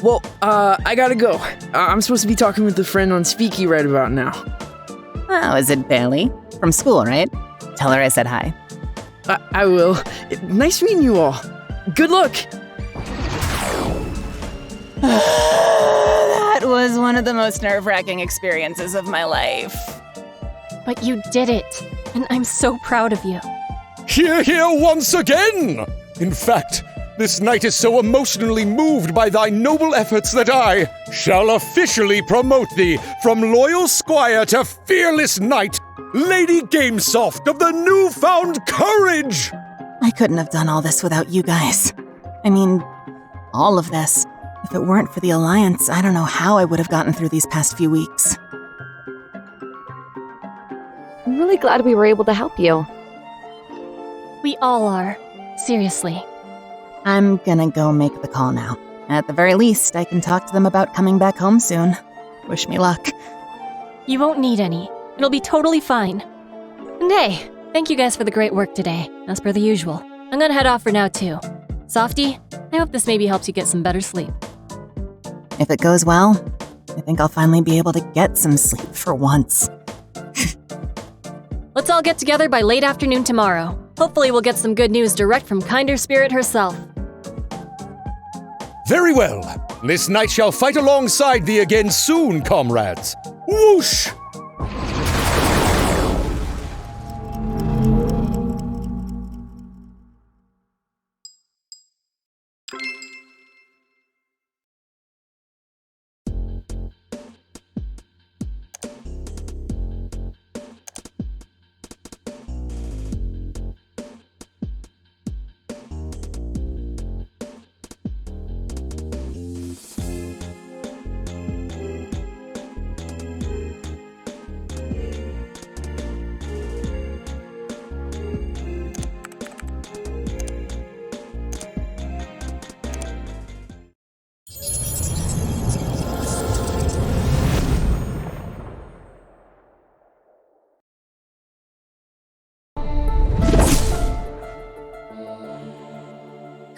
Well, I gotta go. I'm supposed to be talking with a friend on Speaky right about now. Oh, is it Bailey? From school, right? Tell her I said hi. I will. Nice meeting you all. Good luck! That was one of the most nerve-wracking experiences of my life. But you did it, and I'm so proud of you. Hear, hear once again! In fact, this knight is so emotionally moved by thy noble efforts that I shall officially promote thee from loyal squire to fearless knight, Lady Gamesoft of the Newfound Courage! I couldn't have done all this without you guys. I mean, all of this. If it weren't for the Alliance, I don't know how I would have gotten through these past few weeks. I'm really glad we were able to help you. We all are. Seriously. I'm gonna go make the call now. At the very least, I can talk to them about coming back home soon. Wish me luck. You won't need any. It'll be totally fine. And hey, thank you guys for the great work today, as per the usual. I'm gonna head off for now too. Softy, I hope this maybe helps you get some better sleep. If it goes well, I think I'll finally be able to get some sleep for once. Let's all get together by late afternoon tomorrow. Hopefully we'll get some good news direct from Kinder Spirit herself. Very well. This knight shall fight alongside thee again soon, comrades. Whoosh!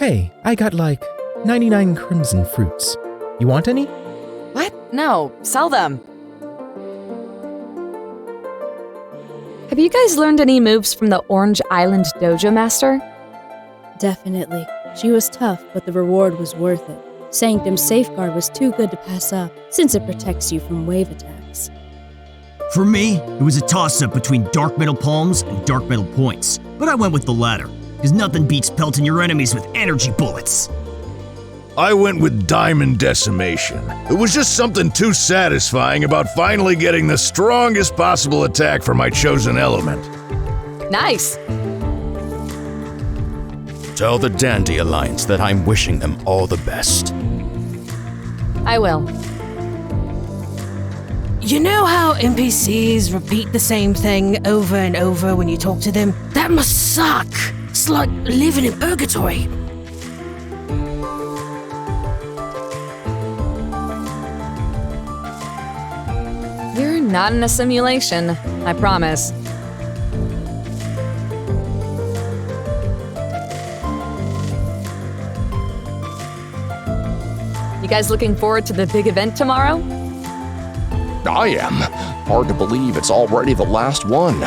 Hey, I got like 99 crimson fruits. You want any? What? No, sell them. Have you guys learned any moves from the Orange Island Dojo Master? Definitely. She was tough, but the reward was worth it. Sanctum's Safeguard was too good to pass up, since it protects you from wave attacks. For me, it was a toss-up between Dark Metal Palms and Dark Metal Points, but I went with the latter, because nothing beats pelting your enemies with energy bullets. I went with Diamond Decimation. It was just something too satisfying about finally getting the strongest possible attack for my chosen element. Nice! Tell the Dandy Alliance that I'm wishing them all the best. I will. You know how NPCs repeat the same thing over and over when you talk to them? That must suck! It's like living in purgatory. You're not in a simulation, I promise. You guys looking forward to the big event tomorrow? I am. Hard to believe it's already the last one.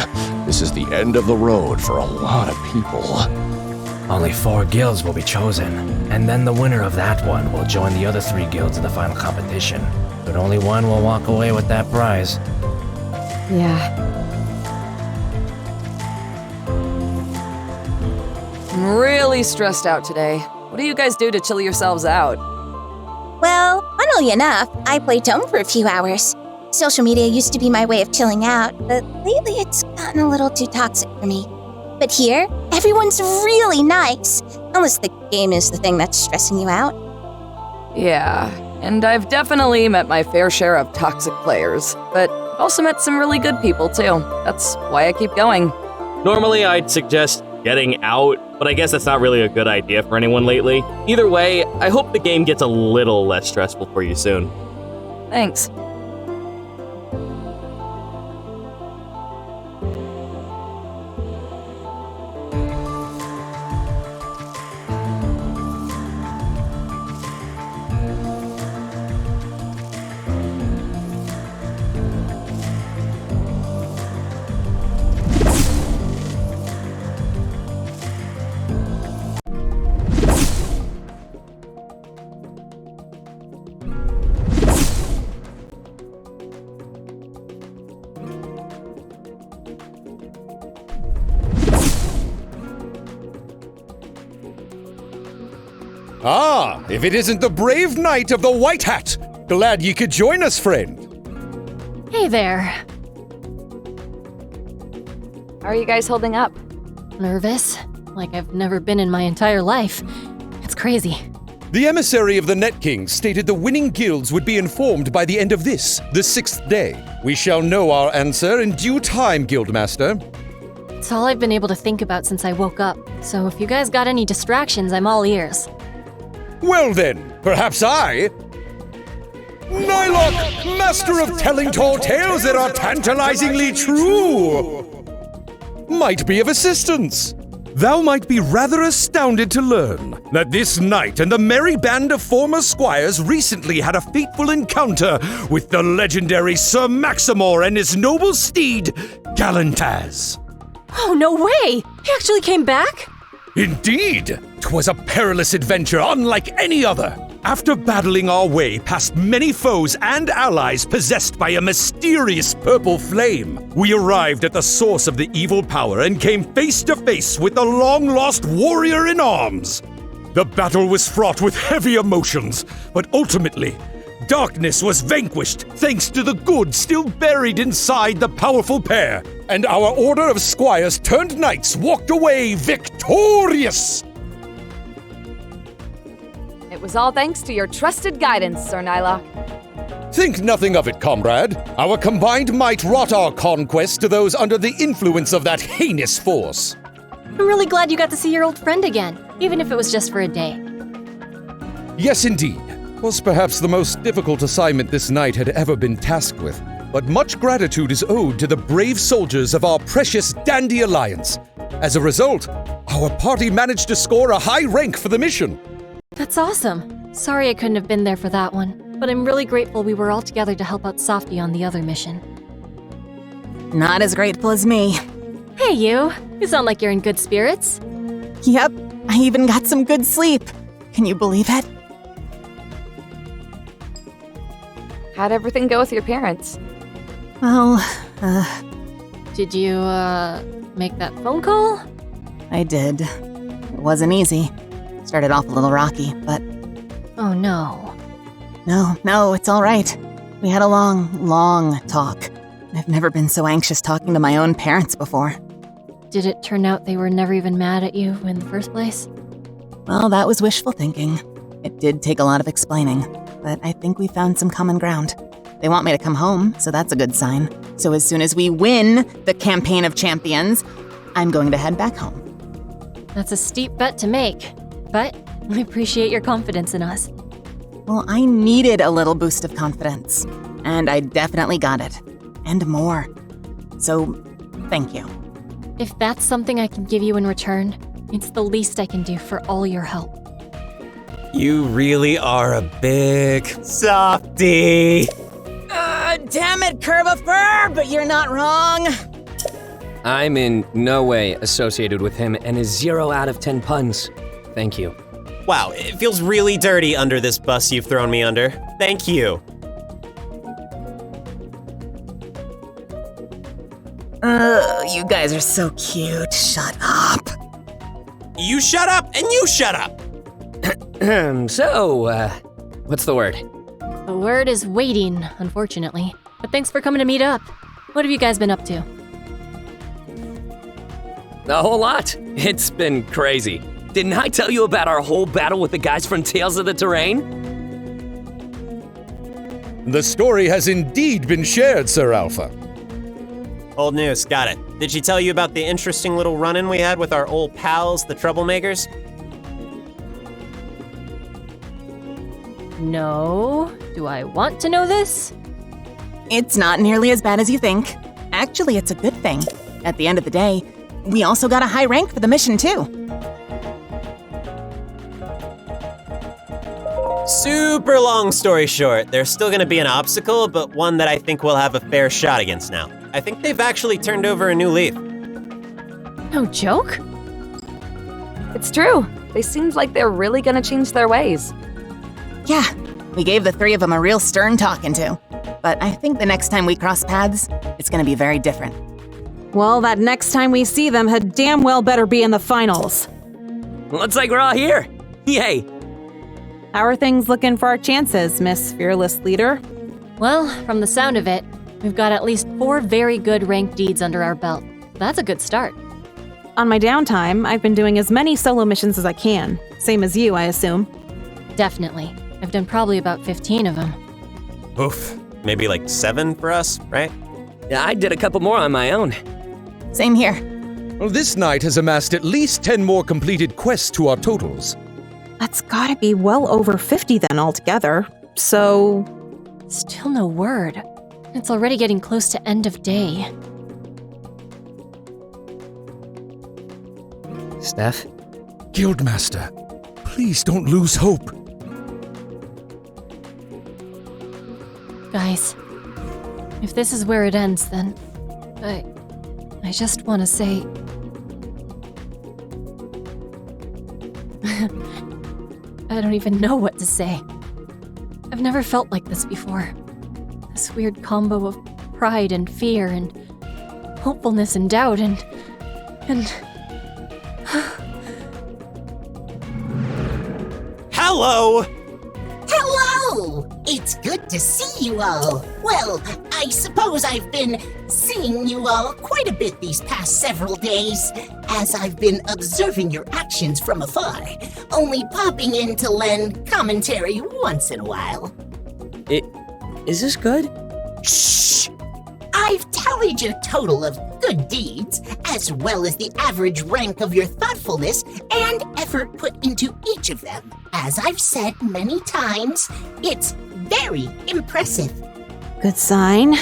This is the end of the road for a lot of people. Only 4 guilds will be chosen, and then the winner of that one will join the other 3 guilds in the final competition. But only one will walk away with that prize. Yeah. I'm really stressed out today. What do you guys do to chill yourselves out? Well, funnily enough, I played Tome for a few hours. Social media used to be my way of chilling out, but lately it's gotten a little too toxic for me. But here, everyone's really nice, unless the game is the thing that's stressing you out. Yeah, and I've definitely met my fair share of toxic players, but I've also met some really good people too. That's why I keep going. Normally, I'd suggest getting out, but I guess that's not really a good idea for anyone lately. Either way, I hope the game gets a little less stressful for you soon. Thanks. Ah, if it isn't the brave knight of the White Hat! Glad you could join us, friend. Hey there. How are you guys holding up? Nervous? Like I've never been in my entire life. It's crazy. The emissary of the Net King stated the winning guilds would be informed by the end of this, the 6th day. We shall know our answer in due time, Guildmaster. It's all I've been able to think about since I woke up, so if you guys got any distractions, I'm all ears. Well then, perhaps I... Nylock, master of telling tall tales that are tantalizingly true, might be of assistance. Thou might be rather astounded to learn that this knight and the merry band of former squires recently had a fateful encounter with the legendary Sir Maximor and his noble steed, Galantaz. Oh, no way! He actually came back? Indeed! 'Twas a perilous adventure unlike any other. After battling our way past many foes and allies possessed by a mysterious purple flame, we arrived at the source of the evil power and came face to face with the long-lost warrior in arms. The battle was fraught with heavy emotions, but ultimately, darkness was vanquished thanks to the good still buried inside the powerful pair, and our order of squires turned knights walked away victorious! It was all thanks to your trusted guidance, Sir Nylock. Think nothing of it, comrade. Our combined might wrought our conquest to those under the influence of that heinous force. I'm really glad you got to see your old friend again, even if it was just for a day. Yes, indeed. Was perhaps the most difficult assignment this knight had ever been tasked with, but much gratitude is owed to the brave soldiers of our precious Dandy Alliance. As a result, Our party managed to score a high rank for the mission. That's awesome. Sorry I couldn't have been there for that one, but I'm really grateful we were all together to help out Softy on the other mission. Not as grateful as me. Hey, you. You sound like you're in good spirits. Yep, I even got some good sleep. Can you believe it? How'd everything go with your parents? Well, Did you, make that phone call? I did. It wasn't easy. Started off a little rocky, but... Oh, no. No, it's all right. We had a long talk. I've never been so anxious talking to my own parents before. Did it turn out they were never even mad at you in the first place? Well, that was wishful thinking. It did take a lot of explaining, but I think we found some common ground. They want me to come home, so that's a good sign. So as soon as we win the Campaign of Champions, I'm going to head back home. That's a steep bet to make, but I appreciate your confidence in us. Well, I needed a little boost of confidence, and I definitely got it. And more. So, thank you. If that's something I can give you in return, it's the least I can do for all your help. You really are a big softie. Damn it, Curve of Fur, but you're not wrong. I'm in no way associated with him and his 0 out of 10 puns. Thank you. Wow, it feels really dirty under this bus you've thrown me under. Thank you. You guys are so cute. Shut up. You shut up and you shut up. So, what's the word? The word is waiting, unfortunately. But thanks for coming to meet up. What have you guys been up to? A whole lot. It's been crazy. Didn't I tell you about our whole battle with the guys from Tales of the Terrain? The story has indeed been shared, Sir Alpha. Old news, got it. Did she tell you about the interesting little run-in we had with our old pals, the Troublemakers? No. Do I want to know this? It's not nearly as bad as you think. Actually, it's a good thing. At the end of the day, we also got a high rank for the mission, too. Super long story short, there's still gonna be an obstacle, but one that I think we'll have a fair shot against now. I think they've actually turned over a new leaf. No joke? It's true. They seemed like they're really gonna change their ways. Yeah, we gave the three of them a real stern talking to. But I think the next time we cross paths, it's gonna be very different. Well, that next time we see them had damn well better be in the finals. Looks like we're all here. Yay! How are things looking for our chances, Miss Fearless Leader? Well, from the sound of it, we've got at least 4 very good ranked deeds under our belt. That's a good start. On my downtime, I've been doing as many solo missions as I can. Same as you, I assume. Definitely. I've done probably about 15 of them. Oof. Maybe like 7 for us, right? Yeah, I did a couple more on my own. Same here. Well, this knight has amassed at least 10 more completed quests to our totals. That's gotta be well over 50 then altogether. So... Still no word. It's already getting close to end of day. Steph? Guildmaster, please don't lose hope. Guys, if this is where it ends, then I just want to say... I don't even know what to say. I've never felt like this before. This weird combo of pride and fear and hopefulness and doubt and... Hello! Hello! It's good to see you all. Well, I suppose I've been seeing you all quite a bit these past several days, as I've been observing your actions from afar, only popping in to lend commentary once in a while. Is this good? Shh! I've tallied your total of good deeds, as well as the average rank of your thoughtfulness and effort put into each of them. As I've said many times, it's very impressive. Good sign.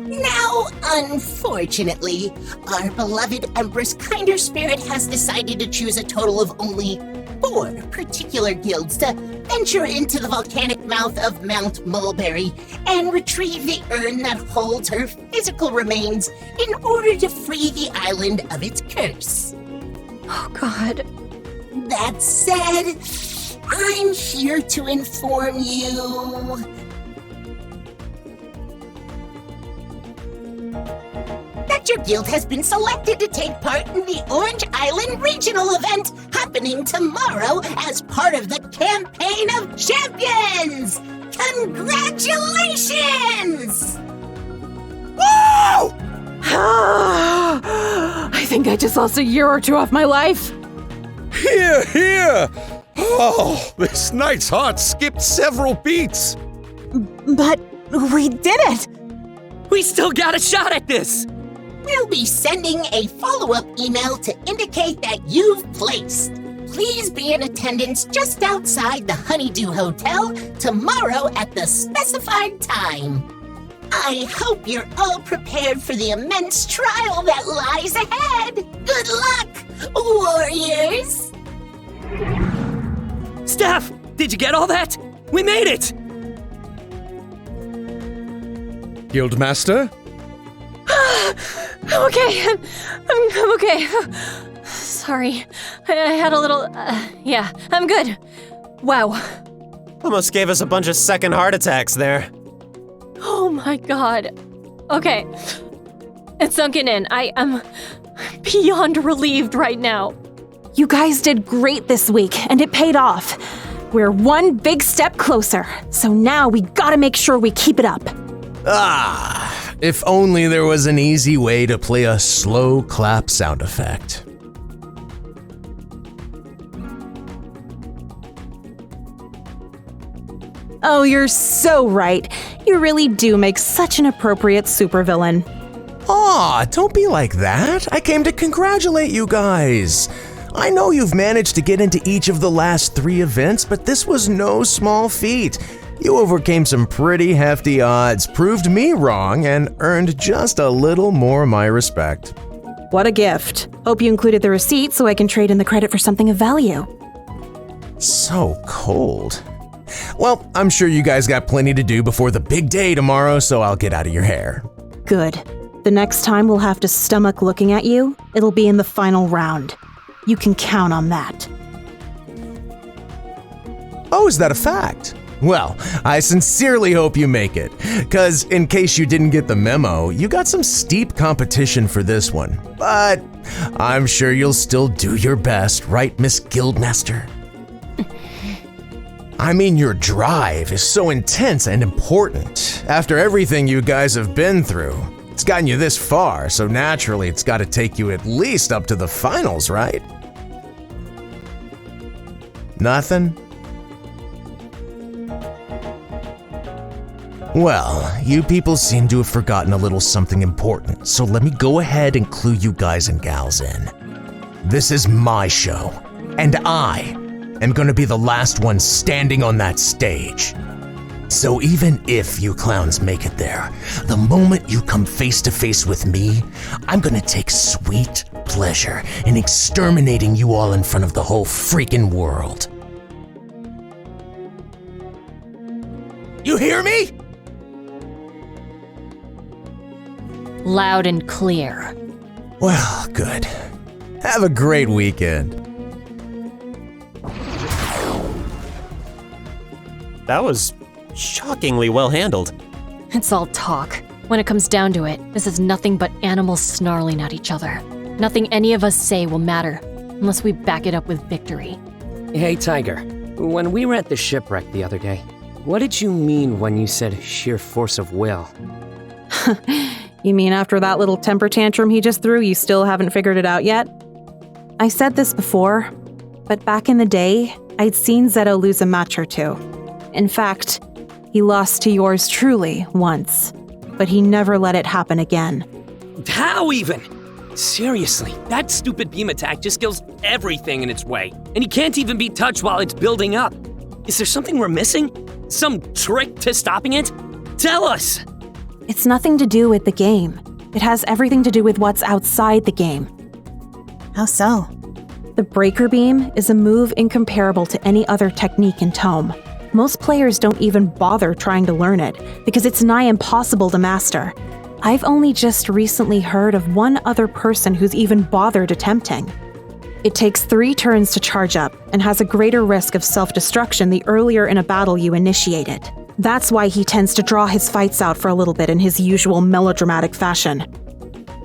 Now, unfortunately, our beloved Empress Kinder Spirit has decided to choose a total of only 4 particular guilds to venture into the volcanic mouth of Mount Mulberry and retrieve the urn that holds her physical remains in order to free the island of its curse. Oh, God. That said, I'm here to inform you that your guild has been selected to take part in the Orange Island Regional event happening tomorrow as part of the Campaign of Champions! Congratulations! Woo! I think I just lost a year or 2 off my life. Here, here! Oh, this knight's heart skipped several beats. But we did it! We still got a shot at this! We'll be sending a follow-up email to indicate that you've placed. Please be in attendance just outside the Honeydew Hotel tomorrow at the specified time. I hope you're all prepared for the immense trial that lies ahead. Good luck, warriors! Steph, did you get all that? We made it! Guildmaster? I'm okay. I'm okay. Sorry. I had a little... yeah, I'm good. Wow. Almost gave us a bunch of second heart attacks there. Oh my God. Okay. It's sunken in. I am beyond relieved right now. You guys did great this week, and it paid off. We're one big step closer, so now we gotta make sure we keep it up. Ah, if only there was an easy way to play a slow clap sound effect. Oh, you're so right. You really do make such an appropriate supervillain. Aw, don't be like that. I came to congratulate you guys. I know you've managed to get into each of the last 3 events, but this was no small feat. You overcame some pretty hefty odds, proved me wrong, and earned just a little more my respect. What a gift. Hope you included the receipt so I can trade in the credit for something of value. So cold. Well, I'm sure you guys got plenty to do before the big day tomorrow, so I'll get out of your hair. Good. The next time we'll have to stomach looking at you, it'll be in the final round. You can count on that. Oh, is that a fact? Well, I sincerely hope you make it, because in case you didn't get the memo, you got some steep competition for this one. But I'm sure you'll still do your best, right, Miss Guildmaster? I mean, your drive is so intense and important. After everything you guys have been through, it's gotten you this far, so naturally it's got to take you at least up to the finals, right? Nothing? Well, you people seem to have forgotten a little something important, so let me go ahead and clue you guys and gals in. This is my show, and I am gonna be the last one standing on that stage. So even if you clowns make it there, the moment you come face to face with me, I'm gonna take sweet pleasure in exterminating you all in front of the whole freaking world. You hear me? Loud and clear. Well, good. Have a great weekend. That was shockingly well handled. It's all talk. When it comes down to it, this is nothing but animals snarling at each other. Nothing any of us say will matter, unless we back it up with victory. Hey, Tiger. When we were at the shipwreck the other day, what did you mean when you said sheer force of will? You mean after that little temper tantrum he just threw, you still haven't figured it out yet? I said this before, but back in the day, I'd seen Zetto lose a match or 2. In fact, he lost to yours truly once, but he never let it happen again. How even? Seriously, that stupid beam attack just kills everything in its way, and he can't even be touched while it's building up. Is there something we're missing? Some trick to stopping it? Tell us! It's nothing to do with the game. It has everything to do with what's outside the game. How so? The Breaker Beam is a move incomparable to any other technique in Tome. Most players don't even bother trying to learn it, because it's nigh impossible to master. I've only just recently heard of one other person who's even bothered attempting. It takes 3 turns to charge up, and has a greater risk of self-destruction the earlier in a battle you initiate it. That's why he tends to draw his fights out for a little bit in his usual melodramatic fashion.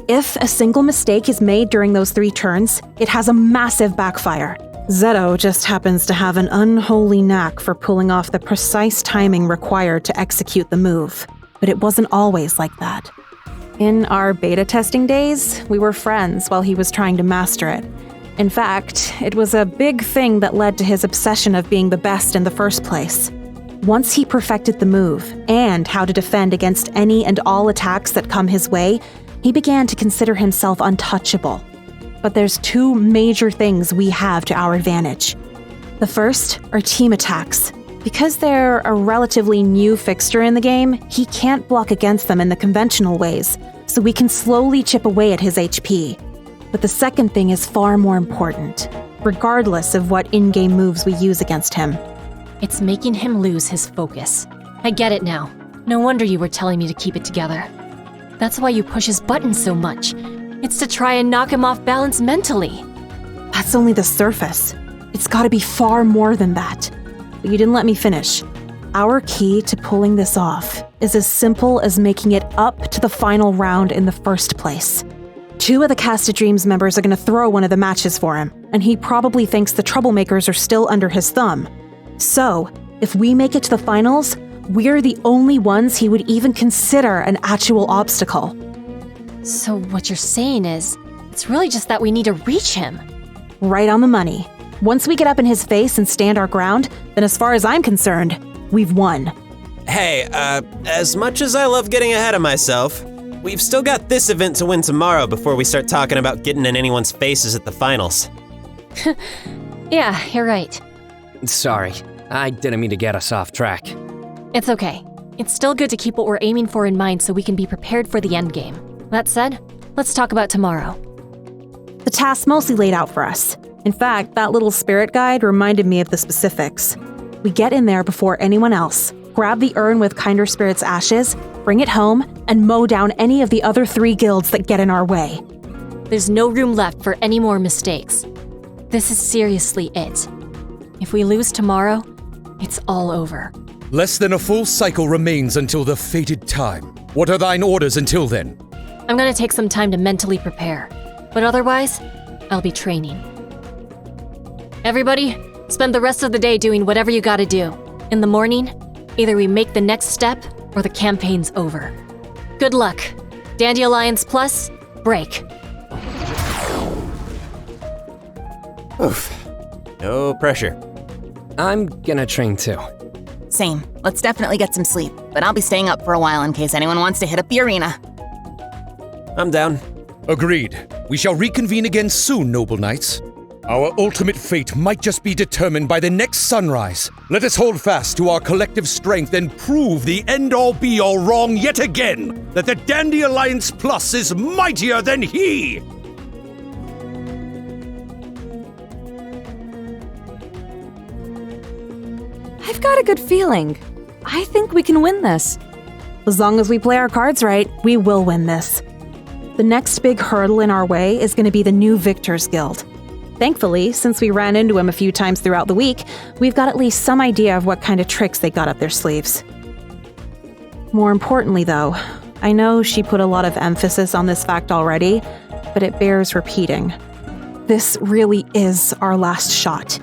If a single mistake is made during those 3 turns, it has a massive backfire. Zetto just happens to have an unholy knack for pulling off the precise timing required to execute the move. But it wasn't always like that. In our beta testing days, we were friends while he was trying to master it. In fact, it was a big thing that led to his obsession of being the best in the first place. Once he perfected the move, and how to defend against any and all attacks that come his way, he began to consider himself untouchable. But there's 2 major things we have to our advantage. The first are team attacks. Because they're a relatively new fixture in the game, he can't block against them in the conventional ways, so we can slowly chip away at his HP. But the second thing is far more important, regardless of what in-game moves we use against him. It's making him lose his focus. I get it now. No wonder you were telling me to keep it together. That's why you push his buttons so much. It's to try and knock him off balance mentally. That's only the surface. It's gotta be far more than that. But you didn't let me finish. Our key to pulling this off is as simple as making it up to the final round in the first place. 2 of the Cast of Dreams members are gonna throw one of the matches for him, and he probably thinks the troublemakers are still under his thumb. So, if we make it to the finals, we're the only ones he would even consider an actual obstacle. So what you're saying is, it's really just that we need to reach him. Right on the money. Once we get up in his face and stand our ground, then as far as I'm concerned, we've won. Hey, as much as I love getting ahead of myself, we've still got this event to win tomorrow before we start talking about getting in anyone's faces at the finals. Yeah, you're right. Sorry, I didn't mean to get us off track. It's okay. It's still good to keep what we're aiming for in mind so we can be prepared for the endgame. That said, let's talk about tomorrow. The task's mostly laid out for us. In fact, that little spirit guide reminded me of the specifics. We get in there before anyone else, grab the urn with Kinder Spirit's ashes, bring it home, and mow down any of the other 3 guilds that get in our way. There's no room left for any more mistakes. This is seriously it. If we lose tomorrow, it's all over. Less than a full cycle remains until the fated time. What are thine orders until then? I'm gonna take some time to mentally prepare, but otherwise, I'll be training. Everybody, spend the rest of the day doing whatever you gotta do. In the morning, either we make the next step or the campaign's over. Good luck. Dandy Alliance Plus, break. Oof. No pressure. I'm gonna train too. Same. Let's definitely get some sleep, but I'll be staying up for a while in case anyone wants to hit up the arena. I'm down. Agreed. We shall reconvene again soon, noble knights. Our ultimate fate might just be determined by the next sunrise. Let us hold fast to our collective strength and prove the end-all be-all wrong yet again, that the Dandy Alliance Plus is mightier than he! I've got a good feeling. I think we can win this. As long as we play our cards right, we will win this. The next big hurdle in our way is going to be the new Victors Guild. Thankfully, since we ran into him a few times throughout the week, we've got at least some idea of what kind of tricks they got up their sleeves. More importantly, though, I know she put a lot of emphasis on this fact already, but it bears repeating. This really is our last shot.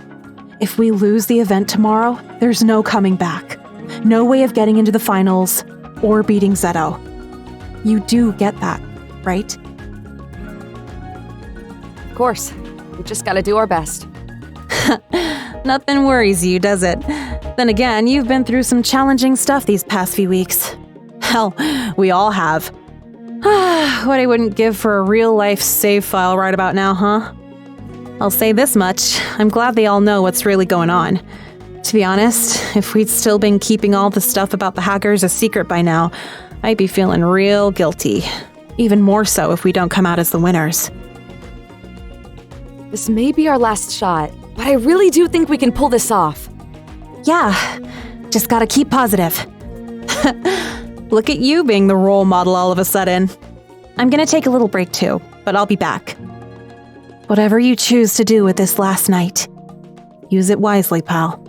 If we lose the event tomorrow, there's no coming back. No way of getting into the finals or beating Zetto. You do get that, right? Of course. We just gotta do our best. Nothing worries you, does it? Then again, you've been through some challenging stuff these past few weeks. Hell, we all have. What I wouldn't give for a real-life save file right about now, huh? I'll say this much, I'm glad they all know what's really going on. To be honest, if we'd still been keeping all the stuff about the hackers a secret by now, I'd be feeling real guilty. Even more so if we don't come out as the winners. This may be our last shot, but I really do think we can pull this off. Yeah, just gotta keep positive. Look at you being the role model all of a sudden. I'm gonna take a little break too, but I'll be back. Whatever you choose to do with this last night, use it wisely, pal.